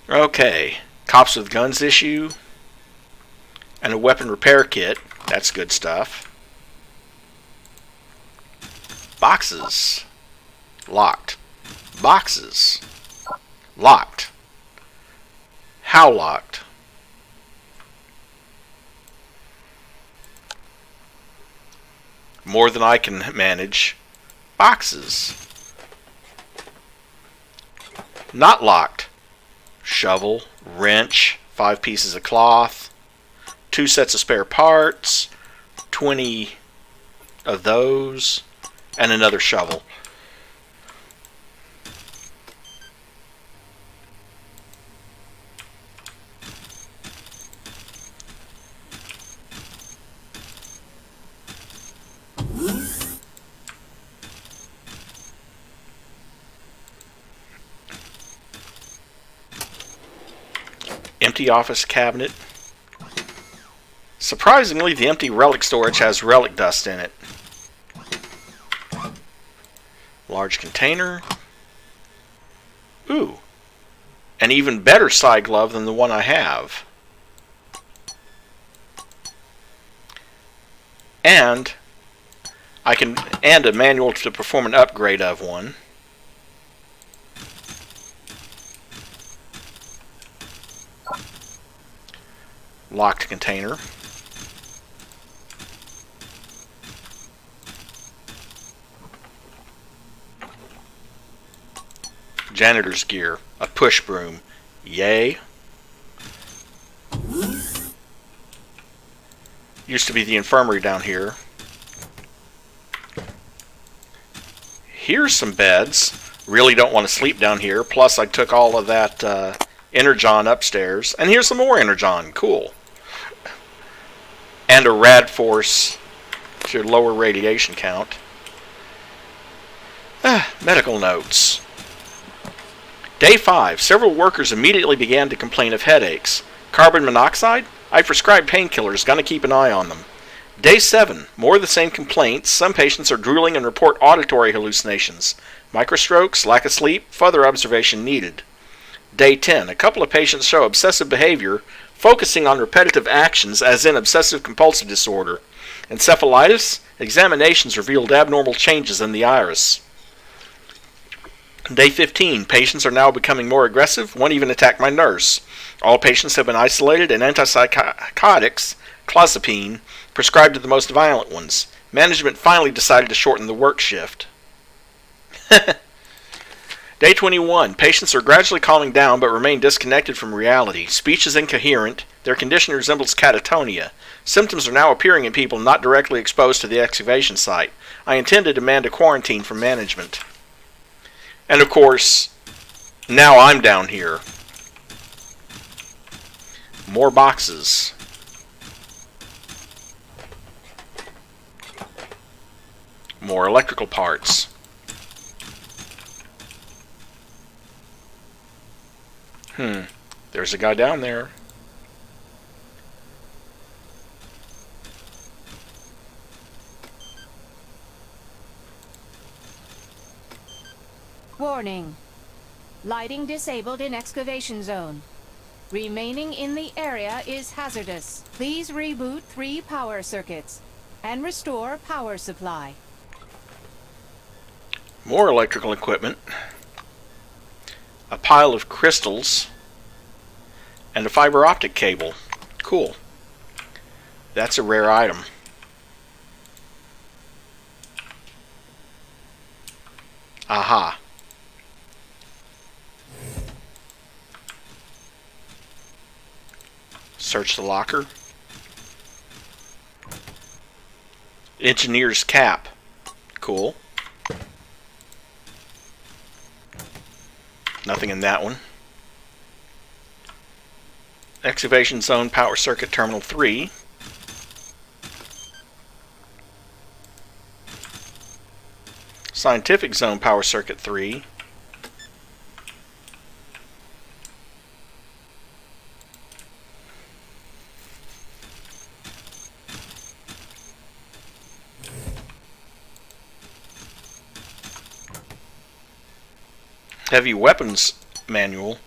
Okay. Cops with Guns issue. And a weapon repair kit. That's good stuff. Boxes. Locked. Boxes. Locked. How locked? More than I can manage. Boxes. Not locked. Shovel, wrench, 5 pieces of cloth, 2 sets of spare parts, 20 of those, and another shovel. Empty office cabinet. Surprisingly, the empty relic storage has relic dust in it. Large container. Ooh. An even better side glove than the one I have. And a manual to perform an upgrade of one. Locked container. Janitor's gear. A push broom. Yay. Used to be the infirmary down here. Here's some beds. Really don't want to sleep down here. Plus I took all of that Energon upstairs. And here's some more Energon. Cool. And a rad force to lower radiation count. Medical notes. Day 5. Several workers immediately began to complain of headaches. Carbon monoxide? I prescribed painkillers. Gonna keep an eye on them. Day 7. More of the same complaints. Some patients are drooling and report auditory hallucinations. Microstrokes, lack of sleep, further observation needed. Day 10. A couple of patients show obsessive behavior, focusing on repetitive actions, as in obsessive-compulsive disorder. Encephalitis? Examinations revealed abnormal changes in the iris. Day 15. Patients are now becoming more aggressive. One even attacked my nurse. All patients have been isolated, and antipsychotics, clozapine, prescribed to the most violent ones. Management finally decided to shorten the work shift. Day 21. Patients are gradually calming down but remain disconnected from reality. Speech is incoherent. Their condition resembles catatonia. Symptoms are now appearing in people not directly exposed to the excavation site. I intend to demand a quarantine from management. And of course, now I'm down here. More boxes. More electrical parts. There's a guy down there. Warning. Lighting disabled in excavation zone. Remaining in the area is hazardous. Please reboot 3 power circuits and restore power supply. More electrical equipment. A pile of crystals. And a fiber optic cable. Cool. That's a rare item. Aha. Search the locker. Engineer's cap. Cool. Nothing in that one. Excavation zone power circuit terminal 3. Scientific zone power circuit 3. Heavy weapons manual,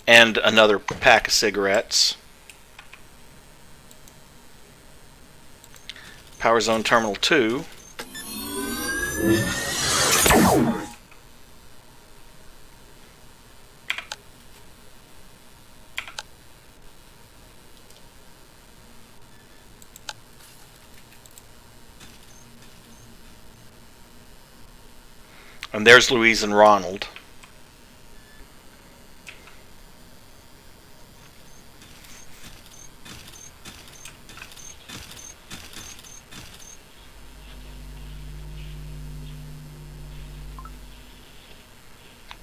and another pack of cigarettes. Power zone terminal 2. And there's Louise and Ronald.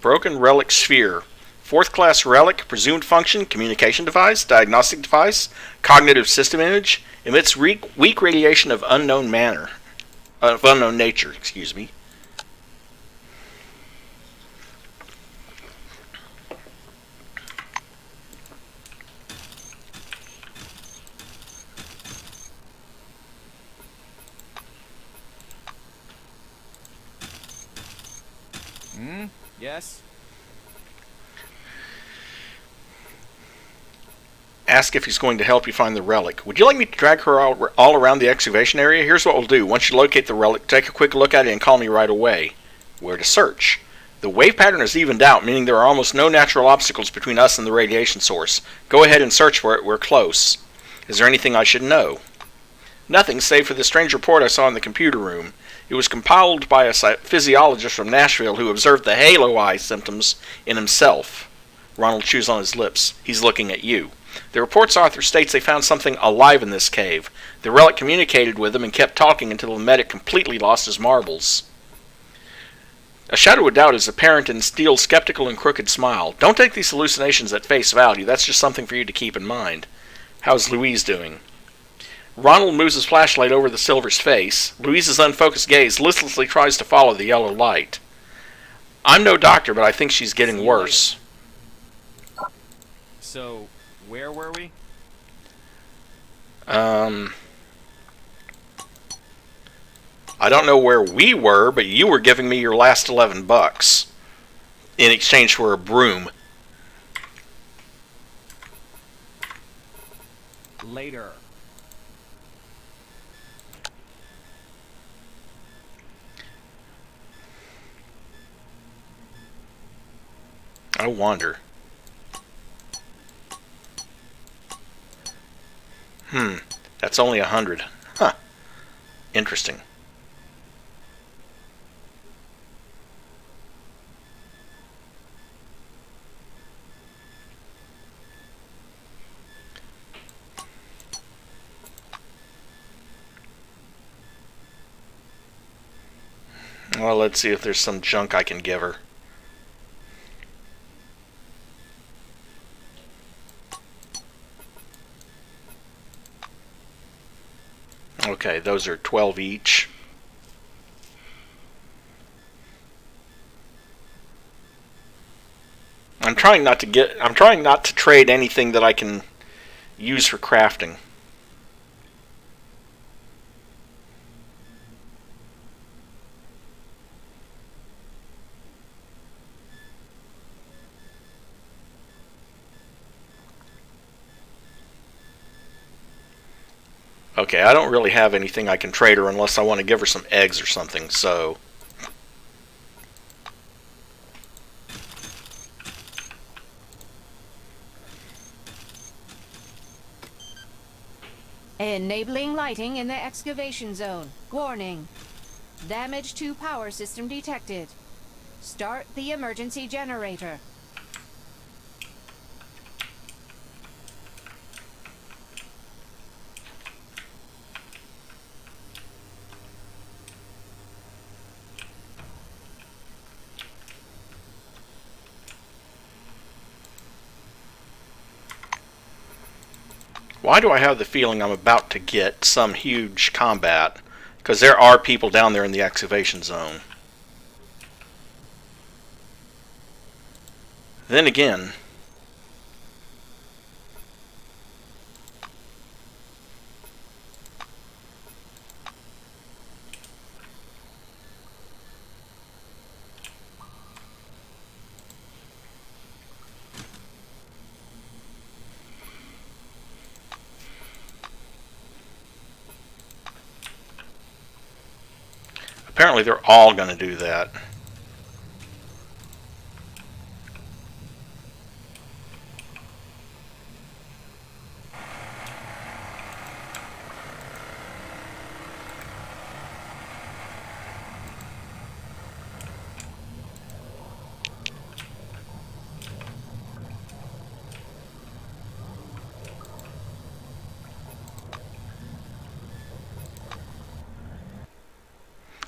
Broken relic sphere. 4th class relic, presumed function, communication device, diagnostic device, cognitive system image, emits weak radiation of unknown nature, excuse me. Yes? Ask if he's going to help you find the relic. Would you like me to drag her all around the excavation area? Here's what we'll do. Once you locate the relic, take a quick look at it and call me right away. Where to search? The wave pattern is evened out, meaning there are almost no natural obstacles between us and the radiation source. Go ahead and search for it. We're close. Is there anything I should know? Nothing, save for the strange report I saw in the computer room. It was compiled by a physiologist from Nashville who observed the halo eye symptoms in himself. Ronald chews on his lips. He's looking at you. The report's author states they found something alive in this cave. The relic communicated with him and kept talking until the medic completely lost his marbles. A shadow of doubt is apparent in Steele's skeptical and crooked smile. Don't take these hallucinations at face value. That's just something for you to keep in mind. How's Louise doing? Ronald moves his flashlight over the Silver's face. Louise's unfocused gaze listlessly tries to follow the yellow light. I'm no doctor, but I think she's getting worse. So, where were we? I don't know where we were, but you were giving me your last $11 in exchange for a broom. Later. I wonder. That's only 100. Huh. Interesting. Well, let's see if there's some junk I can give her. Okay, those are 12 each. I'm trying not to trade anything that I can use for crafting. Okay, I don't really have anything I can trade her unless I want to give her some eggs or something, so... Enabling lighting in the excavation zone. Warning. Damage to power system detected. Start the emergency generator. Why do I have the feeling I'm about to get some huge combat? Because there are people down there in the excavation zone. Then again... apparently they're all going to do that.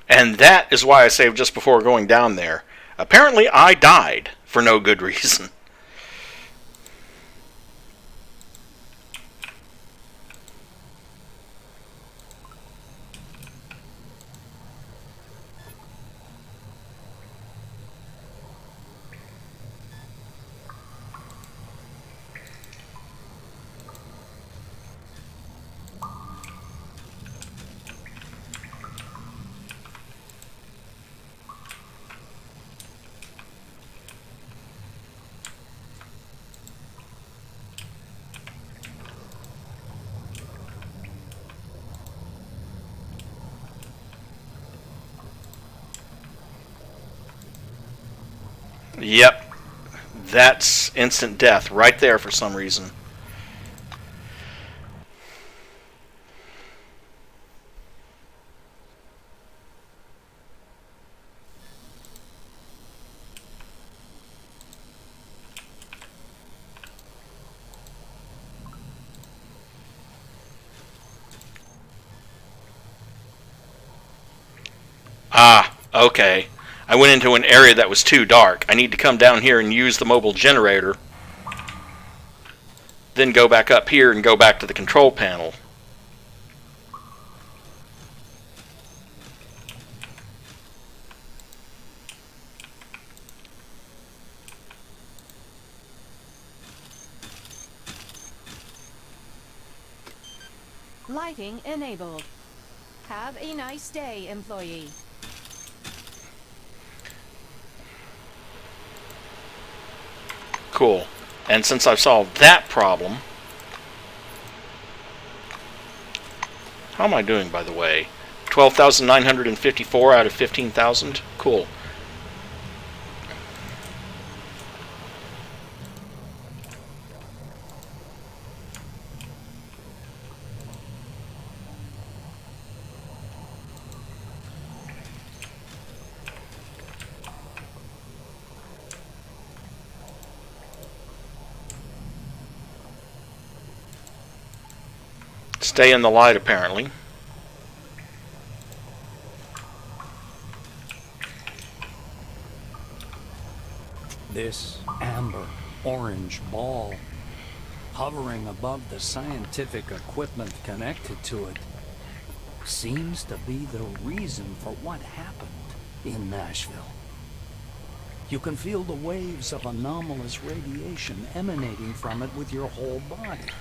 And that is why I saved just before going down there. Apparently I died for no good reason. Yep. That's instant death right there for some reason. Ah, okay. I went into an area that was too dark. I need to come down here and use the mobile generator. Then go back up here and go back to the control panel. Lighting enabled. Have a nice day, employee. Cool. And since I've solved that problem... How am I doing, by the way? 12,954 out of 15,000? Cool. Stay in the light, apparently. This amber orange ball, hovering above the scientific equipment connected to it, seems to be the reason for what happened in Nashville. You can feel the waves of anomalous radiation emanating from it with your whole body.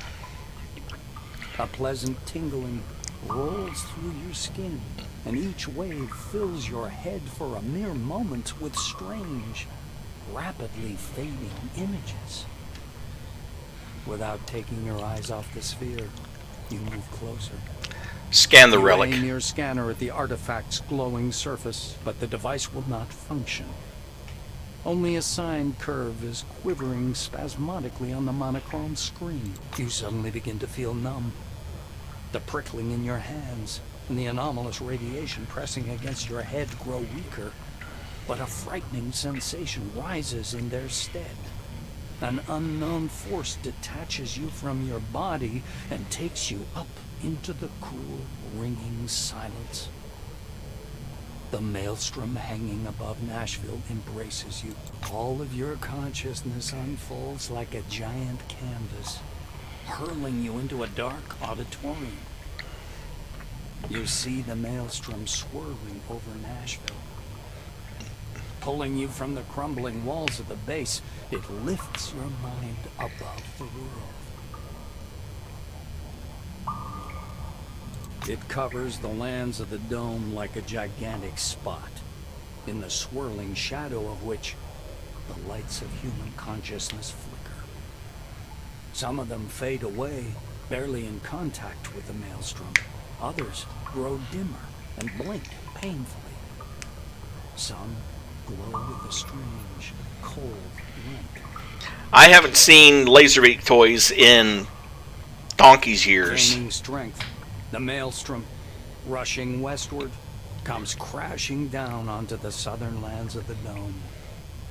A pleasant tingling rolls through your skin, and each wave fills your head for a mere moment with strange, rapidly fading images. Without taking your eyes off the sphere, you move closer. Scan the relic. You aim your scanner at the artifact's glowing surface, but the device will not function. Only a sine curve is quivering spasmodically on the monochrome screen. You suddenly begin to feel numb. The prickling in your hands and the anomalous radiation pressing against your head grow weaker, but a frightening sensation rises in their stead. An unknown force detaches you from your body and takes you up into the cool, ringing silence. The maelstrom hanging above Nashville embraces you. All of your consciousness unfolds like a giant canvas, hurling you into a dark auditorium. You see the maelstrom swirling over Nashville. Pulling you from the crumbling walls of the base, it lifts your mind above the world. It covers the lands of the dome like a gigantic spot, in the swirling shadow of which the lights of human consciousness flicker. Some of them fade away, barely in contact with the maelstrom. Others grow dimmer and blink painfully. Some glow with a strange, cold light. I haven't seen Laserbeak toys in donkey's years. Gaining strength, the maelstrom, rushing westward, comes crashing down onto the southern lands of the dome,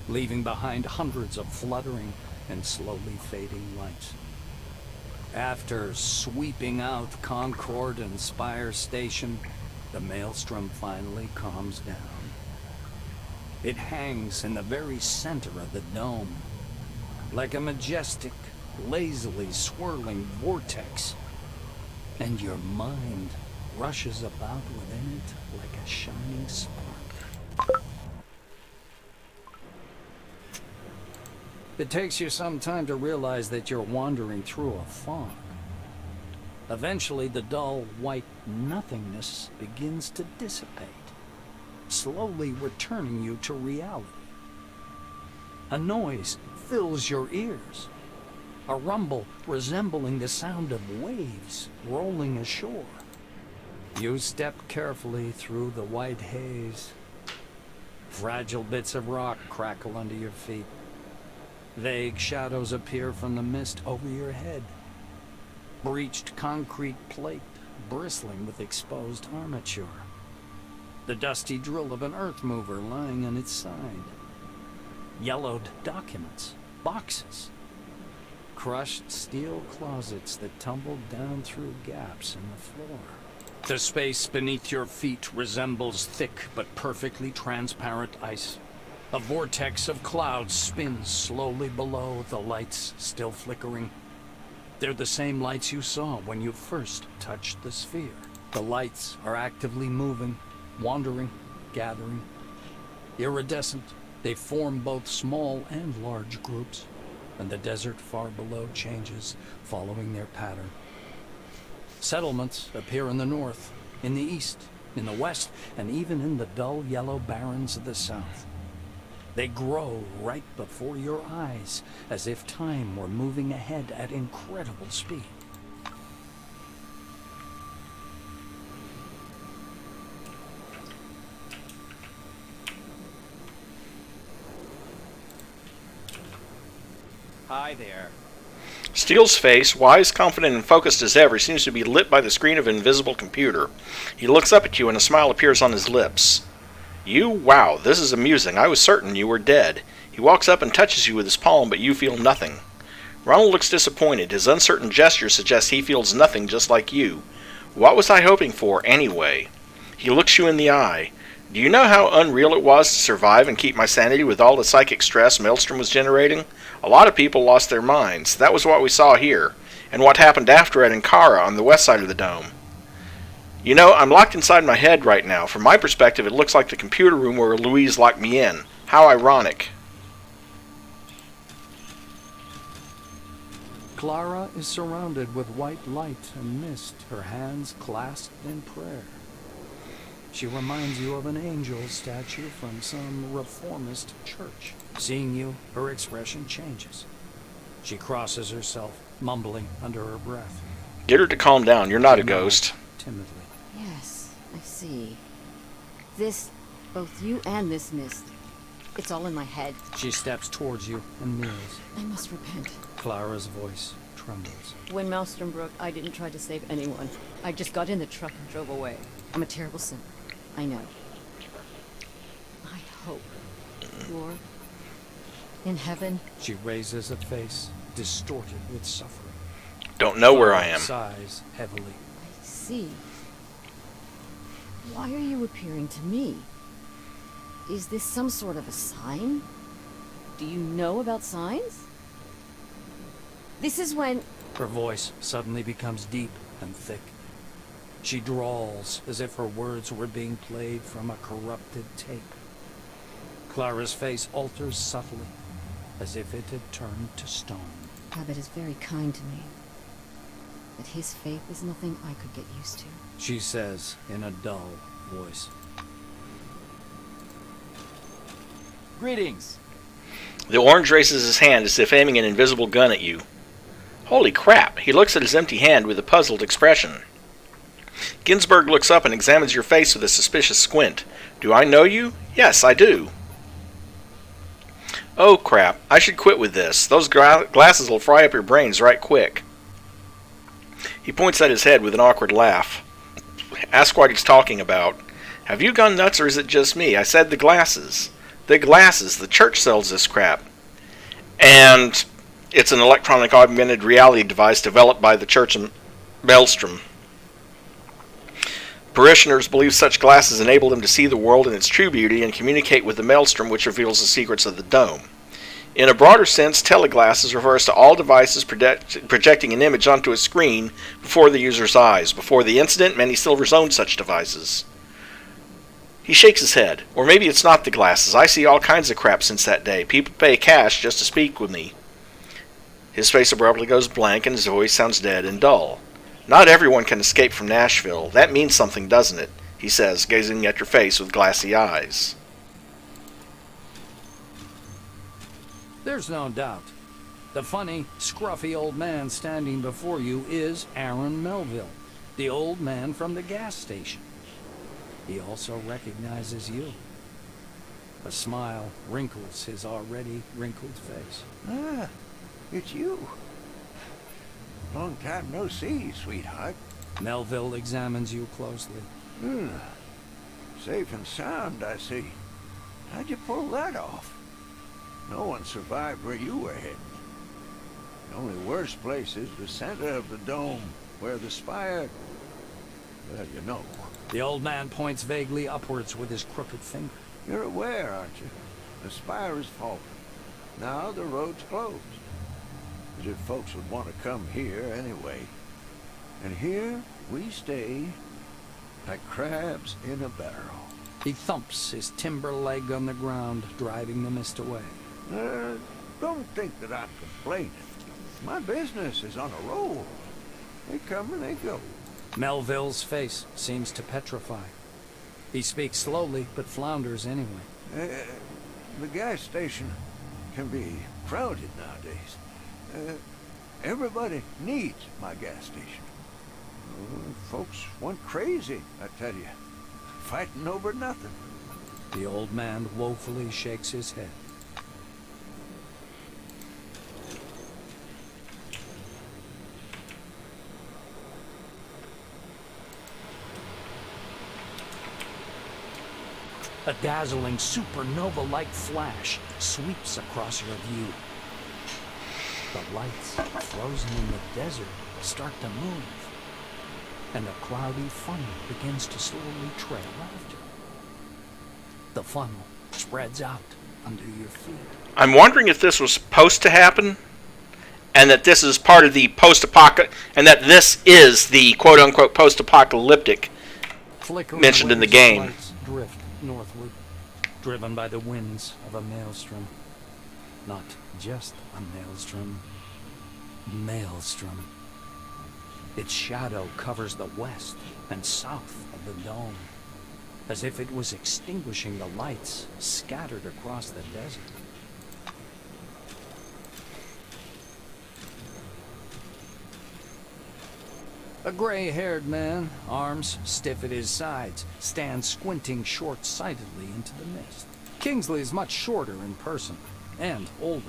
leaving behind hundreds of fluttering and slowly fading lights. After sweeping out Concord and Spire Station, the maelstrom finally calms down. It hangs in the very center of the dome, like a majestic, lazily swirling vortex, and your mind rushes about within it like a shining spark. It takes you some time to realize that you're wandering through a fog. Eventually, the dull, white nothingness begins to dissipate, slowly returning you to reality. A noise fills your ears, a rumble resembling the sound of waves rolling ashore. You step carefully through the white haze. Fragile bits of rock crackle under your feet. Vague shadows appear from the mist over your head. Breached concrete plate bristling with exposed armature. The dusty drill of an earth mover lying on its side. Yellowed documents, boxes. Crushed steel closets that tumbled down through gaps in the floor. The space beneath your feet resembles thick but perfectly transparent ice. A vortex of clouds spins slowly below, the lights still flickering. They're the same lights you saw when you first touched the sphere. The lights are actively moving, wandering, gathering. Iridescent, they form both small and large groups, and the desert far below changes, following their pattern. Settlements appear in the north, in the east, in the west, and even in the dull yellow barrens of the south. They grow right before your eyes, as if time were moving ahead at incredible speed. Hi there. Steele's face, wise, confident, and focused as ever, seems to be lit by the screen of an invisible computer. He looks up at you and a smile appears on his lips. You? Wow, this is amusing. I was certain you were dead. He walks up and touches you with his palm, but you feel nothing. Ronald looks disappointed. His uncertain gesture suggests he feels nothing just like you. What was I hoping for, anyway? He looks you in the eye. Do you know how unreal it was to survive and keep my sanity with all the psychic stress Maelstrom was generating? A lot of people lost their minds. That was what we saw here, and what happened after at Ankara on the west side of the dome. You know, I'm locked inside my head right now. From my perspective, it looks like the computer room where Louise locked me in. How ironic. Clara is surrounded with white light and mist, her hands clasped in prayer. She reminds you of an angel statue from some reformist church. Seeing you, her expression changes. She crosses herself, mumbling under her breath. Get her to calm down. You're not a ghost. Timidly. Yes, I see. This, both you and this mist, it's all in my head. She steps towards you and kneels. I must repent. Clara's voice trembles. When Maelstrom broke, I didn't try to save anyone. I just got in the truck and drove away. I'm a terrible sinner. I know. I hope you're in heaven. She raises a face distorted with suffering. Don't know where I am. Sighs heavily. I see. Why are you appearing to me? Is this some sort of a sign? Do you know about signs? This is when... Her voice suddenly becomes deep and thick. She drawls as if her words were being played from a corrupted tape. Clara's face alters subtly, as if it had turned to stone. Abbott is very kind to me. But his faith is nothing I could get used to. She says in a dull voice. Greetings. The orange raises his hand as if aiming an invisible gun at you. Holy crap! He looks at his empty hand with a puzzled expression. Ginsburg looks up and examines your face with a suspicious squint. Do I know you? Yes, I do. Oh crap, I should quit with this. Those glasses will fry up your brains right quick. He points at his head with an awkward laugh. Ask what he's talking about. Have you gone nuts or is it just me? I said the glasses. The glasses. The church sells this crap. And it's an electronic augmented reality device developed by the church in Maelstrom. Parishioners believe such glasses enable them to see the world in its true beauty and communicate with the Maelstrom, which reveals the secrets of the dome. In a broader sense, teleglasses refers to all devices projecting an image onto a screen before the user's eyes. Before the incident, many silvers owned such devices. He shakes his head. Or maybe it's not the glasses. I see all kinds of crap since that day. People pay cash just to speak with me. His face abruptly goes blank and his voice sounds dead and dull. Not everyone can escape from Nashville. That means something, doesn't it? He says, gazing at your face with glassy eyes. There's no doubt. The funny, scruffy old man standing before you is Aaron Melville, the old man from the gas station. He also recognizes you. A smile wrinkles his already wrinkled face. Ah, it's you. Long time no see, sweetheart. Melville examines you closely. Safe and sound, I see. How'd you pull that off? No one survived where you were heading. The only worst place is the center of the dome, where the spire... Well, you know. The old man points vaguely upwards with his crooked finger. You're aware, aren't you? The spire is falling. Now the road's closed. As if folks would want to come here anyway. And here we stay like crabs in a barrel. He thumps his timber leg on the ground, driving the mist away. Don't think that I'm complaining. My business is on a roll. They come and they go. Melville's face seems to petrify. He speaks slowly, but flounders anyway. The gas station can be crowded nowadays. Everybody needs my gas station. Folks went crazy, I tell you. Fighting over nothing. The old man woefully shakes his head. A dazzling supernova-like flash sweeps across your view. The lights, frozen in the desert, start to move, and a cloudy funnel begins to slowly trail after. The funnel spreads out under your feet. I'm wondering if this was supposed to happen, and that this is part of the post-apocalyptic, and that this is the quote-unquote post-apocalyptic mentioned in the game. Lights drift northward, driven by the winds of a maelstrom. Not just a maelstrom. Maelstrom. Its shadow covers the west and south of the dome, as if it was extinguishing the lights scattered across the desert. A gray-haired man, arms stiff at his sides, stands squinting short-sightedly into the mist. Kingsley is much shorter in person, and older.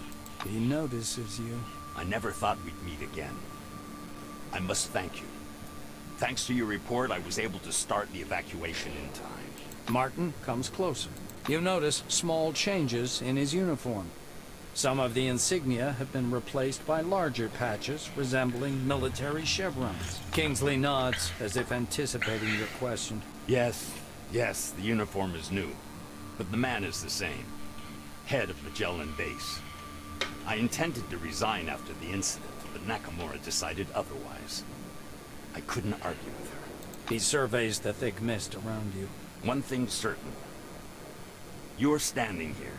He notices you. I never thought we'd meet again. I must thank you. Thanks to your report, I was able to start the evacuation in time. Martin comes closer. You notice small changes in his uniform. Some of the insignia have been replaced by larger patches resembling military chevrons. Kingsley nods as if anticipating your question. Yes, the uniform is new, but the man is the same. Head of Magellan Base. I intended to resign after the incident, but Nakamura decided otherwise. I couldn't argue with her. He surveys the thick mist around you. One thing's certain. You're standing here.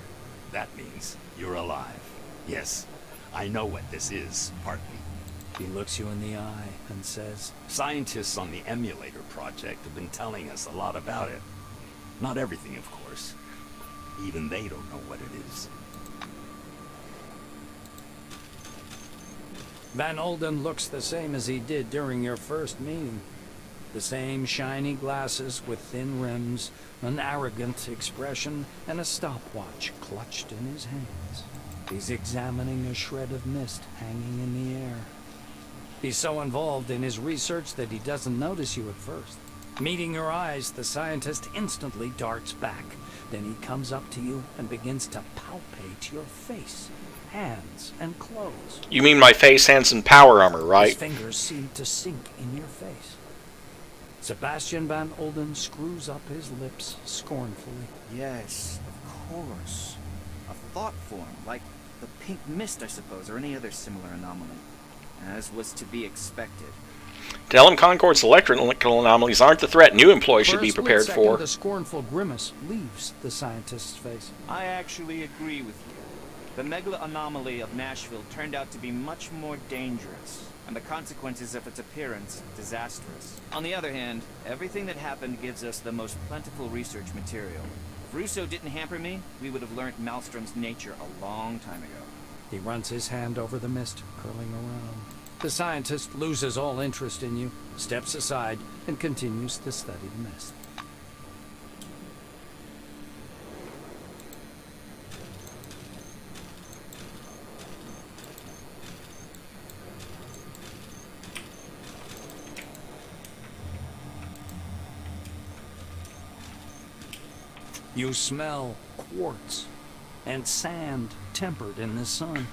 That means you're alive. Yes, I know what this is, partly. He looks you in the eye and says, Scientists on the emulator project have been telling us a lot about it. Not everything, of course. Even they don't know what it is. Van Olden looks the same as he did during your first meeting. The same shiny glasses with thin rims, an arrogant expression, and a stopwatch clutched in his hands. He's examining a shred of mist hanging in the air. He's so involved in his research that he doesn't notice you at first. Meeting your eyes, the scientist instantly darts back. Then he comes up to you and begins to palpate your face, hands, and clothes. You mean my face, hands, and power armor, right? His fingers seem to sink in your face. Sebastian Van Olden screws up his lips scornfully. Yes, of course. A thought form, like the pink mist, I suppose, or any other similar anomaly. As was to be expected. Tell him Concord's electrical anomalies aren't the threat new employees should be prepared for. The scornful grimace leaves the scientist's face. I actually agree with you. The megala anomaly of Nashville turned out to be much more dangerous, and the consequences of its appearance disastrous. On the other hand, everything that happened gives us the most plentiful research material. If Russo didn't hamper me, we would have learned Maelstrom's nature a long time ago. He runs his hand over the mist, curling around. The scientist loses all interest in you, steps aside, and continues to study the mist. You smell quartz and sand tempered in the sun.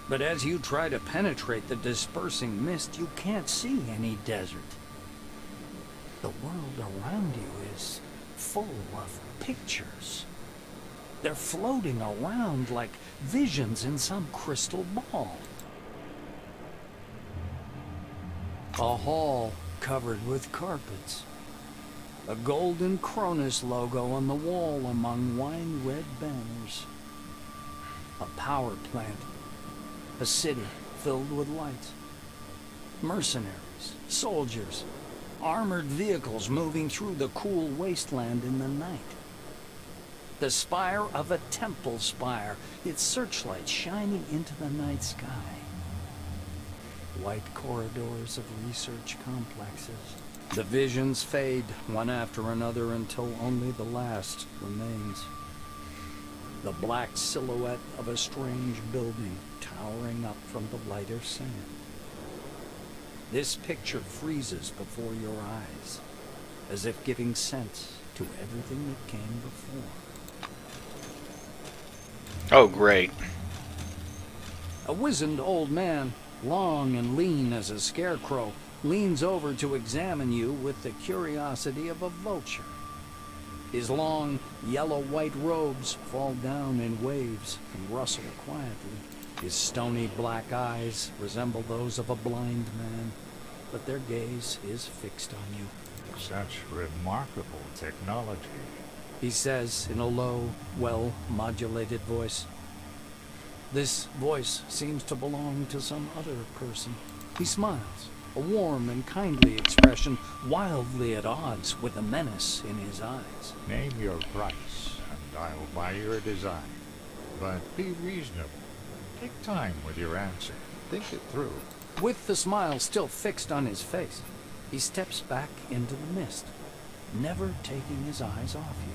But as you try to penetrate the dispersing mist, you can't see any desert. The world around you is full of pictures. They're floating around like visions in some crystal ball. A hall covered with carpets. A golden CRONUS logo on the wall among wine-red banners. A power plant. A city filled with lights. Mercenaries, soldiers, armored vehicles moving through the cool wasteland in the night. The spire of a temple spire, its searchlight shining into the night sky. White corridors of research complexes. The visions fade one after another until only the last remains. The black silhouette of a strange building towering up from the lighter sand. This picture freezes before your eyes, as if giving sense to everything that came before. Oh, great. A wizened old man, long and lean as a scarecrow, leans over to examine you with the curiosity of a vulture. His long, yellow-white robes fall down in waves and rustle quietly. His stony black eyes resemble those of a blind man, but their gaze is fixed on you. Such remarkable technology. He says in a low, well-modulated voice. This voice seems to belong to some other person. He smiles, a warm and kindly expression, wildly at odds with the menace in his eyes. Name your price, and I'll buy your design. But be reasonable. Take time with your answer. Think it through. With the smile still fixed on his face, he steps back into the mist, never taking his eyes off you.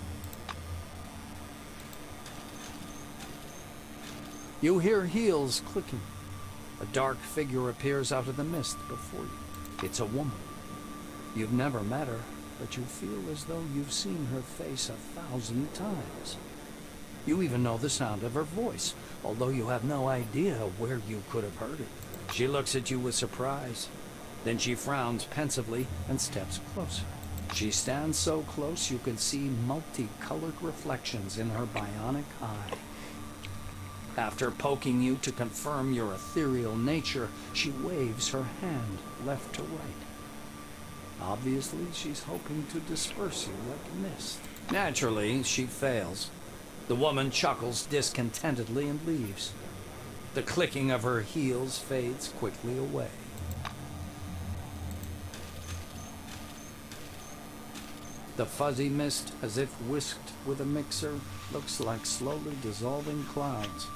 You hear heels clicking. A dark figure appears out of the mist before you. It's a woman. You've never met her, but you feel as though you've seen her face 1,000 times. You even know the sound of her voice, although you have no idea where you could have heard it. She looks at you with surprise. Then she frowns pensively and steps closer. She stands so close you can see multicolored reflections in her bionic eye. After poking you to confirm your ethereal nature, she waves her hand left to right. Obviously, she's hoping to disperse you like mist. Naturally, she fails. The woman chuckles discontentedly and leaves. The clicking of her heels fades quickly away. The fuzzy mist, as if whisked with a mixer, looks like slowly dissolving clouds.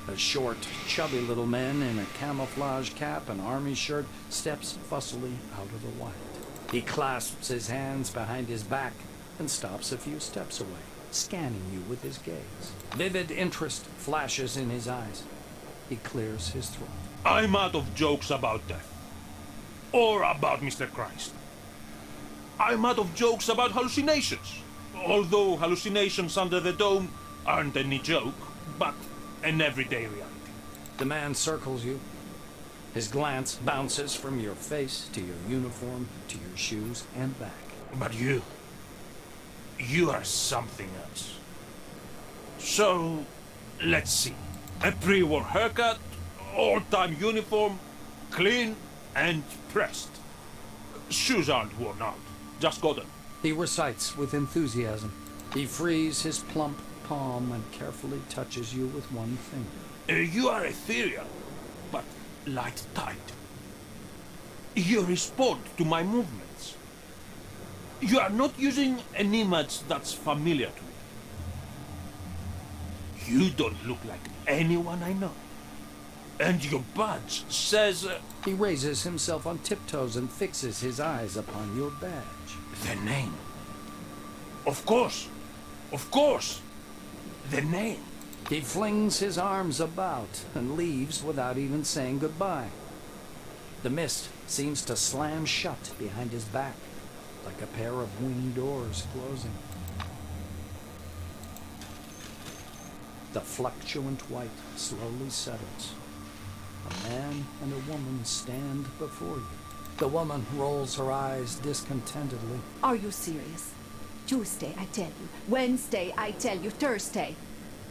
A short, chubby little man in a camouflage cap and army shirt steps fussily out of the white. He clasps his hands behind his back and stops a few steps away, scanning you with his gaze. Vivid interest flashes in his eyes. He clears his throat. I'm out of jokes about death. Or about Mr. Christ. I'm out of jokes about hallucinations. Although hallucinations under the dome aren't any joke, but an everyday reality. The man circles you. His glance bounces from your face to your uniform to your shoes and back. But you are something else. So, let's see. A pre-war haircut, all-time uniform, clean and pressed. Shoes aren't worn out, just got them. He recites with enthusiasm. He frees his plump palm and carefully touches you with one finger. You are ethereal, but light-tight. You respond to my movements. You are not using an image that's familiar to me. You don't look like anyone I know. And your badge says... He raises himself on tiptoes and fixes his eyes upon your badge. The name. Of course. Of course. The name. He flings his arms about and leaves without even saying goodbye. The mist seems to slam shut behind his back, like a pair of wing doors closing. The fluctuant white slowly settles. A man and a woman stand before you. The woman rolls her eyes discontentedly. Are you serious? Tuesday, I tell you. Wednesday, I tell you. Thursday.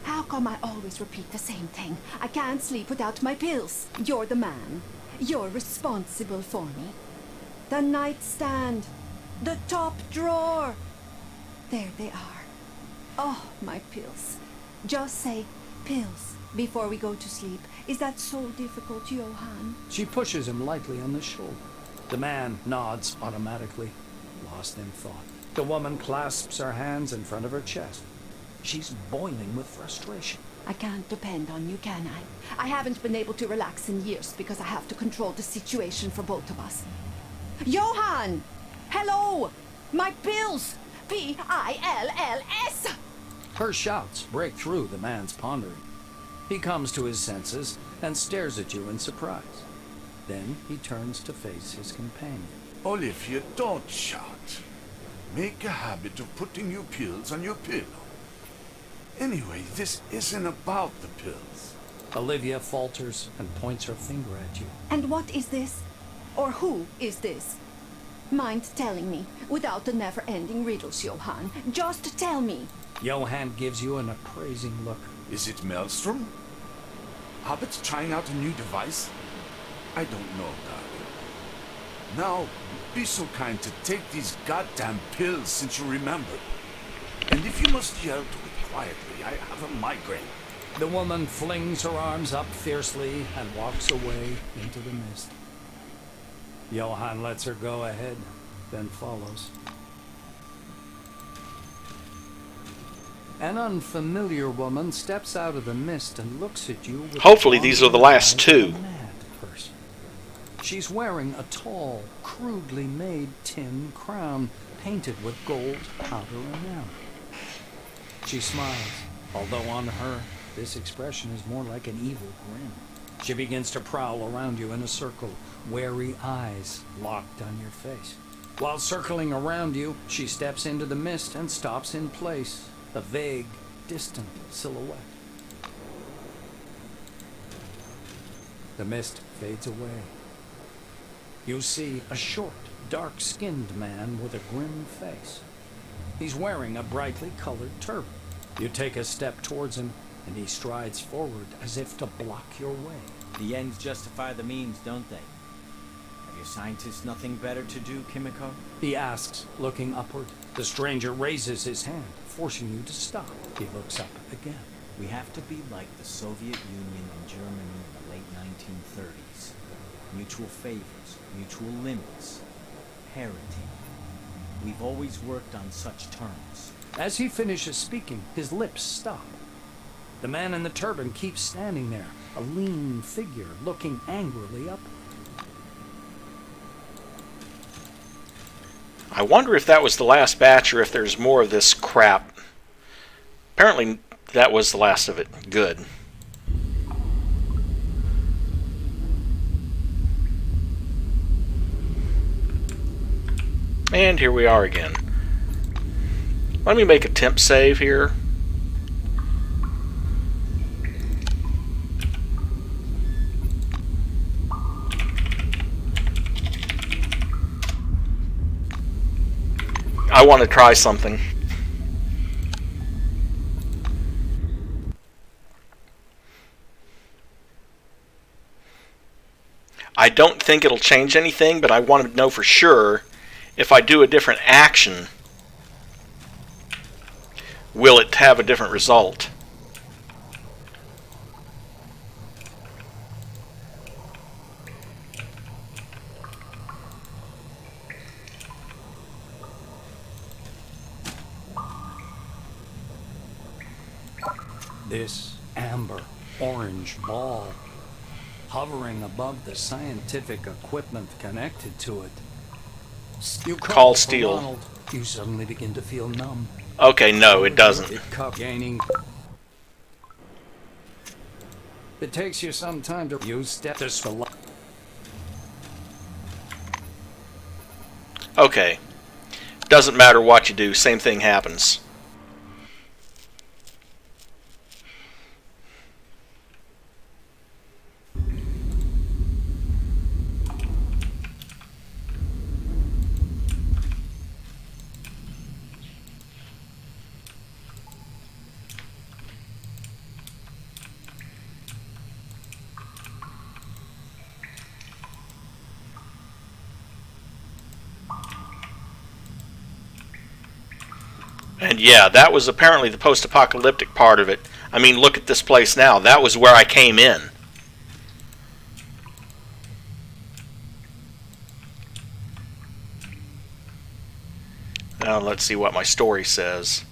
How come I always repeat the same thing? I can't sleep without my pills. You're the man. You're responsible for me. The nightstand. The top drawer. There they are. Oh, my pills. Just say pills before we go to sleep. Is that so difficult, Johan? She pushes him lightly on the shoulder. The man nods automatically, lost in thought. The woman clasps her hands in front of her chest. She's boiling with frustration. I can't depend on you, can I? I haven't been able to relax in years because I have to control the situation for both of us. Johan! Hello! My pills! P-I-L-L-S! Her shouts break through the man's pondering. He comes to his senses and stares at you in surprise. Then he turns to face his companion. Olivia, don't shout. Make a habit of putting your pills on your pillow. Anyway, this isn't about the pills. Olivia falters and points her finger at you. And what is this? Or who is this? Mind telling me, without the never-ending riddles, Johan. Just tell me. Johan gives you an appraising look. Is it Maelstrom? Hobbit's trying out a new device? I don't know, darling. Now, be so kind to take these goddamn pills since you remember. And if you must yell, do it quietly. I have a migraine. The woman flings her arms up fiercely and walks away into the mist. Johan lets her go ahead, then follows. An unfamiliar woman steps out of the mist and looks at you with hopefully these are the last two. She's wearing a tall, crudely made tin crown painted with gold powder enamel. She smiles, although on her, this expression is more like an evil grin. She begins to prowl around you in a circle, wary eyes locked on your face. While circling around you, she steps into the mist and stops in place, a vague, distant silhouette. The mist fades away. You see a short, dark-skinned man with a grim face. He's wearing a brightly colored turban. You take a step towards him, and he strides forward as if to block your way. The ends justify the means, don't they? Have your scientists nothing better to do, Kimiko? He asks, looking upward. The stranger raises his hand, forcing you to stop. He looks up again. We have to be like the Soviet Union and Germany in the late 1930s. Mutual favors, mutual limits, parity. We've always worked on such terms. As he finishes speaking, his lips stop. The man in the turban keeps standing there, a lean figure looking angrily up. I wonder if that was the last batch or if there's more of this crap. Apparently that was the last of it. Good. And here we are again. Let me make a temp save here. I want to try something. I don't think it'll change anything, but I want to know for sure if I do a different action, will it have a different result? This amber, orange ball, hovering above the scientific equipment connected to it. You Call Steel. Ronald. You suddenly begin to feel numb. Okay, no, it doesn't. Gaining. It takes you some time to use steps for. Okay. Doesn't matter what you do, same thing happens. And yeah, that was apparently the post-apocalyptic part of it. I mean, look at this place now. That was where I came in. Now let's see what my story says.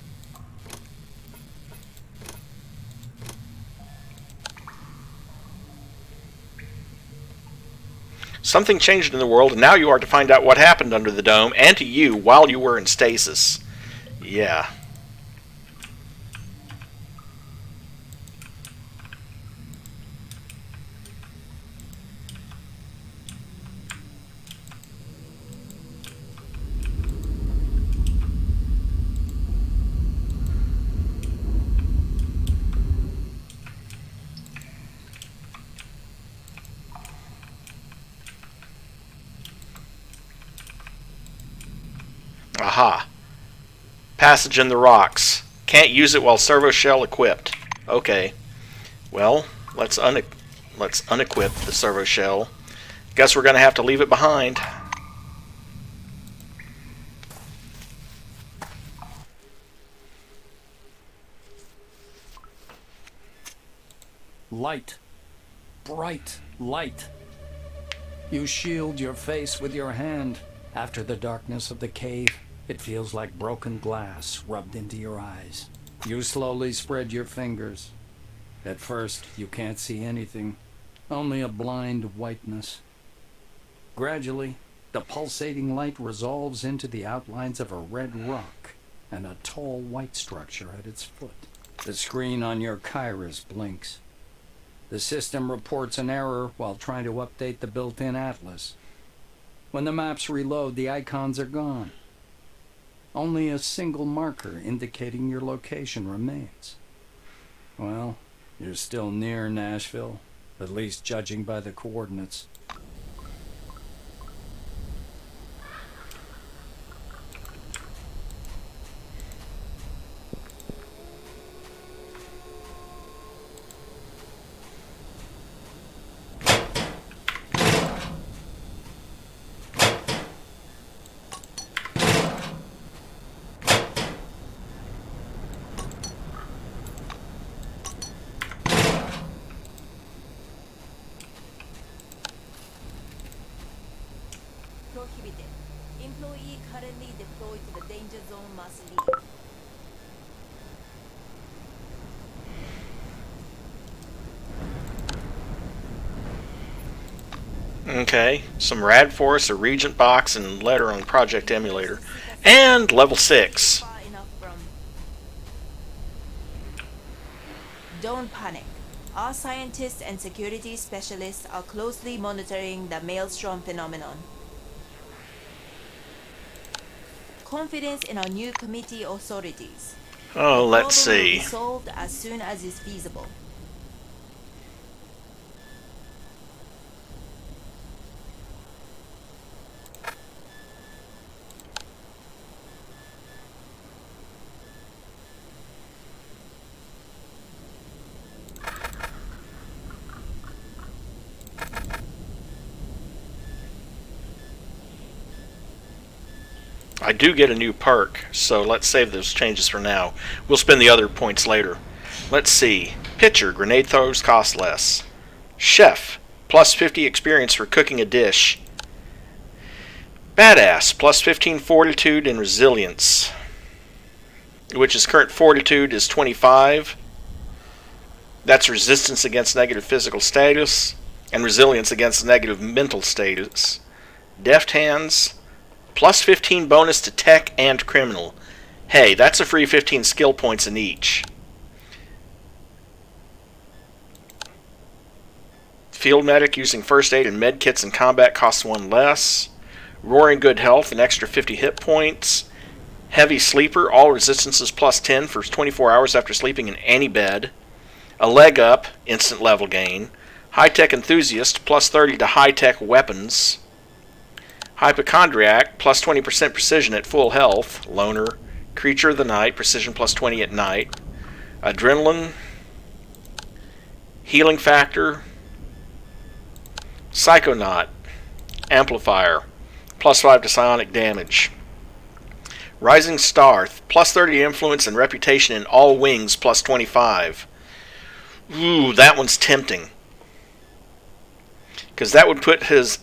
Something changed in the world, and now you are to find out what happened under the dome, and to you while you were in stasis. Yeah. Aha. Passage in the rocks. Can't use it while servo shell equipped. Okay. Well, let's unequip the servo shell. Guess we're going to have to leave it behind. Light. Bright light. You shield your face with your hand. After the darkness of the cave, it feels like broken glass rubbed into your eyes. You slowly spread your fingers. At first, you can't see anything, only a blind whiteness. Gradually, the pulsating light resolves into the outlines of a red rock and a tall white structure at its foot. The screen on your Kairos blinks. The system reports an error while trying to update the built-in atlas. When the maps reload, the icons are gone. Only a single marker indicating your location remains. Well, you're still near Nashville, at least judging by the coordinates. Prohibited. Employee currently deployed to the danger zone must leave. Okay, some rad force, a regent box, and letter on project emulator. And level 6. Don't panic. Our scientists and security specialists are closely monitoring the maelstrom phenomenon. Confidence in our new committee authorities. Oh, let's The problem will see. be solved as soon as is feasible. I do get a new perk, so let's save those changes for now. We'll spend the other points later. Let's see. Pitcher, grenade throws cost less. Chef, plus 50 experience for cooking a dish. Badass, plus 15 fortitude and resilience, which is current fortitude is 25. That's resistance against negative physical status, and resilience against negative mental status. Deft hands, plus 15 bonus to tech and criminal. Hey, that's a free 15 skill points in each. Field medic using first aid and med kits in combat costs 1 less. Roaring good health, an extra 50 hit points. Heavy sleeper, all resistances plus 10 for 24 hours after sleeping in any bed. A leg up, instant level gain. High-tech enthusiast, plus 30 to high-tech weapons. Hypochondriac, plus 20% precision at full health. Loner. Creature of the night, precision plus 20 at night. Adrenaline. Healing factor. Psychonaut. Amplifier, plus 5 to psionic damage. Rising Star, plus 30 influence and reputation in all wings, plus 25. Ooh, that one's tempting. Because that would put his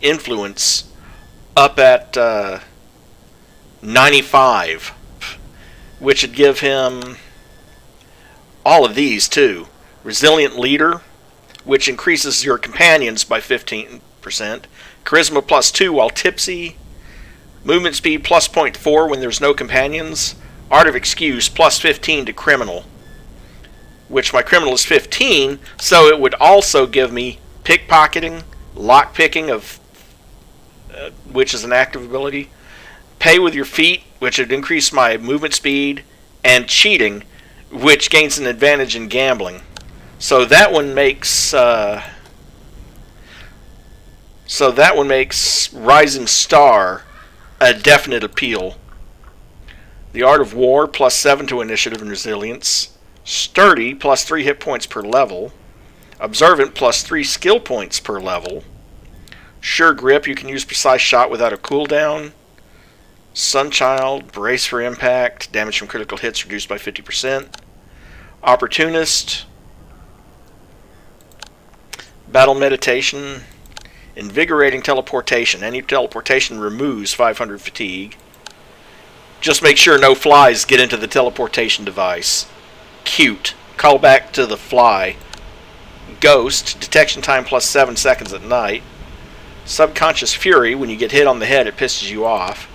influence up at 95, which would give him all of these too. Resilient Leader, which increases your companions by 15%. Charisma plus 2 while tipsy. Movement speed plus 0.4 when there's no companions. Art of Excuse plus 15 to Criminal, which my Criminal is 15, so it would also give me pickpocketing, lockpicking, which is an active ability, Pay with Your Feet, which would increase my movement speed, and Cheating, which gains an advantage in gambling. So that one makes Rising Star a definite appeal. The Art of War, plus 7 to Initiative and Resilience. Sturdy, plus 3 hit points per level. Observant, plus 3 skill points per level. Sure Grip, you can use Precise Shot without a cooldown. Sunchild, Brace for Impact, damage from critical hits reduced by 50%. Opportunist, Battle Meditation, Invigorating Teleportation. Any teleportation removes 500 fatigue. Just make sure no flies get into the teleportation device. Cute. Call back to the fly. Ghost. Detection time plus 7 seconds at night. Subconscious Fury. When you get hit on the head, it pisses you off.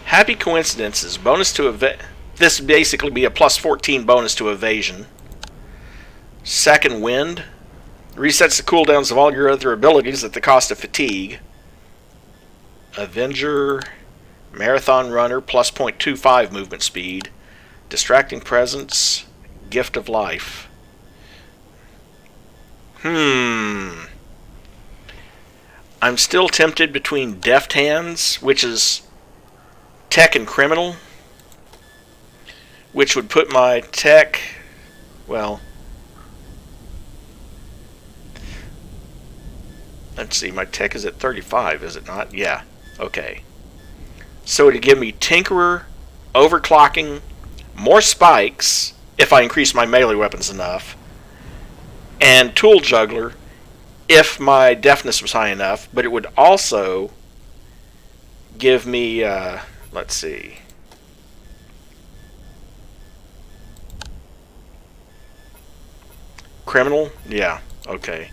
Happy Coincidences. Bonus to this would basically be a plus 14 bonus to evasion. Second Wind. Resets the cooldowns of all your other abilities at the cost of fatigue. Avenger. Marathon Runner, plus 0.25 movement speed. Distracting Presence. Gift of Life. I'm still tempted between Deft Hands, which is Tech and Criminal, which would put my Tech, well, let's see, my Tech is at 35, is it not? Yeah, okay. So it'd give me Tinkerer, Overclocking, more spikes, if I increase my melee weapons enough, and Tool Juggler, if my deafness was high enough, but it would also give me, let's see, Criminal, yeah, okay.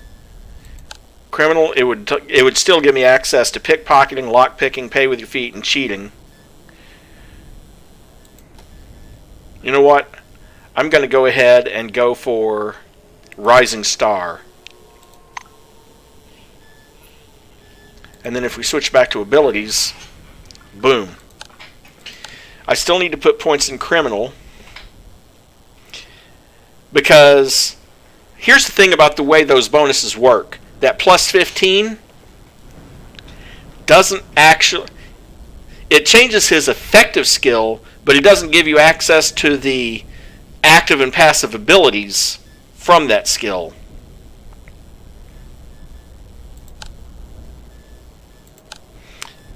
Criminal, it would still give me access to pickpocketing, lockpicking, Pay with Your Feet, and Cheating. You know what? I'm going to go ahead and go for Rising Star. And then if we switch back to abilities, boom. I still need to put points in Criminal, because here's the thing about the way those bonuses work. That plus 15 doesn't actually... It changes his effective skill, but it doesn't give you access to the active and passive abilities from that skill.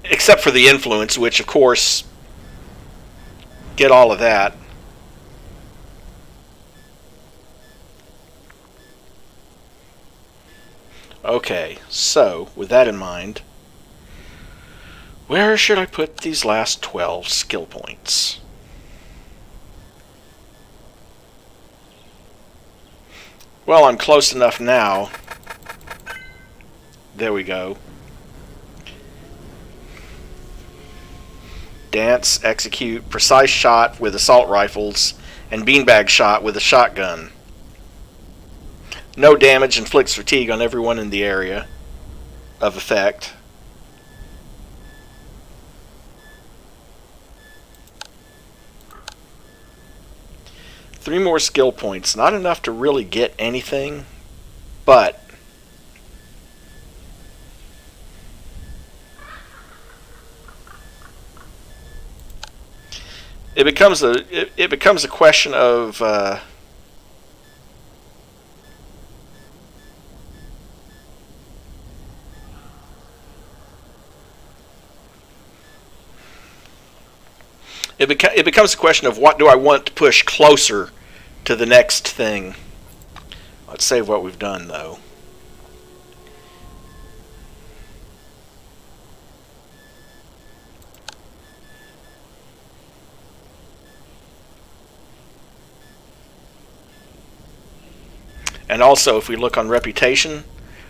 Except for the influence, which of course, get all of that. Okay, so with that in mind, where should I put these last 12 skill points? Well, I'm close enough now. There we go. Dance, Execute, Precise Shot with assault rifles, and Beanbag Shot with a shotgun. No damage, inflicts fatigue on everyone in the area of effect. Three more skill points. Not enough to really get anything, but it becomes a question of it becomes a question of what do I want to push closer to the next thing. Let's save what we've done, though. And also, if we look on reputation,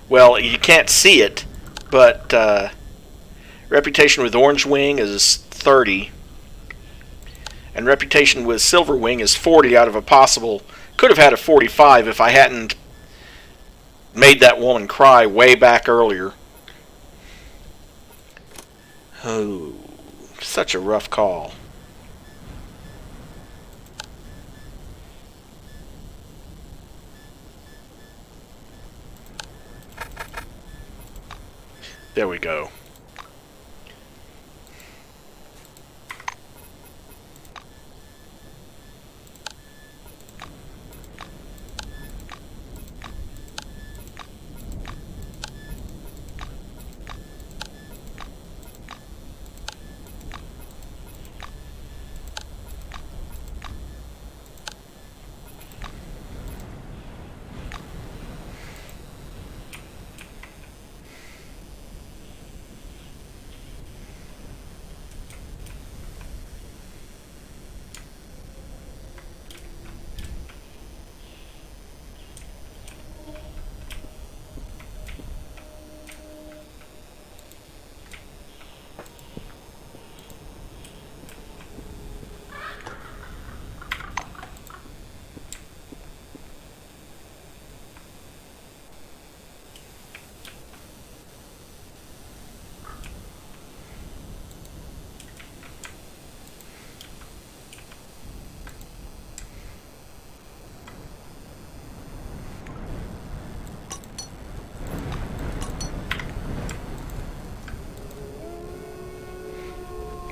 well, you can't see it, but reputation with orange wing is 30, and reputation with silver wing is 40 out of a possible. Could have had a 45 if I hadn't made that woman cry way back earlier. Oh, such a rough call. There we go.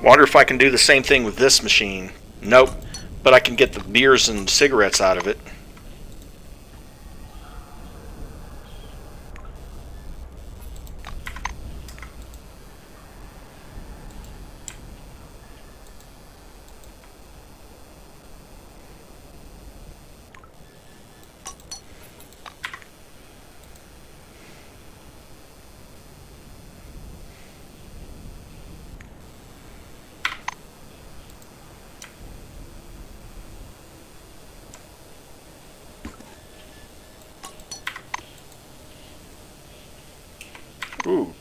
Wonder if I can do the same thing with this machine. Nope, but I can get the beers and cigarettes out of it. Ooh.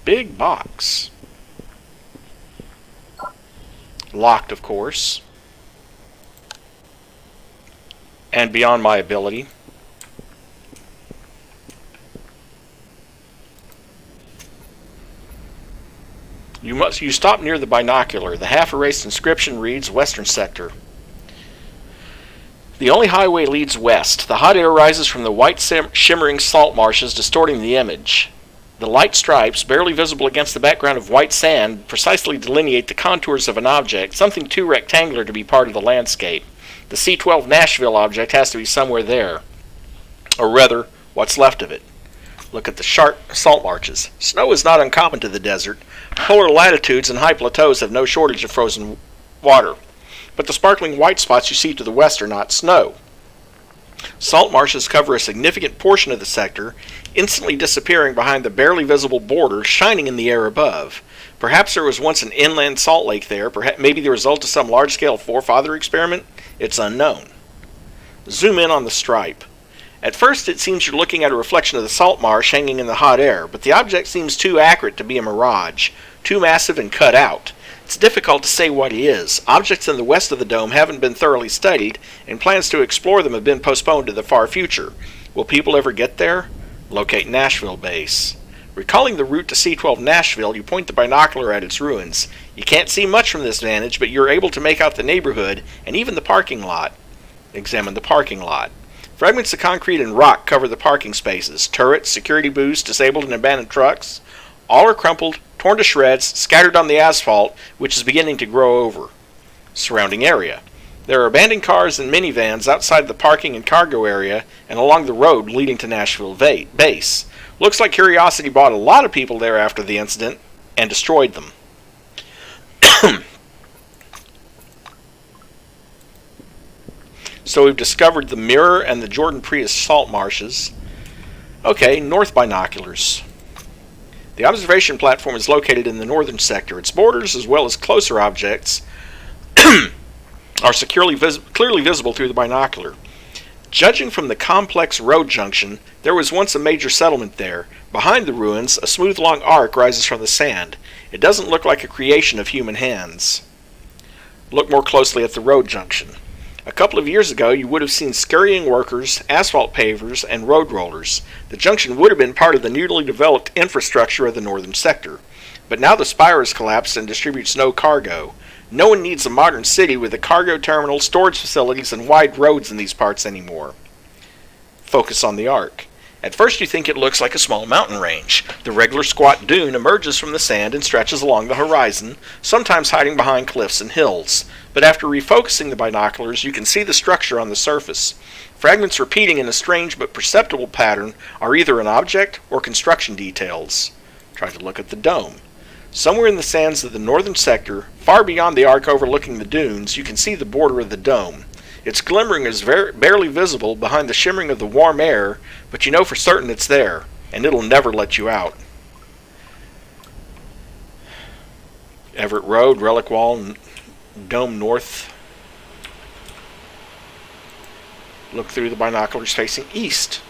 Big box. Locked, of course. And beyond my ability. You stop near the binocular. The half-erased inscription reads Western Sector. The only highway leads west. The hot air rises from the white shimmering salt marshes, distorting the image. The light stripes, barely visible against the background of white sand, precisely delineate the contours of an object, something too rectangular to be part of the landscape. The C-12 Nashville object has to be somewhere there. Or rather, what's left of it. Look at the sharp salt marshes. Snow is not uncommon to the desert. Polar latitudes and high plateaus have no shortage of frozen water. But the sparkling white spots you see to the west are not snow. Salt marshes cover a significant portion of the sector, instantly disappearing behind the barely visible border shining in the air above. Perhaps there was once an inland salt lake there, perhaps maybe the result of some large-scale forefather experiment. It's unknown. Zoom in on the stripe. At first it seems you're looking at a reflection of the salt marsh hanging in the hot air, but the object seems too accurate to be a mirage, too massive and cut out. It's difficult to say what it is. Objects in the west of the dome haven't been thoroughly studied, and plans to explore them have been postponed to the far future. Will people ever get there? Locate Nashville base. Recalling the route to C-12 Nashville, you point the binocular at its ruins. You can't see much from this vantage, but you're able to make out the neighborhood and even the parking lot. Examine the parking lot. Fragments of concrete and rock cover the parking spaces. Turrets, security booths, disabled and abandoned trucks. All are crumpled, torn to shreds, scattered on the asphalt, which is beginning to grow over. Surrounding area. There are abandoned cars and minivans outside the parking and cargo area and along the road leading to Nashville base. Looks like Curiosity bought a lot of people there after the incident and destroyed them. So we've discovered the Mirror and the Jordan Prius salt marshes. Okay, north binoculars. The observation platform is located in the northern sector. Its borders, as well as closer objects, are clearly visible through the binocular. Judging from the complex road junction, there was once a major settlement there. Behind the ruins, a smooth long arc rises from the sand. It doesn't look like a creation of human hands. Look more closely at the road junction. A couple of years ago, you would have seen scurrying workers, asphalt pavers, and road rollers. The junction would have been part of the newly developed infrastructure of the northern sector. But now the spire has collapsed and distributes no cargo. No one needs a modern city with a cargo terminal, storage facilities, and wide roads in these parts anymore. Focus on the arc. At first you think it looks like a small mountain range. The regular squat dune emerges from the sand and stretches along the horizon, sometimes hiding behind cliffs and hills. But after refocusing the binoculars, you can see the structure on the surface. Fragments repeating in a strange but perceptible pattern are either an object or construction details. Try to look at the dome. Somewhere in the sands of the northern sector, far beyond the arc overlooking the dunes, you can see the border of the dome. Its glimmering is barely visible behind the shimmering of the warm air, but you know for certain it's there, and it'll never let you out. Everett Road, Relic Wall, Dome North. Look through the binoculars facing east.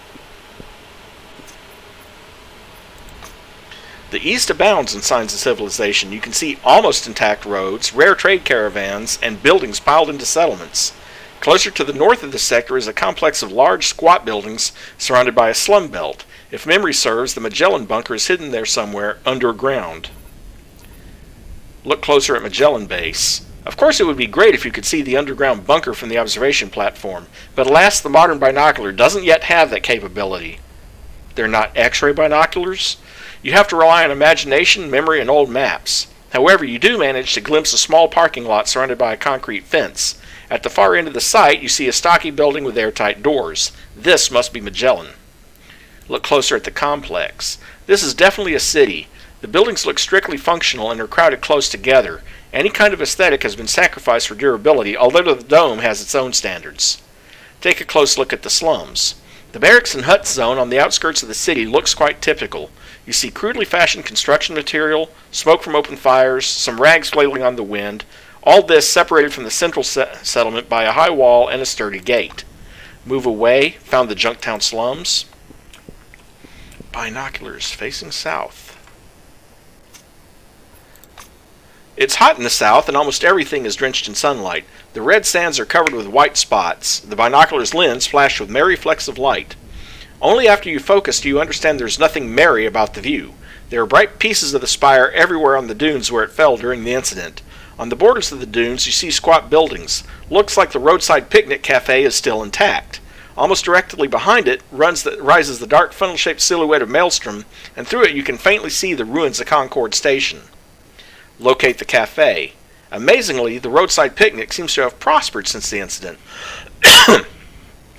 The east abounds in signs of civilization. You can see almost intact roads, rare trade caravans, and buildings piled into settlements. Closer to the north of the sector is a complex of large, squat buildings surrounded by a slum belt. If memory serves, the Magellan bunker is hidden there somewhere underground. Look closer at Magellan Base. Of course, it would be great if you could see the underground bunker from the observation platform, but alas, the modern binocular doesn't yet have that capability. They're not X-ray binoculars. You have to rely on imagination, memory, and old maps. However, you do manage to glimpse a small parking lot surrounded by a concrete fence. At the far end of the site, you see a stocky building with airtight doors. This must be Magellan. Look closer at the complex. This is definitely a city. The buildings look strictly functional and are crowded close together. Any kind of aesthetic has been sacrificed for durability, although the dome has its own standards. Take a close look at the slums. The barracks and hut zone on the outskirts of the city looks quite typical. You see crudely fashioned construction material, smoke from open fires, some rags flailing on the wind, all this separated from the central settlement by a high wall and a sturdy gate. Move away, found the Junktown slums. Binoculars facing south. It's hot in the south and almost everything is drenched in sunlight. The red sands are covered with white spots. The binocular's lens flashed with merry flecks of light. Only after you focus do you understand there's nothing merry about the view. There are bright pieces of the spire everywhere on the dunes where it fell during the incident. On the borders of the dunes you see squat buildings. Looks like the roadside picnic cafe is still intact. Almost directly behind it rises the dark funnel-shaped silhouette of Maelstrom, and through it you can faintly see the ruins of Concord Station. Locate the cafe. Amazingly, the roadside picnic seems to have prospered since the incident.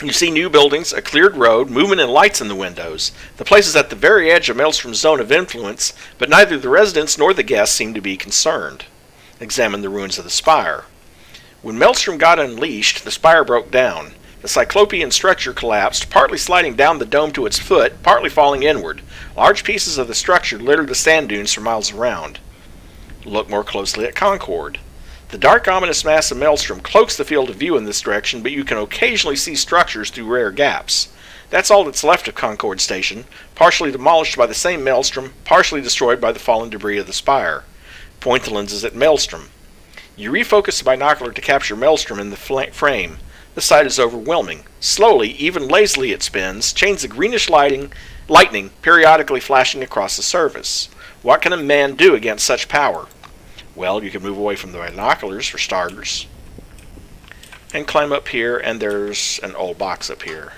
You see new buildings, a cleared road, movement and lights in the windows. The place is at the very edge of Maelstrom's zone of influence, but neither the residents nor the guests seem to be concerned. Examine the ruins of the spire. When Maelstrom got unleashed, the spire broke down. The cyclopean structure collapsed, partly sliding down the dome to its foot, partly falling inward. Large pieces of the structure littered the sand dunes for miles around. Look more closely at Concord. The dark, ominous mass of Maelstrom cloaks the field of view in this direction, but you can occasionally see structures through rare gaps. That's all that's left of Concord Station, partially demolished by the same Maelstrom, partially destroyed by the fallen debris of the spire. Point the lenses at Maelstrom. You refocus the binocular to capture Maelstrom in the frame. The sight is overwhelming. Slowly, even lazily it spins, chains of greenish lightning periodically flashing across the surface. What can a man do against such power? Well, you can move away from the binoculars for starters. And climb up here, and there's an old box up here.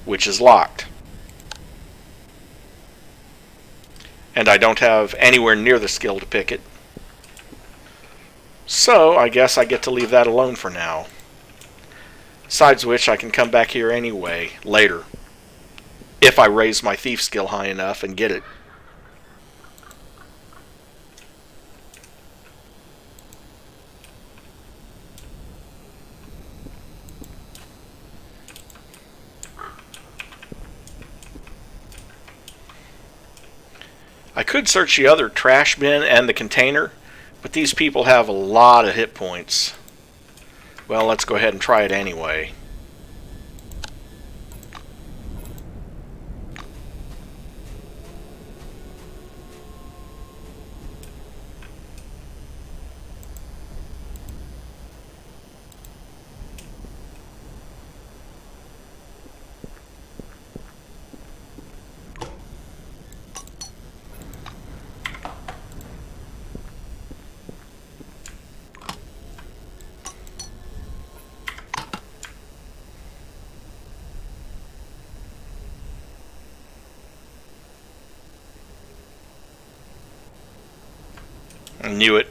which is locked. And I don't have anywhere near the skill to pick it. So I guess I get to leave that alone for now. Besides which, I can come back here anyway, later. If I raise my thief skill high enough and get it. I could search the other trash bin and the container, but these people have a lot of hit points. Well, let's go ahead and try it anyway. I knew it.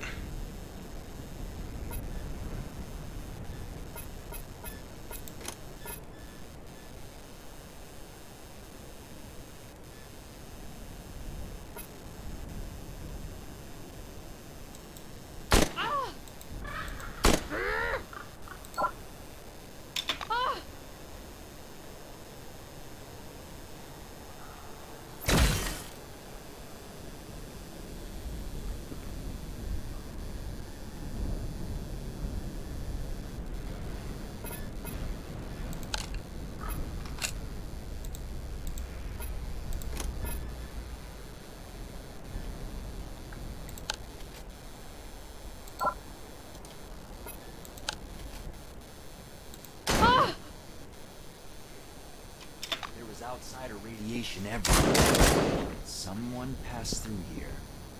Outsider radiation everywhere. Someone passed through here.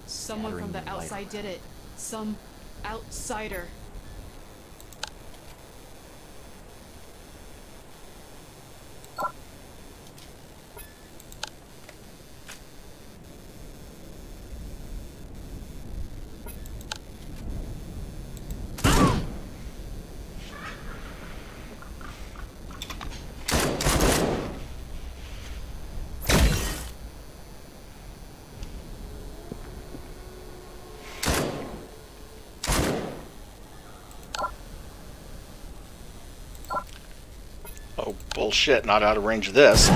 Someone from the scattering light outside did it. Some outsider. Oh, bullshit, not out of range of this.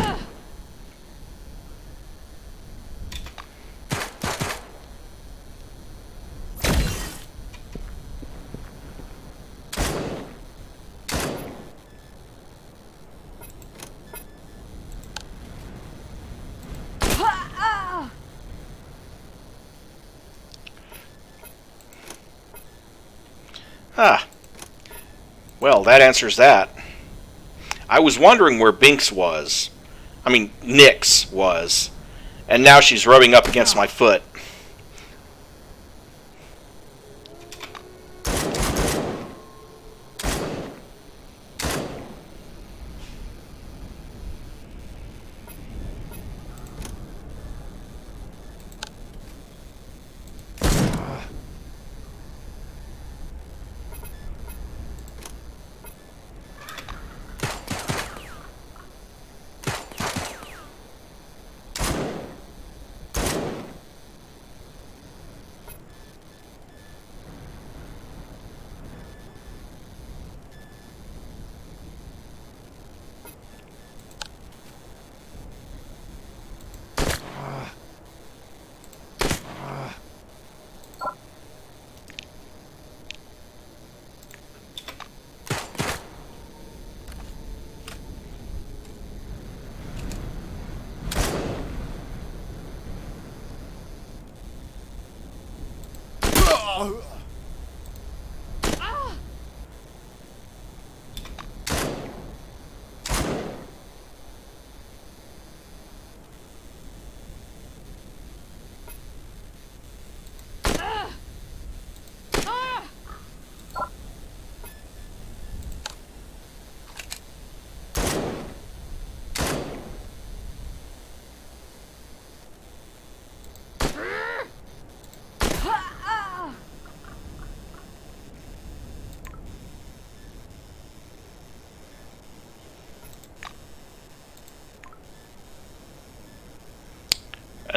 Ah. Well, that answers that. I was wondering where Binks was. I mean, Nyx was. And now she's rubbing up against my foot.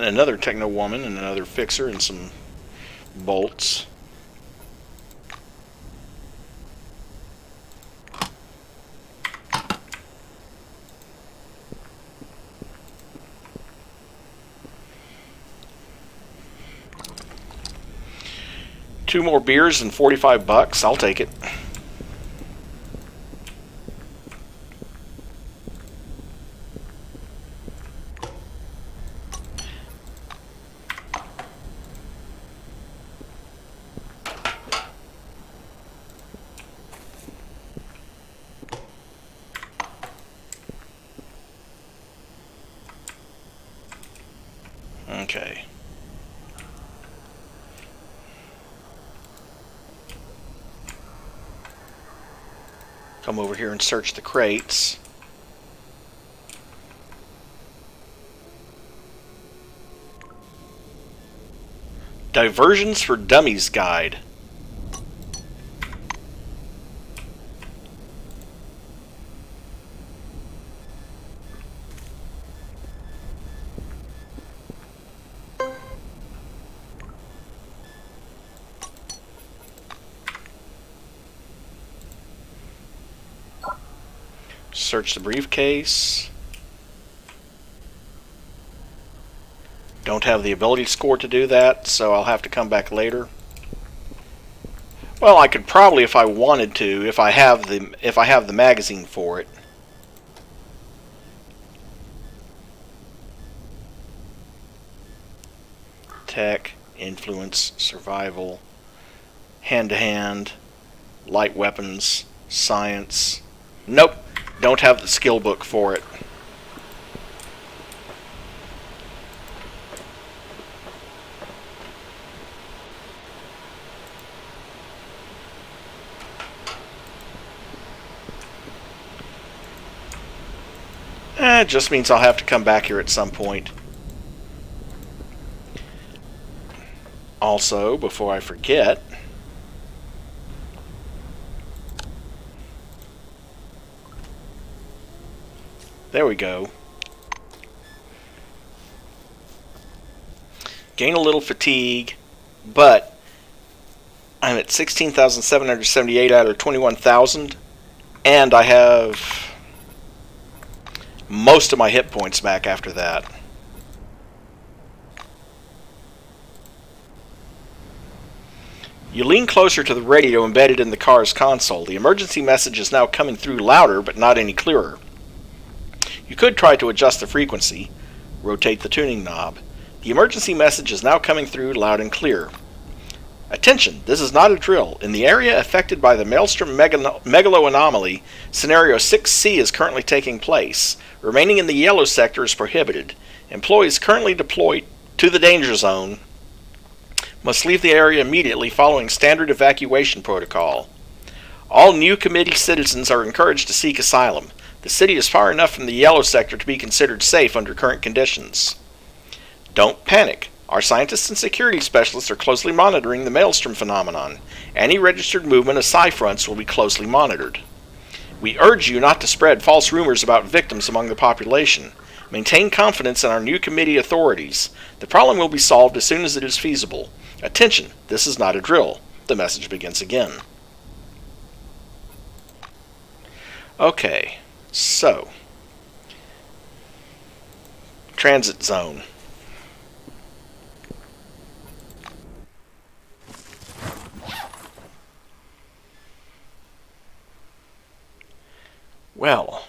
another techno woman, and another fixer, and some bolts. Two more beers and $45. I'll take it. Okay. Come over here and search the crates. Diversions for Dummies Guide. Search the briefcase. Don't have the ability score to do that, so I'll have to come back later. Well, I could probably, if I wanted to, if I have the magazine for it. Tech, influence, survival, hand-to-hand, light weapons, science. Nope. Don't have the skill book for it. It just means I'll have to come back here at some point. Also, before I forget, there we go. Gain a little fatigue, but I'm at 16,778 out of 21,000, and I have most of my hit points back after that. You lean closer to the radio embedded in the car's console. The emergency message is now coming through louder, but not any clearer. You could try to adjust the frequency. Rotate the tuning knob. The emergency message is now coming through loud and clear. Attention, this is not a drill. In the area affected by the Maelstrom Megalo anomaly, Scenario 6C is currently taking place. Remaining in the yellow sector is prohibited. Employees currently deployed to the danger zone must leave the area immediately following standard evacuation protocol. All new committee citizens are encouraged to seek asylum. The city is far enough from the yellow sector to be considered safe under current conditions. Don't panic. Our scientists and security specialists are closely monitoring the Maelstrom phenomenon. Any registered movement of Psi-fronts will be closely monitored. We urge you not to spread false rumors about victims among the population. Maintain confidence in our new committee authorities. The problem will be solved as soon as it is feasible. Attention, this is not a drill. The message begins again. Okay. So, transit zone. Well,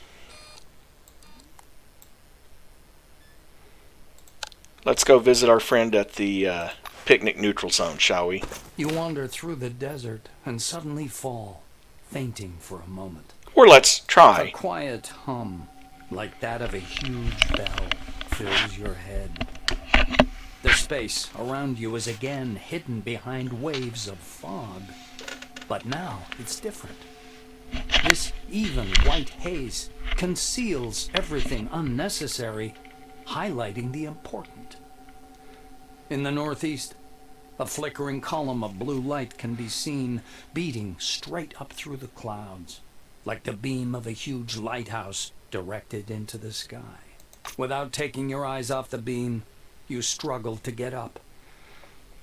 let's go visit our friend at the picnic neutral zone, shall we? You wander through the desert and suddenly fall, fainting for a moment. Or let's try. A quiet hum, like that of a huge bell, fills your head. The space around you is again hidden behind waves of fog. But now it's different. This even white haze conceals everything unnecessary, highlighting the important. In the northeast, a flickering column of blue light can be seen beating straight up through the clouds, like the beam of a huge lighthouse directed into the sky. Without taking your eyes off the beam, you struggle to get up.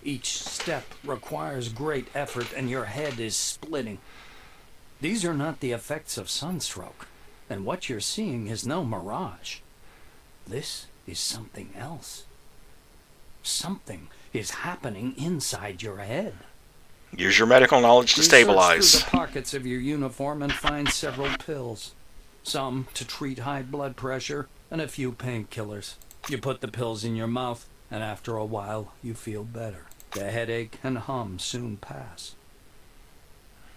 Each step requires great effort and your head is splitting. These are not the effects of sunstroke, and what you're seeing is no mirage. This is something else. Something is happening inside your head. Use your medical knowledge to stabilize. Search through the pockets of your uniform and find several pills. Some to treat high blood pressure, and a few painkillers. You put the pills in your mouth, and after a while, you feel better. The headache and hum soon pass.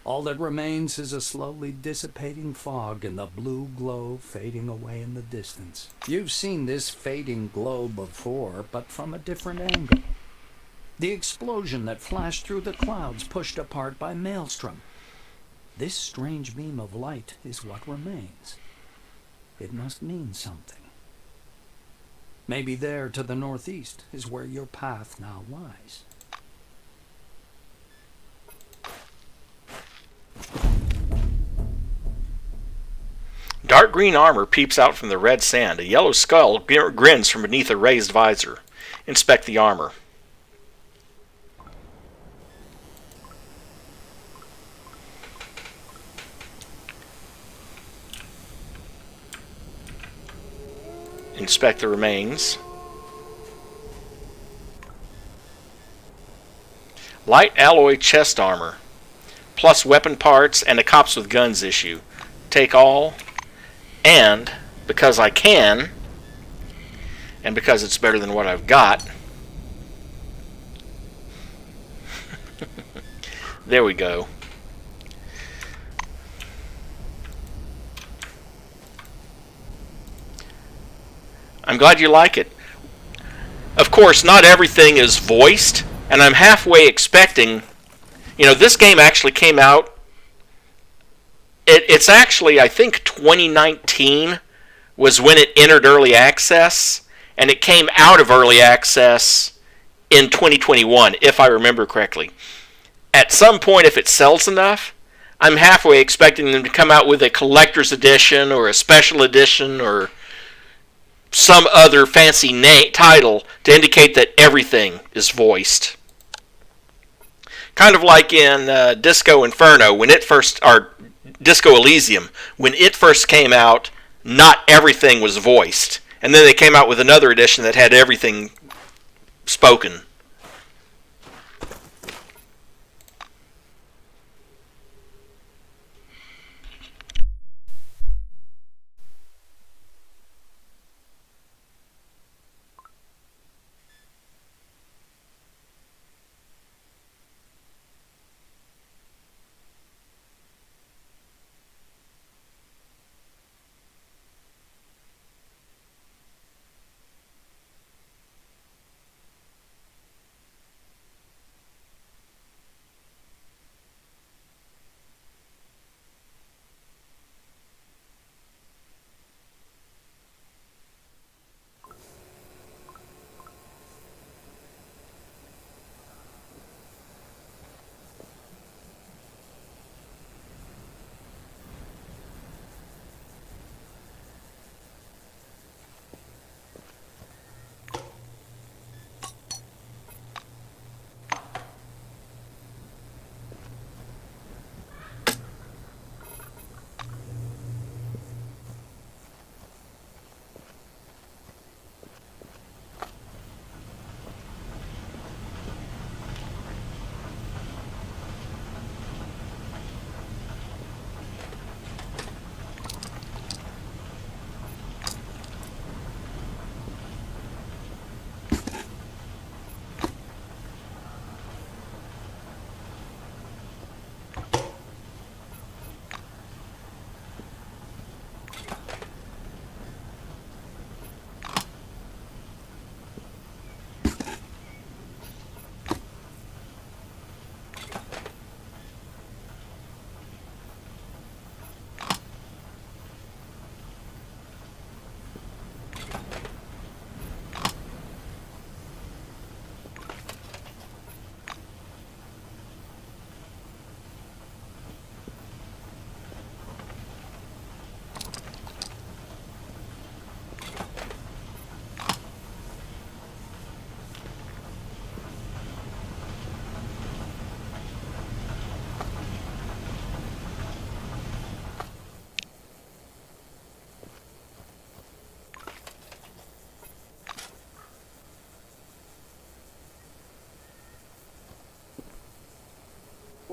All that remains is a slowly dissipating fog and the blue glow fading away in the distance. You've seen this fading glow before, but from a different angle. The explosion that flashed through the clouds pushed apart by Maelstrom. This strange beam of light is what remains. It must mean something. Maybe there to the northeast is where your path now lies. Dark green armor peeps out from the red sand. A yellow skull grins from beneath a raised visor. Inspect the armor. Inspect the remains. Light alloy chest armor. Plus weapon parts and a cops with guns issue. Take all. And, because I can, and because it's better than what I've got, there we go. I'm glad you like it. Of course, not everything is voiced, and I'm halfway expecting, this game actually came out. It's actually, I think 2019 was when it entered early access, and it came out of early access in 2021, if I remember correctly. At some point, if it sells enough, I'm halfway expecting them to come out with a collector's edition or a special edition or some other fancy title to indicate that everything is voiced. Kind of like in Disco Inferno, when it first, or Disco Elysium, when it first came out, not everything was voiced. And then they came out with another edition that had everything spoken.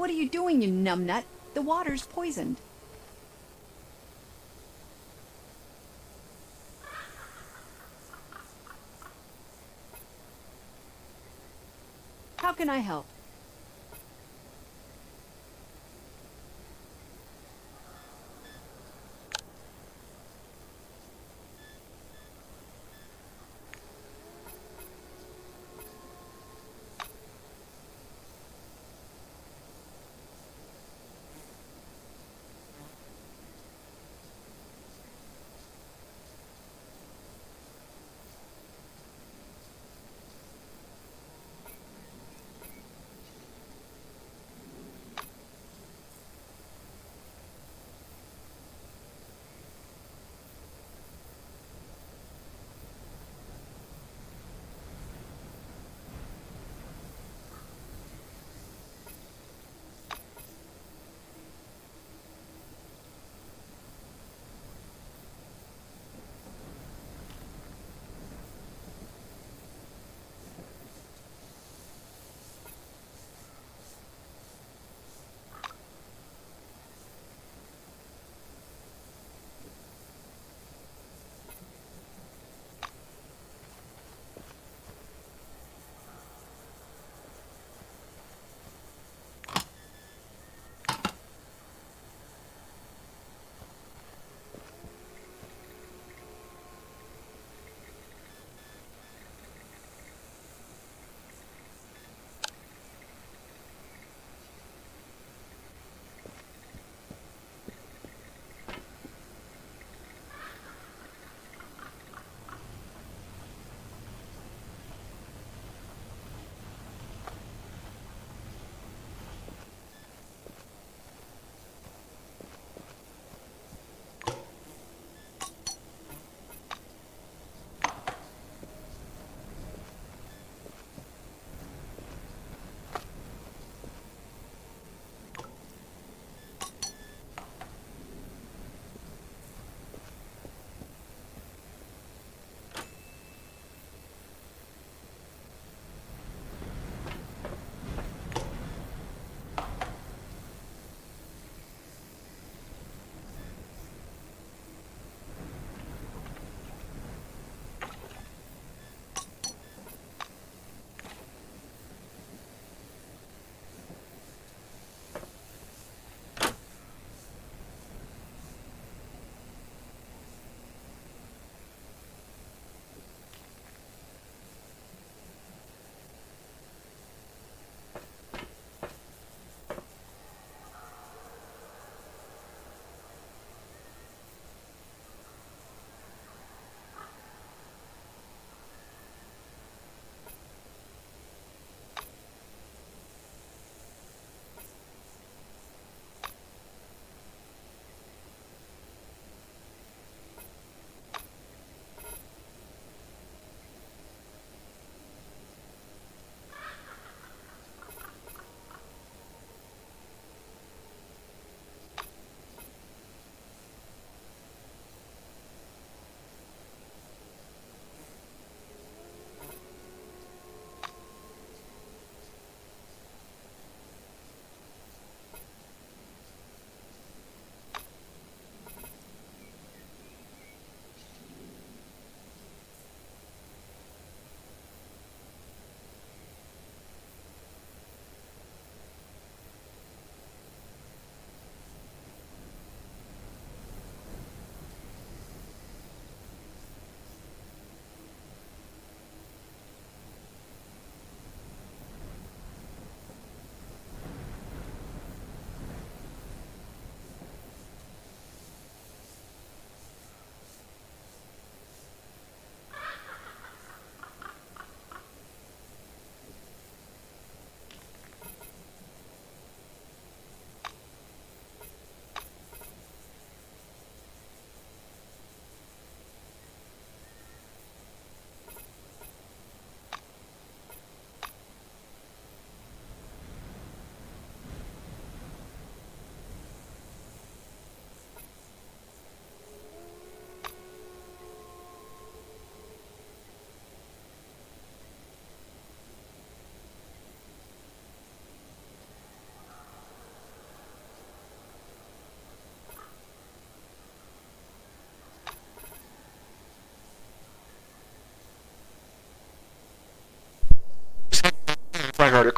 What are you doing, you numbnut? The water's poisoned. How can I help?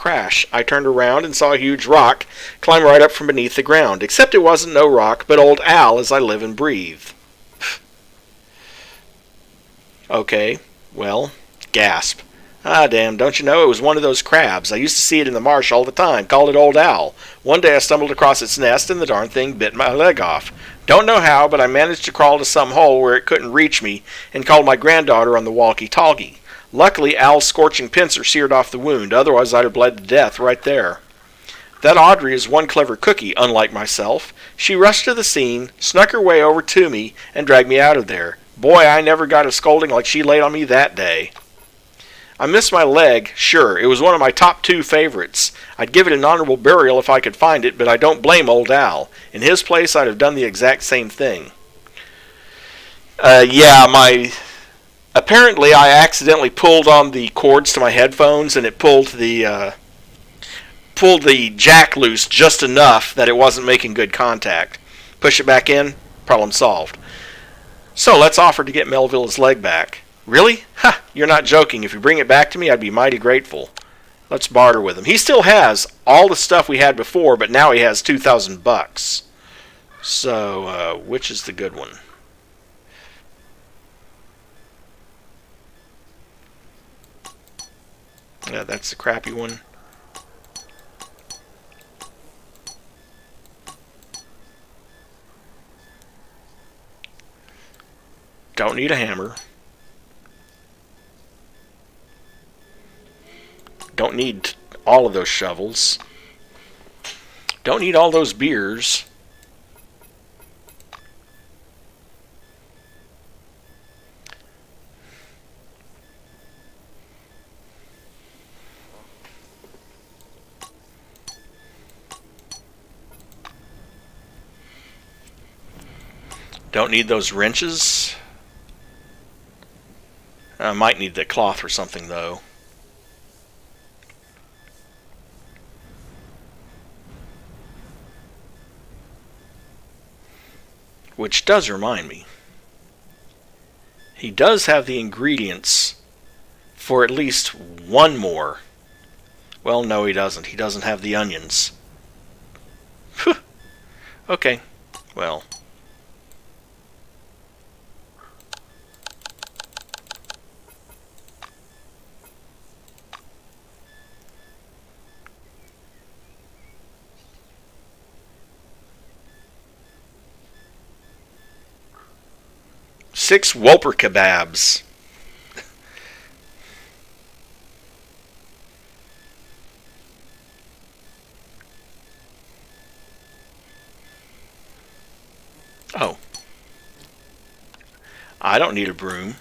crash. I turned around and saw a huge rock climb right up from beneath the ground, except it wasn't no rock, but old Al as I live and breathe. Okay, well, gasp. Ah, damn, don't you know, it was one of those crabs. I used to see it in the marsh all the time, called it Old Owl. One day I stumbled across its nest and the darn thing bit my leg off. Don't know how, but I managed to crawl to some hole where it couldn't reach me and called my granddaughter on the walkie-talkie. Luckily, Al's scorching pincer seared off the wound, otherwise I'd have bled to death right there. That Audrey is one clever cookie, unlike myself. She rushed to the scene, snuck her way over to me, and dragged me out of there. Boy, I never got a scolding like she laid on me that day. I missed my leg, sure. It was one of my top 2 favorites. I'd give it an honorable burial if I could find it, but I don't blame old Al. In his place, I'd have done the exact same thing. Apparently, I accidentally pulled on the cords to my headphones, and it pulled the jack loose just enough that it wasn't making good contact. Push it back in, problem solved. So let's offer to get Melville his leg back. Really? Ha! You're not joking. If you bring it back to me, I'd be mighty grateful. Let's barter with him. He still has all the stuff we had before, but now he has $2,000. So, which is the good one? Yeah, that's the crappy one. Don't need a hammer. Don't need all of those shovels. Don't need all those beers. Don't need those wrenches. I might need the cloth or something though. Which does remind me, he does have the ingredients for at least one more. Well, no, he doesn't. He doesn't have the onions. Okay, well. Six Whopper kebabs. Oh. I don't need a broom.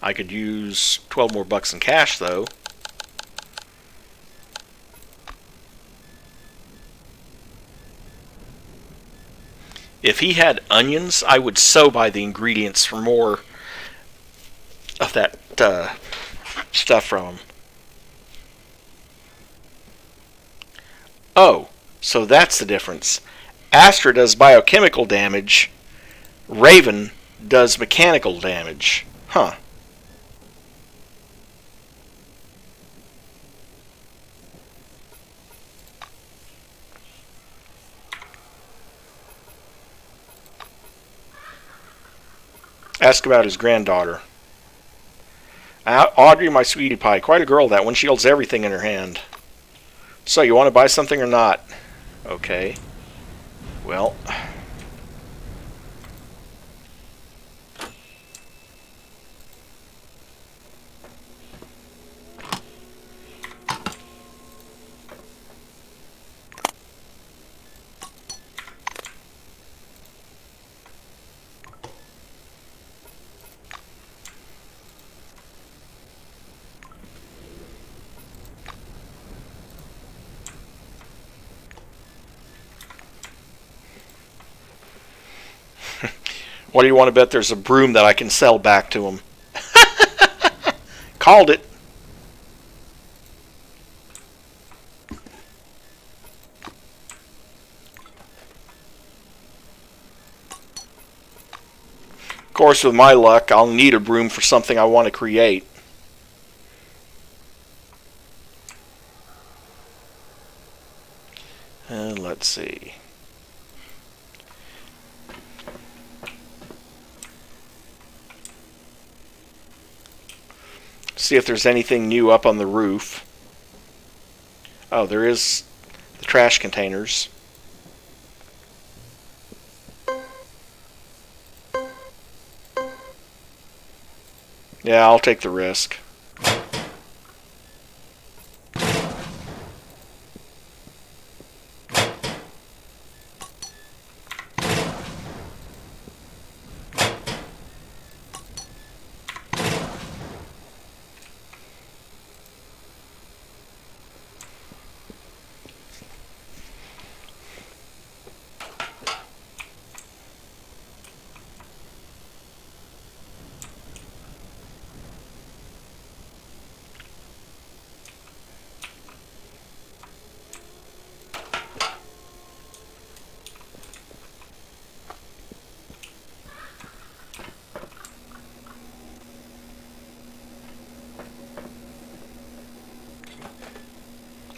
I could use 12 more bucks in cash though. If he had onions, I would so buy the ingredients for more of that stuff from him. Oh, so that's the difference. Astra does biochemical damage. Raven does mechanical damage. Huh. Ask about his granddaughter. Audrey, my sweetie pie. Quite a girl, that one. She holds everything in her hand. So, you want to buy something or not? Okay. Well. What do you want to bet there's a broom that I can sell back to him? Called it. Of course, with my luck, I'll need a broom for something I want to create. Let's see. See if there's anything new up on the roof. Oh, there is the trash containers. Yeah, I'll take the risk.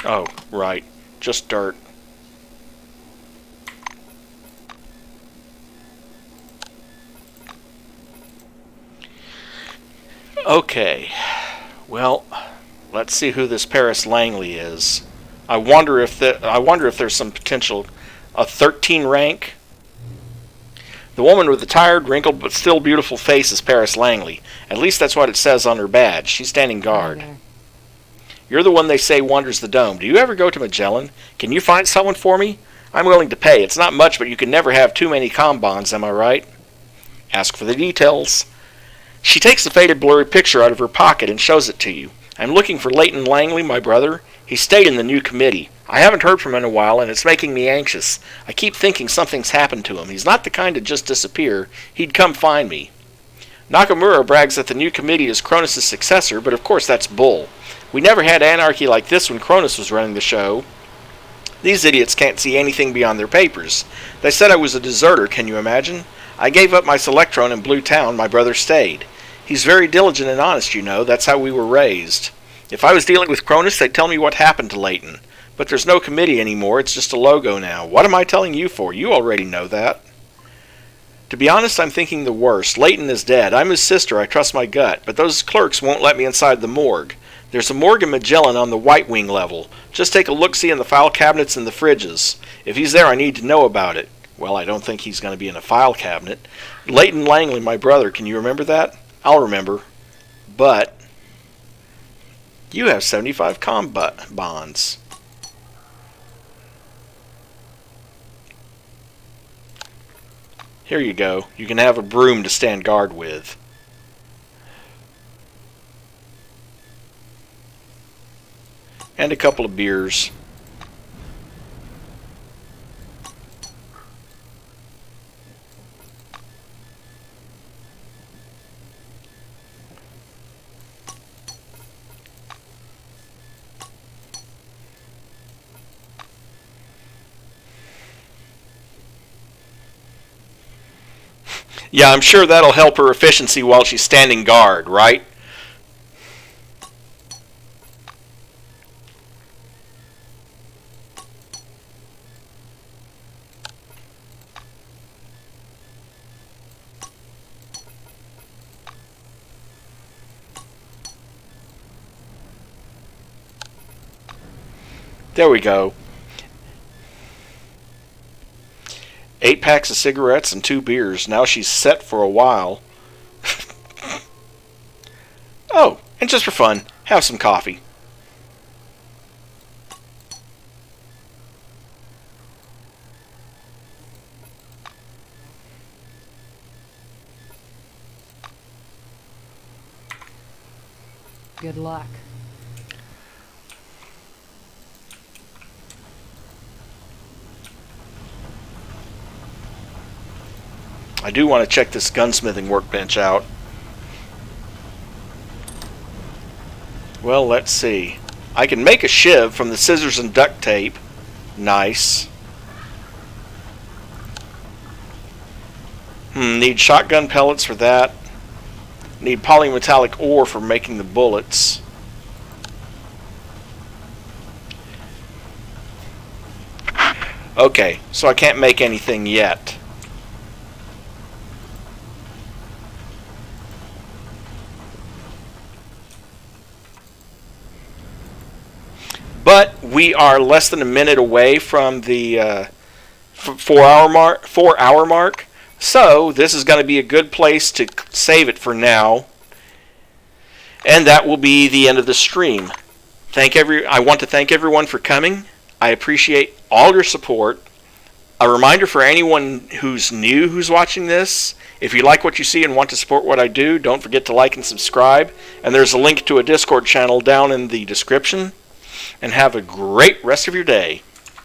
Oh, right. Just dirt. Okay. Well, let's see who this Paris Langley is. I wonder if there's some potential. A 13 rank. The woman with the tired, wrinkled, but still beautiful face is Paris Langley. At least that's what it says on her badge. She's standing guard. You're the one they say wanders the dome. Do you ever go to Magellan? Can you find someone for me? I'm willing to pay. It's not much, but you can never have too many bonds, am I right? Ask for the details. She takes the faded, blurry picture out of her pocket and shows it to you. I'm looking for Leighton Langley, my brother. He stayed in the new committee. I haven't heard from him in a while, and it's making me anxious. I keep thinking something's happened to him. He's not the kind to just disappear. He'd come find me. Nakamura brags that the new committee is CRONUS' successor, but of course that's bull. We never had anarchy like this when CRONUS was running the show. These idiots can't see anything beyond their papers. They said I was a deserter, can you imagine? I gave up my Selectron in Blue Town, my brother stayed. He's very diligent and honest, you know, that's how we were raised. If I was dealing with CRONUS, they'd tell me what happened to Leighton. But there's no committee anymore, it's just a logo now. What am I telling you for? You already know that. To be honest, I'm thinking the worst. Leighton is dead. I'm his sister, I trust my gut, but those clerks won't let me inside the morgue. There's a morgue in Magellan on the White Wing level. Just take a look-see in the file cabinets and the fridges. If he's there, I need to know about it. Well, I don't think he's going to be in a file cabinet. Leighton Langley, my brother, can you remember that? I'll remember. But you have 75 bonds. Here you go. You can have a broom to stand guard with. And a couple of beers. Yeah, I'm sure that'll help her efficiency while she's standing guard, right? There we go. 8 packs of cigarettes and 2 beers. Now she's set for a while. Oh, and just for fun, have some coffee. Good luck. I do want to check this gunsmithing workbench out. Well, let's see. I can make a shiv from the scissors and duct tape. Nice. Need shotgun pellets for that. Need polymetallic ore for making the bullets. Okay, so I can't make anything yet. But we are less than a minute away from the 4 hour mark. 4 hour mark. So this is going to be a good place to save it for now. And that will be the end of the stream. I want to thank everyone for coming. I appreciate all your support. A reminder for anyone who's new who's watching this, if you like what you see and want to support what I do, don't forget to like and subscribe. And there's a link to a Discord channel down in the description. And have a great rest of your day.